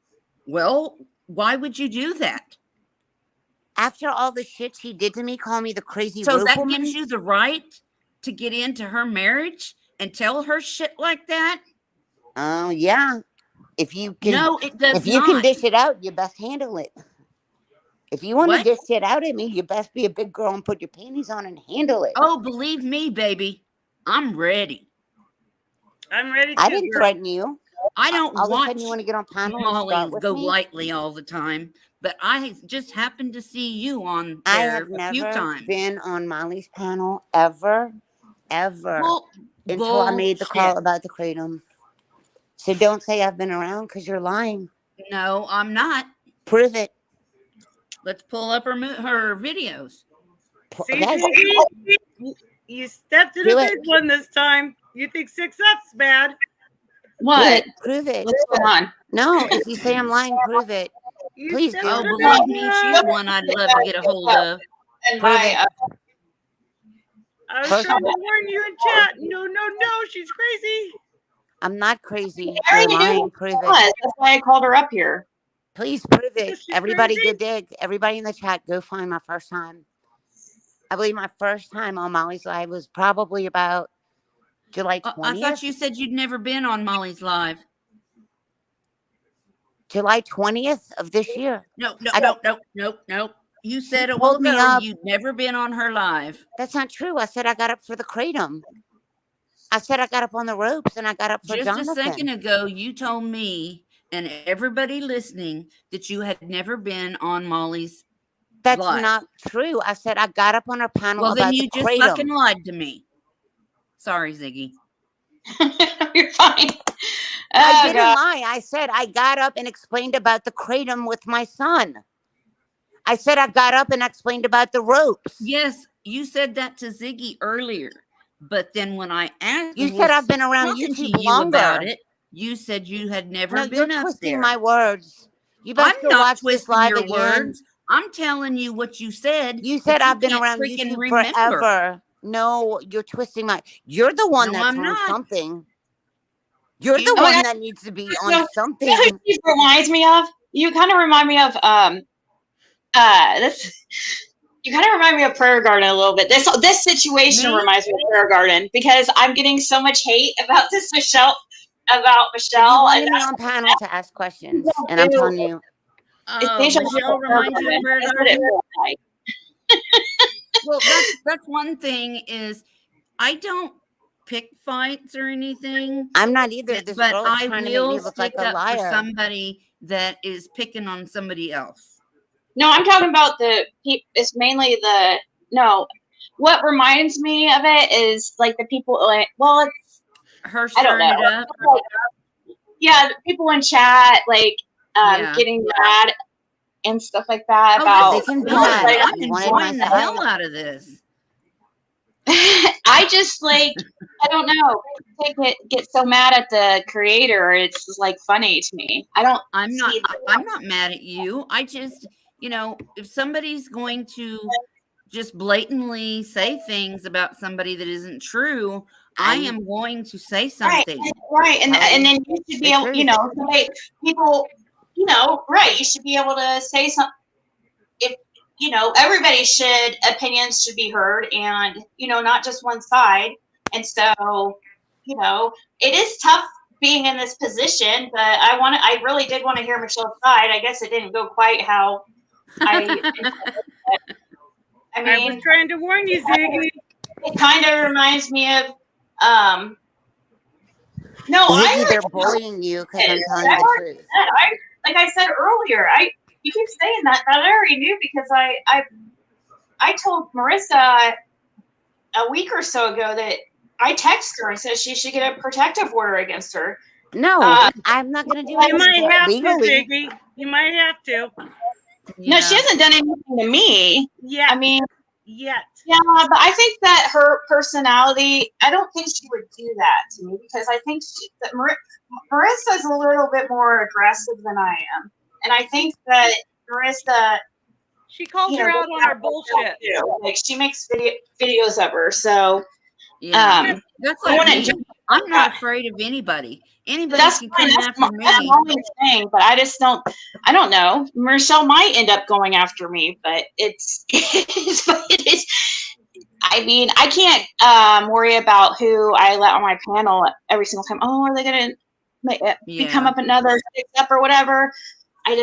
Well, why would you do that? After all the shit she did to me, call me the crazy So rope that woman. gives you the right to get into her marriage and tell her shit like that? Oh, yeah. If you can, No, it does if you can not. dish it out, you best handle it. If you want to What? dish it out at me, you best be a big girl and put your panties on and handle it. Oh, believe me, baby. I'm ready. I'm ready to. I didn't threaten you. I don't All of a watch sudden you want to get on panel and Molly start with me? Golightly all the time, but I just happened to see you on I there have a few never times. been on Molly's panel ever, Well, until I made the call bullshit. about the kratom. So don't say I've been around because you're lying. No, I'm not. Prove it. Let's pull up her videos. See, Yes. you stepped in Do a it. big one this time. You think 6 up's bad? What? Prove it. What's going on? No, if you say I'm lying, prove it. You Please stepped do. Oh, in a big believe me, one. she's one I'd love to get a hold of. And Prove my it. I was First trying of to all- warn you in chat. No, she's crazy. I'm not crazy. There You're you lying. Prove it. was. That's why I called her up here. Please prove it. Is she Everybody crazy? go dig. Everybody in the chat, go find my first time. I believe my first time on Molly's Live was probably about July 20th. I thought you said you'd never been on Molly's Live. July 20th of this year. No. You said a She while pulled me ago up. you'd never been on her live. That's not true. I said I got up for the kratom. I said I got up on the ropes and I got up for Just Jonathan. a second ago, you told me and everybody listening that you had never been on Molly's That's live. not true. I said I got up on her panel Well, then about you the just kratom. fucking lied to me. Sorry, Ziggy. You're fine. I didn't lie. I said I got up and explained about the kratom with my son. I said I got up and explained about the ropes. Yes, you said that to Ziggy earlier. But then when I asked You said I've been around talking YouTube to you longer. about it, you said you had never No, been you're up twisting there. my words. You better I'm go not watch this twisting live your again. words. I'm telling you what you said. You said I've been can't around freaking YouTube remember. forever. No, you're twisting my. You're the one No, that's I'm on not. something. You're the You- one that needs to be on something. You know who she reminds me of? You kind of remind me of this. You kind of remind me of Prayer Garden a little bit. This situation reminds me of Prayer Garden because I'm getting so much hate about this Michelle. You wanted me on panel to ask questions, and I'm telling you. Michelle reminds you of Prayer Garden? Well, that's one thing is I don't pick fights or anything. I'm not either. This but girl is I trying to make me will look like stick a up for liar. somebody that is picking on somebody else. No, I'm talking about it's mainly what reminds me of it is like the people like, well, it's her I don't stirring know. it up. Yeah, the people in chat like getting mad and stuff like that about. They can be Good. mad. I'm enjoying the hell out of this. I just like I don't know. They get so mad at the creator. It's just, like funny to me. I'm not mad at you. I just, if somebody's going to just blatantly say things about somebody that isn't true, I am going to say something. Right. And then you should be able, people, right. You should be able to say something. If opinions should be heard, and not just one side. And so, it is tough being in this position, but I really did want to hear Michelle's side. I guess it didn't go quite how I was trying to warn you, Ziggy. It kind of reminds me of Ziggy, they're bullying you because I'm telling you the truth. Like I said earlier, you keep saying that I already knew because I told Marissa a week or so ago that I texted her and said she should get a protective order against her. No, I'm not going to do You anything might have legally. to, Ziggy. You might have to. No, she hasn't done anything to me. Yeah. I mean, yet. Yeah, but I think that her personality, I don't think she would do that to me because I think that Marissa's a little bit more aggressive than I am. And I think that Marissa... She calls her out on her bullshit. Like, she makes videos of her, so... Yeah, that's like me. I'm not afraid of anybody. Anybody can come after me. That's my only thing, but I just don't. I don't know. Michelle might end up going after me, but it's. I mean, I can't worry about who I let on my panel every single time. Oh, are they gonna become up another step or whatever? I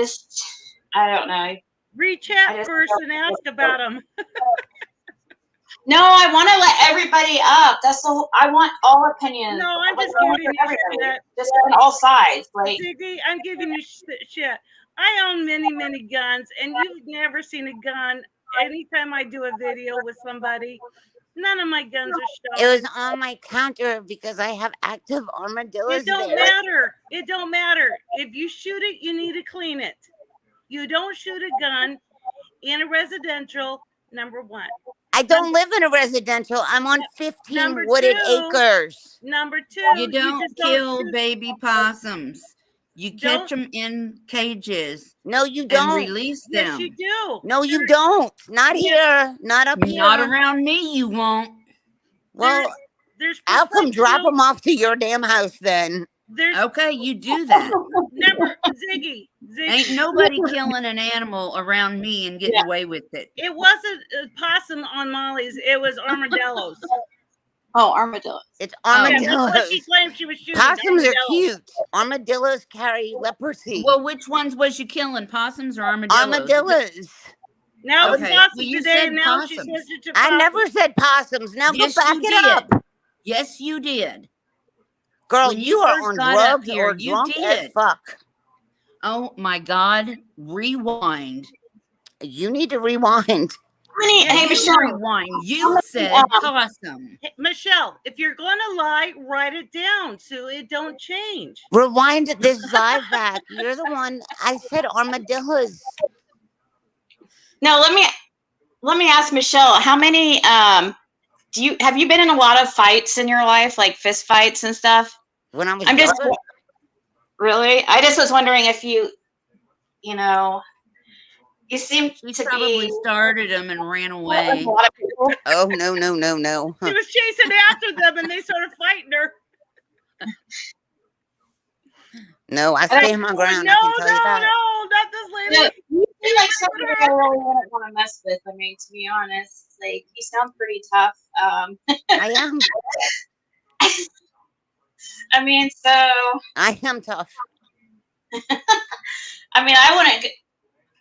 don't know. Reach out first and ask about them. No, I want to let everybody up. That's the whole, I want all opinions. No, I'm just giving you shit. Just on all sides. Like, Ziggy, I'm giving you shit. I own many, many guns, and you've never seen a gun. Anytime I do a video with somebody, none of my guns are shown. It was on my counter because I have active armadillos. It don't matter. It don't matter. If you shoot it, you need to clean it. You don't shoot a gun in a residential, number one. I don't live in a residential. I'm on 15 wooded acres. Number two, you don't kill baby possums. You catch them in cages. No, you don't. And release them. Yes, you do. No, you don't. Not here. Not up here. Not around me, you won't. Well, I'll come drop them off to your damn house then. Okay, you do that. Ziggy. Ain't nobody killing an animal around me and getting away with it. It wasn't a possum on Molly's. It was armadillos. Oh, armadillos. It's Yeah, armadillos. that's what she claimed she was shooting. Possums are armadillos. cute. Armadillos carry leprosy. Well, which ones was you killing? Possums or armadillos? Armadillos. Now Okay, it's possum well, you today, said and now she possums. says it's a I possum. never said possums. Now Yes, go back you it up. did. Yes, you did. Girl, When you you are first on got up drugs here, or you drunk as did. fuck. Oh my God! Rewind. You need to rewind. Hey, Michelle. Rewind. You said possum. Hey, Michelle, if you're going to lie, write it down so it don't change. Rewind this live back. You're the one. I said armadillos. No, let me ask Michelle. How many have you been in a lot of fights in your life, like fist fights and stuff? When I was I'm just younger? really. I just was wondering if you seem She to probably be started them and ran a away. lot of people. Oh no. She was chasing after them, and they started fighting her. No, I stay my ground. No, I can tell you that. not this lady. You seem like somebody I really wouldn't want to mess with. I mean, to be honest, like you sound pretty tough. I am. I mean, so I am tough. I mean, I wouldn't.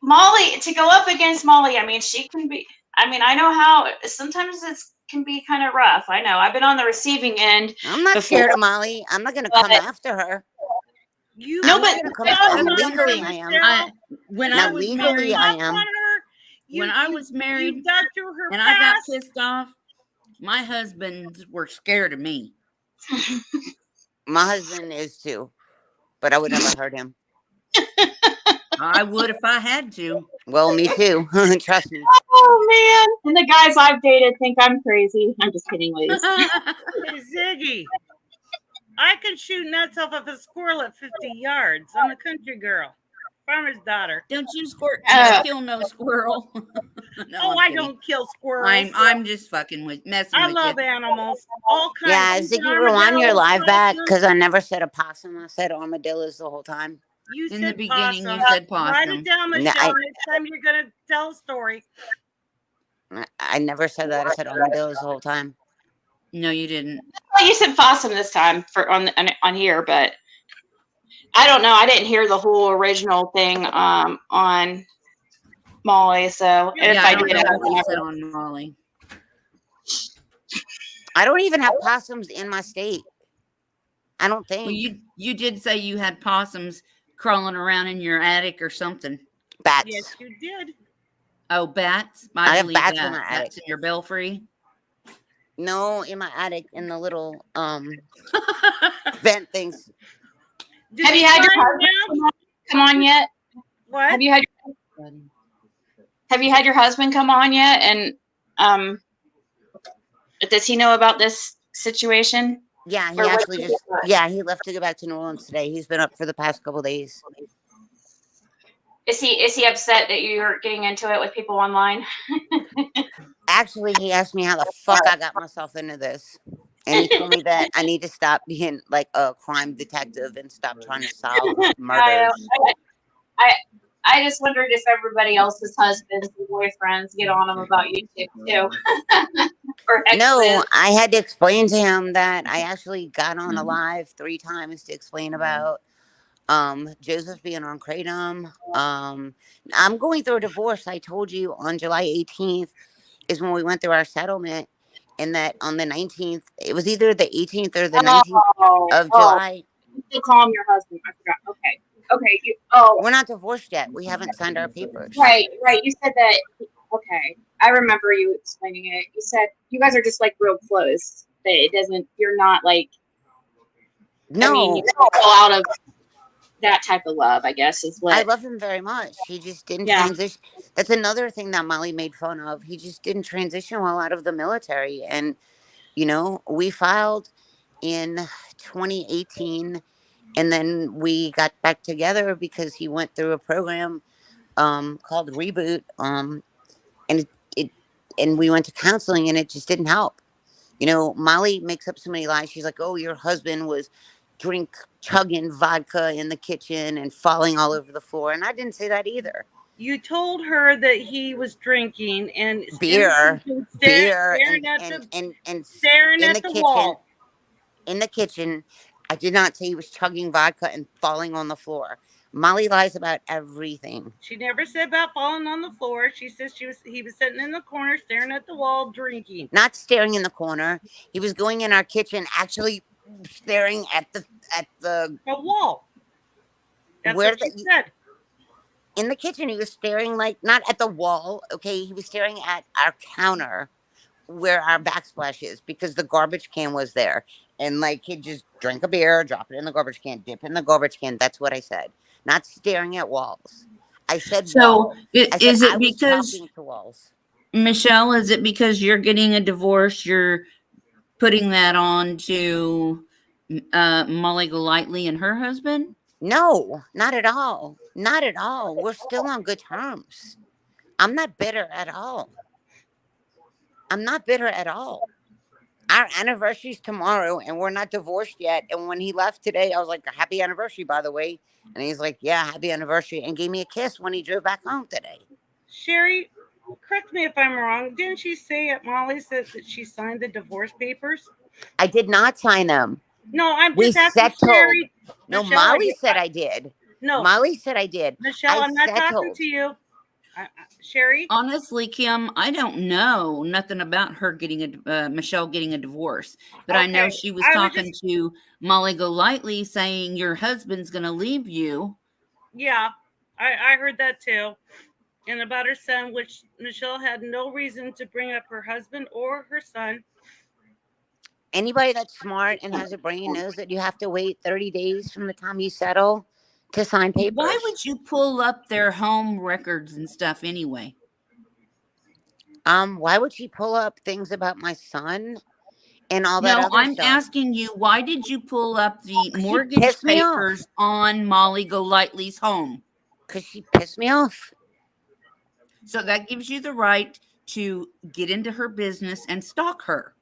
Molly, to go up against Molly, I mean, she can be. I mean, I know how sometimes it can be kind of rough. I know. I've been on the receiving end. I'm not scared of Molly. I'm not going to come after her. You No, I'm but not gonna come after her. Legally, I am. When Now, I was legally, married, I am. when I was married, you dug through her and I got past. pissed off, my husbands were scared of me. My husband is too, but I would never hurt him. I would if I had to. Well, me too. Trust me. Oh man! And the guys I've dated think I'm crazy. I'm just kidding, ladies. Hey, Ziggy, I can shoot nuts off of a squirrel at 50 yards. I'm a country girl, farmer's daughter. Don't you kill no squirrel? No, I don't kill squirrels. I'm just fucking messing I with love you. animals, all kinds. Yeah, Ziggy, rewind your live back because I never said a possum. I said armadillos the whole time. You In said the beginning, possum. you said Write possum. it down, No, Michelle. Next time you're gonna tell a story. I never said that. I said armadillos the whole time. No, you didn't. Well, you said possum this time on here, but I don't know. I didn't hear the whole original thing on Molly. So if Yeah, I don't did, know I what you would said never. on Molly. I don't even have possums in my state. I don't think. Well, you did say you had possums crawling around in your attic or something. Bats. Yes, you did. Oh, bats! I have believe bats that. in my attic. That's in your belfry. No, in my attic, in the little vent things. Have you had your husband come on yet? What? Have you had your husband come on yet? And does he know about this situation? Yeah, he Or what actually he just did? he left to go back to New Orleans today. He's been up for the past couple days. Is he upset that you're getting into it with people online? Actually, he asked me how the fuck I got myself into this. And he told me that I need to stop being like a crime detective and stop trying to solve murders. I just wondered if everybody else's husbands and boyfriends get on them about YouTube too. Or No, exes. I had to explain to him that I actually got on a live 3 times to explain about Joseph being on Kratom. I'm going through a divorce. I told you on July 18th is when we went through our settlement, and that on the 19th, it was either the 18th or the 19th of July. You still call him your husband. I forgot. Okay. We're not divorced yet. We haven't signed our papers. Right. You said that. Okay, I remember you explaining it. You said you guys are just like real close. That it doesn't. You're not like. No, I mean, you don't go out of that type of love, I guess, is what. I love him very much. He just didn't transition. That's another thing that Molly made fun of. He just didn't transition well out of the military. And, we filed in 2018, and then we got back together because he went through a program called Reboot. And we went to counseling, and it just didn't help. Molly makes up so many lies. She's like, oh, your husband was chugging vodka in the kitchen and falling all over the floor. And I didn't say that either. You told her that he was drinking and beer, staring at the wall. In the kitchen, I did not say he was chugging vodka and falling on the floor. Molly lies about everything. She never said about falling on the floor. She says he was sitting in the corner staring at the wall drinking. Not staring in the corner. He was going in our kitchen, actually staring at the wall. That's what she said. In the kitchen, he was staring, like, not at the wall, okay? He was staring at our counter where our backsplash is, because the garbage can was there. And, like, he'd just drink a beer, drop it in the garbage can, dip in the garbage can. That's what I said. Not staring at walls. I said so. Is it I because talking to walls. Michelle? Is it because you're getting a divorce? You're putting that on to Molly Golightly and her husband? No, not at all. Not at all. We're still on good terms. I'm not bitter at all. I'm not bitter at all. Our anniversary's tomorrow and we're not divorced yet. And when he left today, I was like, happy anniversary, by the way. And he's like, yeah, happy anniversary. And gave me a kiss when he drove back home today. Sherry, correct me if I'm wrong. Didn't she say at Molly's that she signed the divorce papers? I did not sign them. No, I'm just asking Sherry. No, Michelle, Molly said I did. No. Molly said I did. Michelle, I'm not talking to you. Sherry? Honestly, Kim, I don't know nothing about her getting Michelle getting a divorce, but I know she was talking to Molly Golightly saying your husband's going to leave you. Yeah, I heard that too. And about her son, which Michelle had no reason to bring up her husband or her son. Anybody that's smart and has a brain knows that you have to wait 30 days from the time you settle to sign papers. Why would you pull up their home records and stuff anyway? Why would she pull up things about my son and all that? No, other I'm stuff? asking you, why did you pull up the mortgage papers on Molly Golightly's home? Because she pissed me off. So that gives you the right to get into her business and stalk her.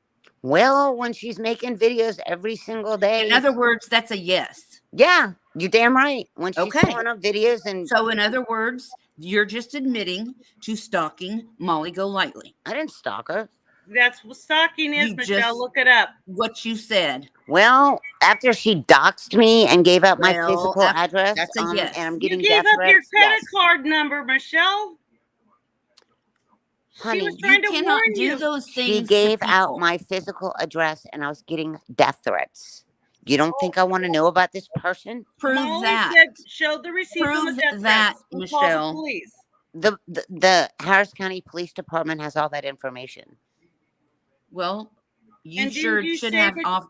Well, when she's making videos every single day. In other words, that's a yes. Yeah, you're damn right. When she's putting up videos and. So in other words, you're just admitting to stalking Molly Golightly. I didn't stalk her. That's what stalking is, Michelle. Look it up. What you said. Well, after she doxed me and gave out my physical address, that's a yes. And I'm getting you gave death up threats, your credit card number, Michelle. Honey, she was trying to cannot warn do you. those things. She gave out my physical address, and I was getting death threats. You don't think I want to know about this person? Prove Molly that. said, show the receipt on the death that, threats. We'll Michelle. call the police. The Harris County Police Department has all that information. Well, you And sure didn't you should say have that- off.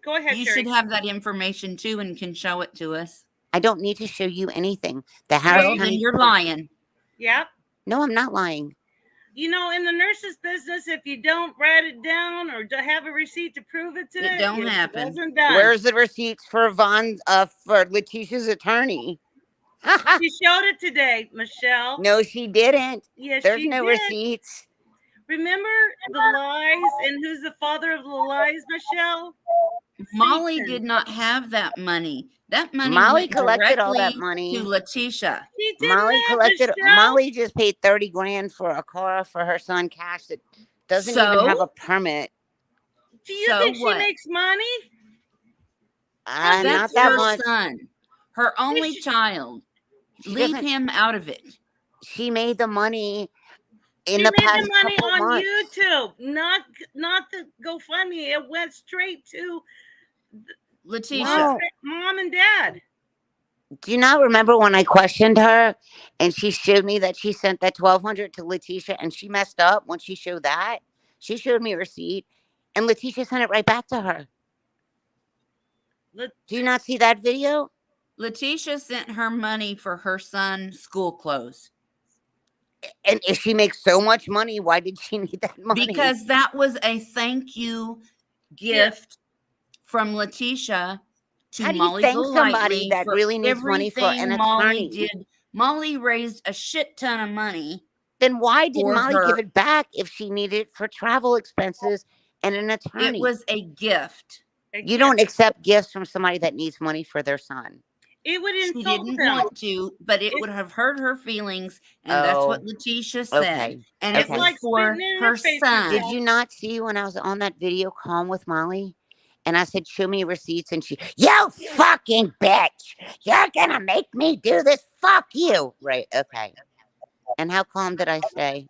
Go ahead, You Sherry. should have that information too, and can show it to us. I don't need to show you anything. The Harris Well, County. then you're lying. Yep. No, I'm not lying. You know, in the nurse's business, if you don't write it down or have a receipt to prove it It don't happen. wasn't done. Where's the receipts for for Letitia's attorney? She showed it today, Michelle. No, she didn't. Yes, There's she no did. receipts. Remember the lies and who's the father of the lies, Michelle? Molly Satan. did not have that money. That money Molly went collected all that directly money. to Letitia. She did Molly not, collected. Michelle. Molly just paid 30 grand for a car for her son, Cash, that doesn't even So? have a permit. Do you So think what? she makes money? Not That's that her much. son, her only child. She Leave doesn't- him out of it. She made the money in She the made past the money couple on months. YouTube, not the GoFundMe. It went straight to Letitia. No. mom and dad. Do you not remember when I questioned her and she showed me that she sent that $1,200 to Letitia and she messed up when she showed that? She showed me a receipt and Letitia sent it right back to her. Do you not see that video? Letitia sent her money for her son's school clothes. And if she makes so much money, why did she need that money? Because that was a thank you gift from Letitia to How do you Molly thank Golightly somebody that for really needs money for an everything Molly attorney? did. Molly raised a shit ton of money. Then why did for Molly her. give it back if she needed it for travel expenses and an attorney? It was a gift. You don't accept gifts from somebody that needs money for their son. It would She insult didn't them. want to, but it would have hurt her feelings, and that's what Letitia said. Okay. And Okay. it was Like for spitting in her her face, son. Did you not see when I was on that video call with Molly? And I said, show me receipts. And she, you fucking bitch. You're going to make me do this. Fuck you. Right. Okay. And how calm did I stay?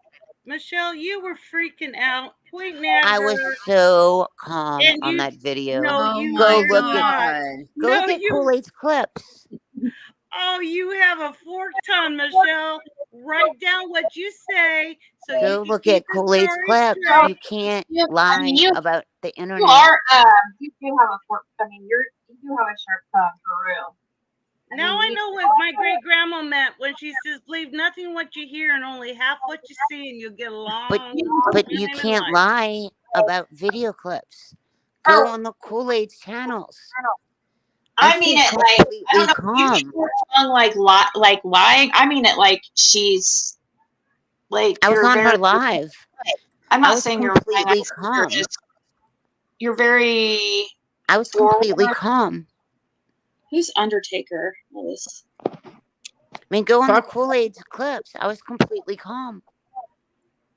Michelle, you were freaking out, pointing at I her. was so calm And on you- that video. No, Oh you my were look at- not. Go No, look at you. Kool-Aid's clips. Oh, you have a forked tongue, Michelle. Write down what you say. So you Go can look keep at the Kool-Aid's story clips. straight. You can't Yeah, lie I mean, you- about the internet. You are, you do have a fork. I mean, you do have a sharp tongue for real. Now I know what my great grandma meant when she says, "Believe nothing what you hear and only half what you see, and you'll get along." But you can't lie about video clips. Go on the Kool-Aid's channels. I mean it like I don't know. Calm. You tongue like lying. I mean it like she's like. I was you're on her very- live. I'm I not was saying you're completely lying. calm. You're very. I was completely calm. Who's Undertaker? I mean, go on the Kool-Aid's clips. I was completely calm.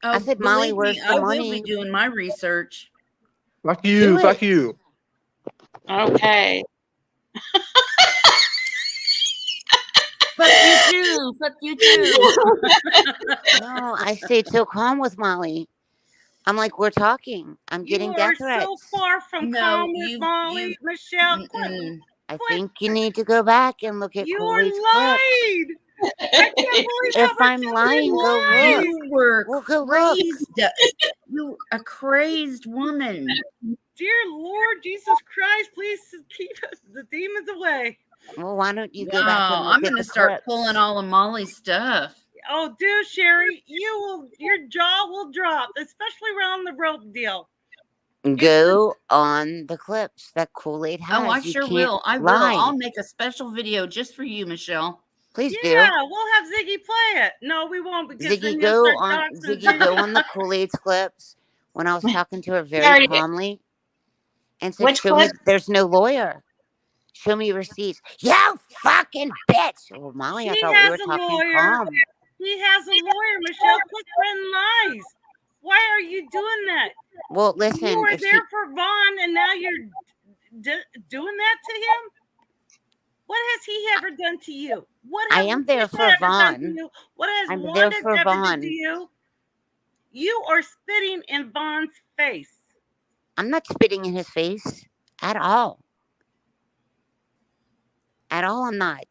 I said, Molly, believe where's me, the I will money? be doing my research. Fuck you. Do Fuck it. you. Okay. Fuck you too. Fuck you too. No, I stayed so calm with Molly. I'm like, we're talking. I'm getting You death are threats. so far from No, calm with you've- Molly, Michelle. Mm-mm. I think you need to go back and look at You Kool-Aid's lied. clips. I can't believe how If I'm much lying, you go lied. look. You were Well, go look. crazed. You a crazed woman. Dear Lord Jesus Christ, please keep the demons away. Well, why don't you go No, back and look I'm at gonna the start clips? pulling all of Molly's stuff. Oh, do Sherry, your jaw will drop, especially around the rope deal. Go on the clips that Kool-Aid has. Oh, I You sure can't will. I will. lie. I'll make a special video just for you, Michelle. Please Yeah, we'll have Ziggy play it. No, we won't do. because then Ziggy, you'll go start on. doxing Ziggy, go Ziggy. on the Kool-Aid's clips when I was talking to her very Already- calmly, and said, Which "Show me. clip? There's no lawyer. Show me receipts." You fucking bitch. Well, Molly, I He thought we has were a talking lawyer. calm. He has a lawyer, Michelle. Quit spreading lies. Why are you doing that? Well, You listen. were If she, there for Vaughn, and now you're doing that to him. What has he ever done to you? What I has am there Letitia for ever done to Vaughn. you? What has I'm Wanda there for ever done Vaughn. to you? You are spitting in Vaughn's face. I'm not spitting in his face at all. At all, I'm not.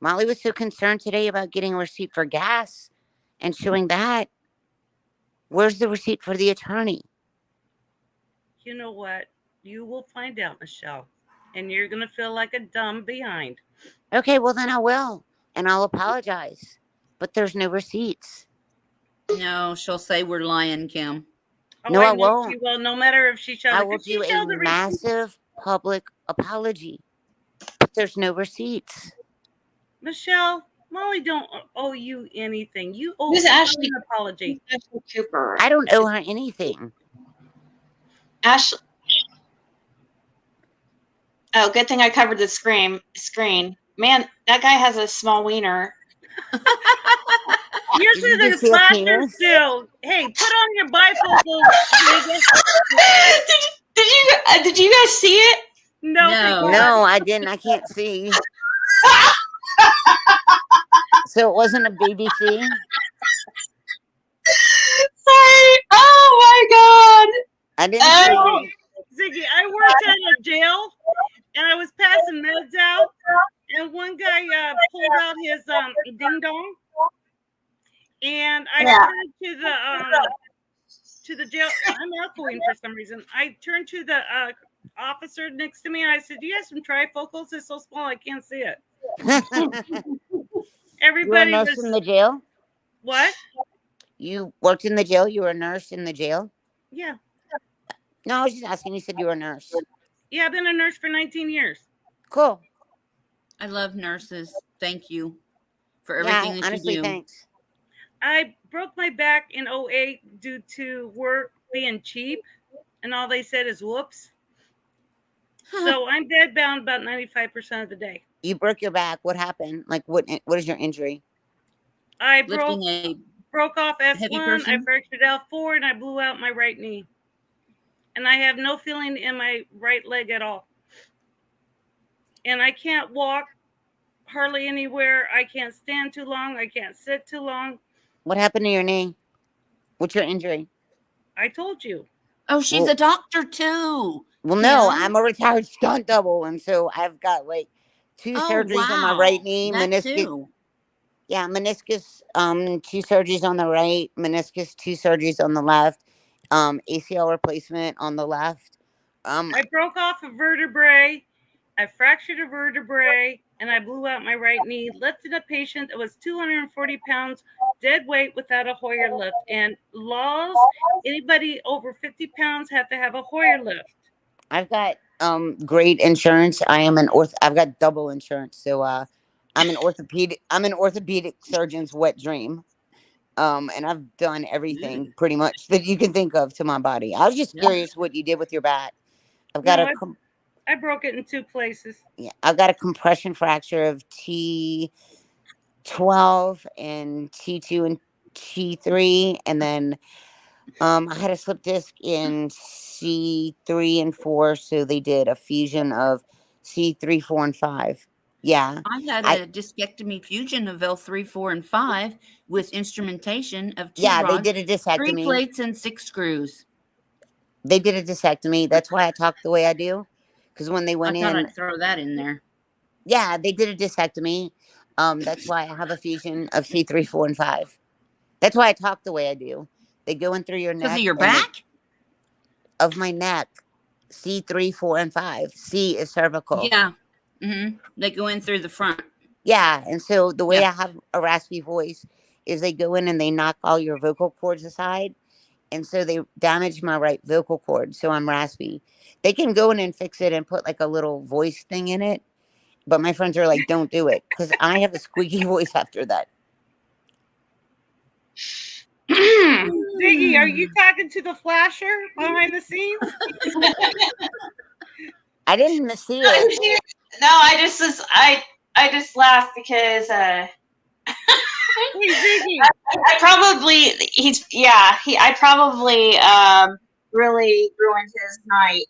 Molly was so concerned today about getting a receipt for gas and showing that. Where's the receipt for the attorney? You know what? You will find out, Michelle, and you're gonna feel like a dumb behind. Okay, well then I will, and I'll apologize. But there's no receipts. No, she'll say we're lying, Kim. Oh, No, I know won't. She will, no matter if she shows I it. will If she do shows a the receipt- massive public apology. But there's no receipts. Michelle, Molly don't owe you anything. You owe Who's her Ashley? an apology. Ashley Cooper. I don't owe her anything. Ashley. Oh, good thing I covered the screen. Man, that guy has a small wiener. Usually Did you there's see a flashers penis? too. Hey, put on your bifocals. Did you guys see it? No, No. No, I didn't. I can't see. So it wasn't a BBC? Sorry. Oh my god. I didn't see Oh. it. Ziggy, I worked at a jail and I was passing meds out, and one guy pulled out his ding dong, and I turned to the jail. I'm echoing for some reason. I turned to the officer next to me and I said, "Do you have some trifocals? It's so small I can't see it." You were a Everybody nurse was in the jail? what? You worked in the jail? You were a nurse in the jail? Yeah, No, I was just asking. You said you were a nurse. yeah. I've been a nurse for 19 years. Cool. I love nurses. Thank you for Yeah, everything that honestly, you do. thanks. I broke my back in 2008 due to work being cheap, and all they said is whoops. So I'm bedbound about 95% of the day. You broke your back. What happened? Like, what is your injury? I Lifting a broke off heavy S1, I person? fractured L4, and I blew out my right knee. And I have no feeling in my right leg at all. And I can't walk hardly anywhere. I can't stand too long. I can't sit too long. What happened to your knee? What's your injury? I told you. Oh, she's a doctor too. Well, no, I'm a retired stunt double, and so I've got like 2 surgeries on my right knee, meniscus. Too. Yeah, meniscus, 2 surgeries on the right, meniscus, 2 surgeries on the left, ACL replacement on the left. I broke off a vertebrae, I fractured a vertebrae, and I blew out my right knee. Lifted a patient that was 240 pounds, dead weight without a Hoyer lift. And laws, anybody over 50 pounds have to have a Hoyer lift. I've got great insurance. I've got double insurance, so I'm an orthopedic surgeon's wet dream. And I've done everything pretty much that you can think of to my body. I was just curious what you did with your back. I broke it in 2 places. Yeah, I've got a compression fracture of T12 and T2 and T3, and then I had a slip disc in C3 and 4, so they did a fusion of C3, 4, and 5. Yeah. I had a discectomy fusion of L3, 4, and 5 with instrumentation of 2 rods, they did a discectomy. 3 plates and 6 screws. They did a discectomy. That's why I talk the way I do. Because when they went I thought I'd throw that in there. Yeah, they did a discectomy. That's why I have a fusion of C3, 4, and 5. That's why I talk the way I do. They go in through your neck. Because of your back? Of my neck. C3, 4, and 5. C is cervical. Yeah. They go in through the front. Yeah, and so the way I have a raspy voice is they go in and they knock all your vocal cords aside. And so they damage my right vocal cord, so I'm raspy. They can go in and fix it and put like a little voice thing in it. But my friends are like, don't do it, because I have a squeaky voice after that. Ziggy, are you talking to the flasher behind the scenes? I didn't see it. No, I just laughed because Hey, Ziggy. I probably really ruined his night.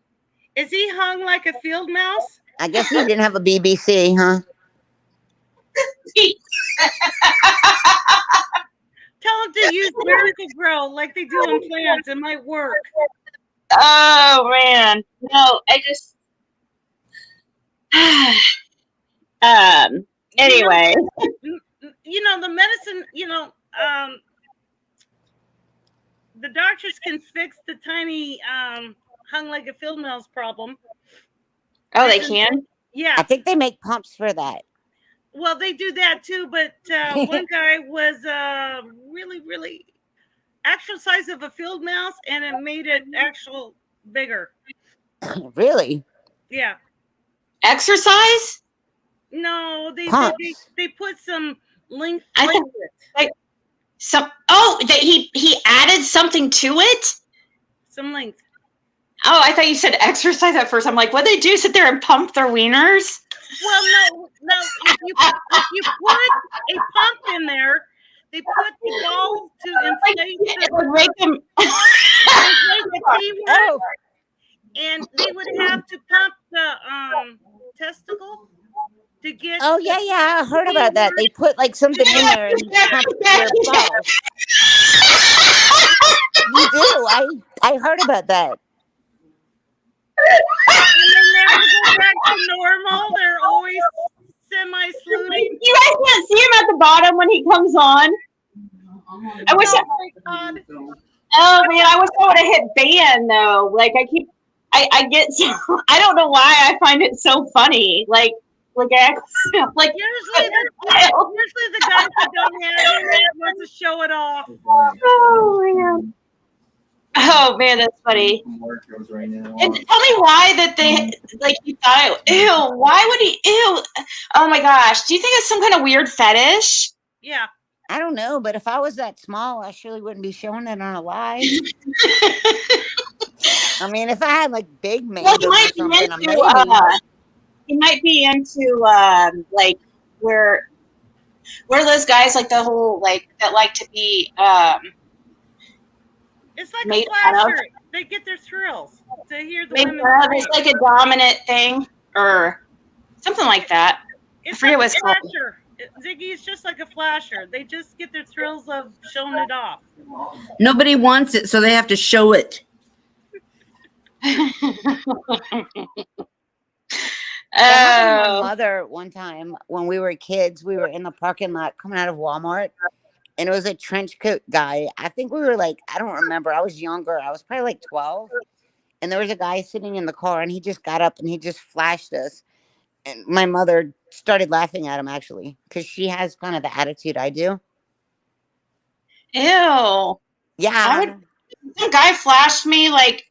Is he hung like a field mouse? I guess he didn't have a BBC, huh? Tell him to use Miracle Grow like they do on plants. It might work. Oh man, no, I just. Anyway, you know the medicine. The doctors can fix the tiny hung like a field mouse problem. Oh, they can? Yeah. I think they make pumps for that. Well, they do that too, but one guy was really, really actual size of a field mouse, and it made it actual bigger. Really? Yeah. Exercise? No, they put some length. I think like some. Oh, that he added something to it. Some length. Oh, I thought you said exercise at first. I'm like, what they do? Sit there and pump their wieners? Well, no. If you put a pump in there, they put the balls to inflate the T-word, and they would have to pump the testicle to get. Oh yeah, I heard about that. They put like something in there and pump their balls. You do. I heard about that. And they never go back to normal. They're always semi-slooty. You guys can't see him at the bottom when he comes on. I wish. Oh my God. Oh man, I wish I would have hit ban though. Like I get. I don't know why I find it so funny. Like usually the guys that don't have it want to show it off. Oh man, that's funny. And tell me why that they you thought, ew, why would he oh my gosh. Do you think it's some kind of weird fetish? Yeah. I don't know, but if I was that small, I surely wouldn't be showing it on a live. I mean, if I had like big Well, mangum or something, maybe. he might be into like where those guys like the whole like that like to be It's like made a fun of. flasher. They get their thrills to hear the Made women. fun of. It's like a dominant thing or something like that. It's I forget like what a it's called. flasher. Ziggy is just like a flasher. They just get their thrills of showing it off. Nobody wants it, so they have to show it. My mother one time when we were kids, we were in the parking lot coming out of Walmart, and it was a trench coat guy. I think we were like, I don't remember. I was younger. I was probably like 12. And there was a guy sitting in the car, and he just got up and he just flashed us. And my mother started laughing at him, actually, because she has kind of the attitude I do. Ew. Yeah. Some guy flashed me, like,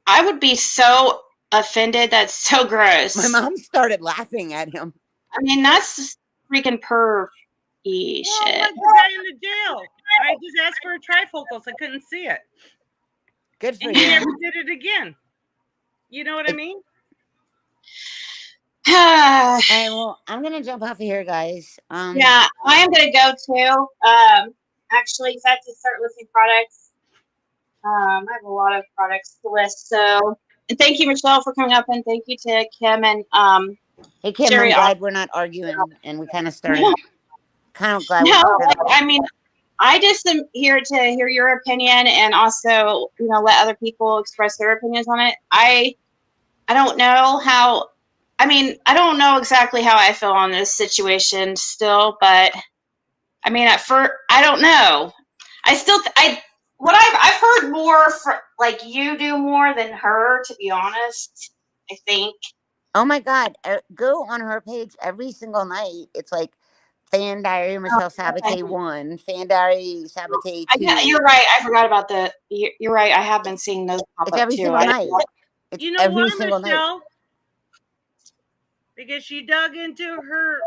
I would be so offended. That's so gross. My mom started laughing at him. I mean, that's freaking perv-y shit. Like the guy in the jail. I just asked for a trifocal, so I couldn't see it. Good for and you. He never did it again. You know what I mean? Hey, well, I'm gonna jump off of here, guys. Yeah, I am gonna go too. Actually, because I have to start listing products. I have a lot of products to list. So, and thank you, Michelle, for coming up, and thank you to Kim and Hey, Kim, Jerry. I'm glad we're not arguing, and we kind of started. Kind of glad. No, I mean, I just am here to hear your opinion and also, you know, let other people express their opinions on it. I don't know how. I mean, I don't know exactly how I feel on this situation still, but I mean, at first, I don't know. What I've heard more like you do more than her, to be honest. I think. Oh my God! Go on her page every single night. It's like Fan Diary Michelle Sabate 1, Fan Diary Sabate 2. Yeah, you're right. I forgot about the. You're right. I have been seeing those pop It's up every too. single night. It's you know every why, single Michelle? night. Because she dug into her.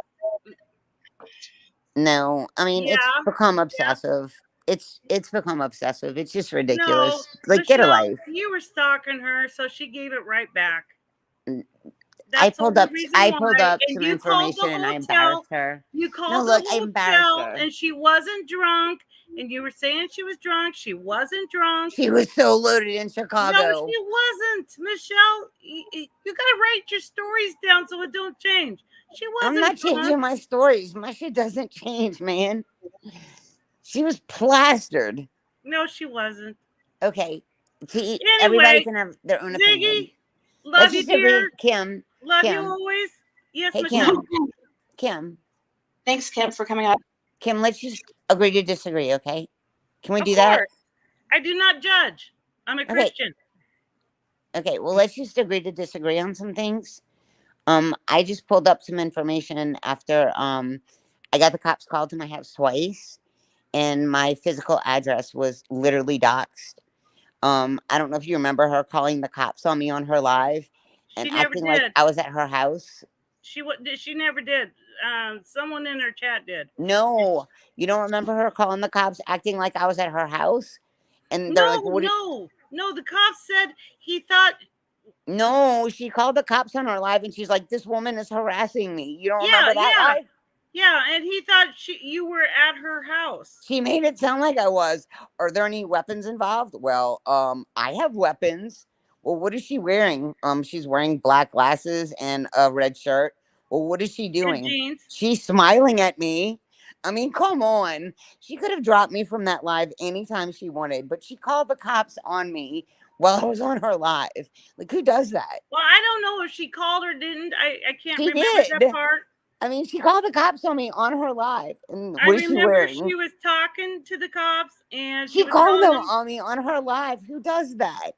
No, I mean it's become obsessive. It's become obsessive. It's just ridiculous. No, like, get a Michelle, life. You were stalking her, so she gave it right back. I pulled up and some you information and I embarrassed her. You called No, look, the I embarrassed hotel her. and she wasn't drunk. And you were saying she was drunk. She wasn't drunk. She was so loaded in Chicago. No, she wasn't. Michelle, you got to write your stories down so it don't change. She wasn't I'm not drunk. changing my stories. My shit doesn't change, man. She was plastered. No, she wasn't. Okay. Anyway, everybody can have their own Ziggy, opinion. love you, dear. Kim. Love Kim. you always. Yes, hey, Michelle. Kim. Thanks, Kim, for coming up. Kim, let's just agree to disagree, okay? Can we do that? that? I do not judge. I'm a Christian. Okay, well, let's just agree to disagree on some things. I just pulled up some information after I got the cops called to my house twice, and my physical address was literally doxxed. I don't know if you remember her calling the cops on me on her live and acting like I was at her house. She never did. Someone in her chat did. No, you don't remember her calling the cops acting like I was at her house? And they're like, no, the cops said he thought. No, she called the cops on her live and she's like, this woman is harassing me. You don't remember that live? Yeah, and he thought you were at her house. She made it sound like I was. Are there any weapons involved? Well, I have weapons. Well, what is she wearing? She's wearing black glasses and a red shirt. Well, what is she doing? Jeans. She's smiling at me. I mean, come on. She could have dropped me from that live anytime she wanted, but she called the cops on me while I was on her live. Like, who does that? Well, I don't know if she called or didn't. I can't remember that part. I mean, she called the cops on me on her live. And I remember she was talking to the cops and she called them on me on her live. Who does that?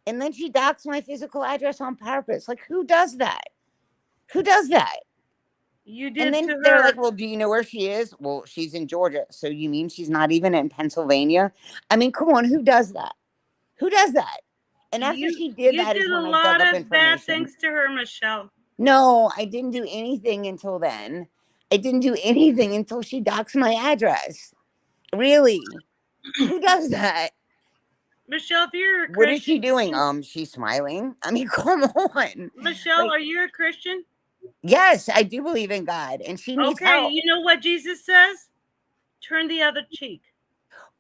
And then she doxed my physical address on purpose. Like, who does that? Who does that? You did. And then they're like, well, do you know where she is? Well, she's in Georgia. So you mean she's not even in Pennsylvania? I mean, come on, who does that? Who does that? And after she did that, is when I dug up information. You did a lot of bad things to her, Michelle. No, I didn't do anything until then. I didn't do anything until she doxed my address. Really? Who does that? Michelle, if you're a Christian, what is she doing? She's smiling. I mean, come on. Michelle, Like, are you a Christian? yes, I do believe in God, and she needs Okay, help. you know what Jesus says? Turn the other cheek.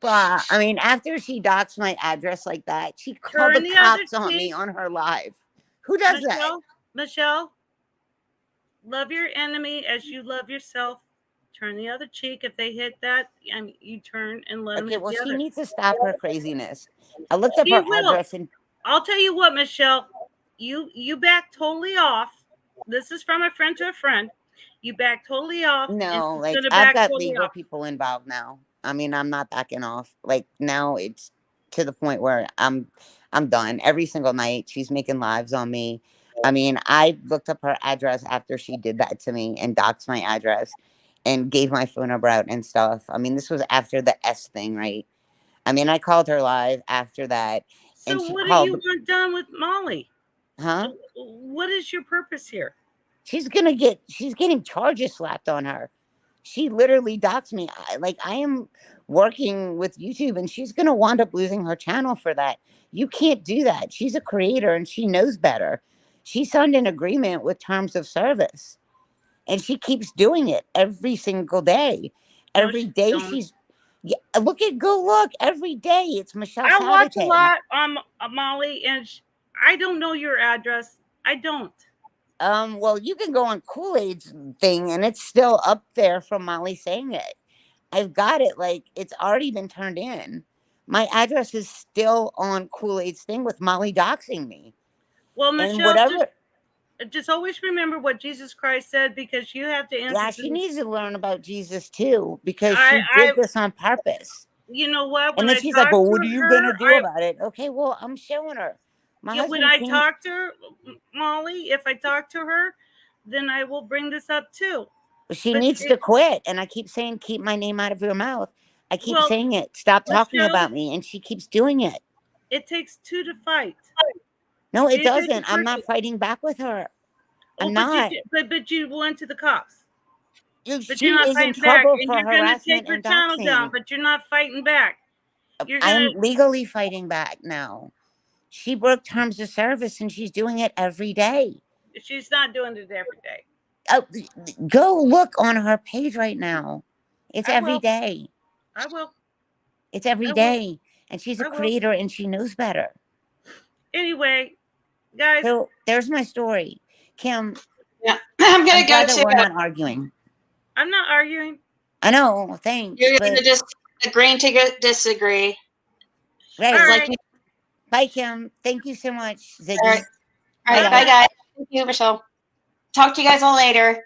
But I mean, after she doxed my address like that, she called Turn the the other cops on me cheek. on her live. Who does that? Michelle, love your enemy as you love yourself. Turn the other cheek. If they hit that, I mean, you turn and let them Okay, hit well, the she other. needs to stop her craziness. I looked up She her will. address and I'll tell you what, Michelle, you back totally off. This is from a friend to a friend. You back totally off. no, And like gonna I've back got totally legal off. people involved now. I mean, I'm not backing off. Like now it's to the point where I'm done. Every single night she's making lives on me. I mean, I looked up her address after she did that to me and doxed my address and gave my phone number out and stuff. I mean, this was after the S thing, right? I mean, I called her live after that and So she what do you called, want done with Molly? huh? What is your purpose here? She's getting charges slapped on her. She literally doxed me. I am working with YouTube and she's going to wind up losing her channel for that. You can't do that. She's a creator and she knows better. She signed an agreement with terms of service and she keeps doing it every single day. No, Every she day don't. she's, yeah, go look every day. It's Michelle I watch a Sabate. lot on Molly, and I don't know your address. I don't. Well, you can go on Kool-Aid's thing and it's still up there from Molly saying it. I've got it, like it's already been turned in. My address is still on Kool-Aid's thing with Molly doxing me. Well, And Michelle, whatever. just always remember what Jesus Christ said, because you have to answer. Yeah, she needs to learn about Jesus too, because I she did this on purpose. You know what? And When then I she's like, talk well, to what are you her, gonna do about it? Okay, well, I'm showing her. My when husband I came. talk to her, Molly, if I talk to her, then I will bring this up too. She needs to quit. And I keep saying, keep my name out of your mouth. I keep saying it. Stop talking about me. And she keeps doing it. It takes two to fight. No, it doesn't. I'm not fighting back with her. I'm not. But you went to the cops. She is in trouble for harassment and doxing. Down, but you're not fighting back. I'm legally fighting back now. She broke terms of service and she's doing it every day. She's not doing it every day. Go look on her page right now. It's every day. I will. It's every day. And she's a creator and she knows better. Anyway, guys. So there's my story. Kim. Yeah, I'm gonna go to. We're not arguing. I'm not arguing. I know. Thanks. You're gonna just agree to disagree. Right. All right. Bye, Kim. Thank you so much, Ziggy. All right. Bye, guys. Thank you, Michelle. Talk to you guys all later.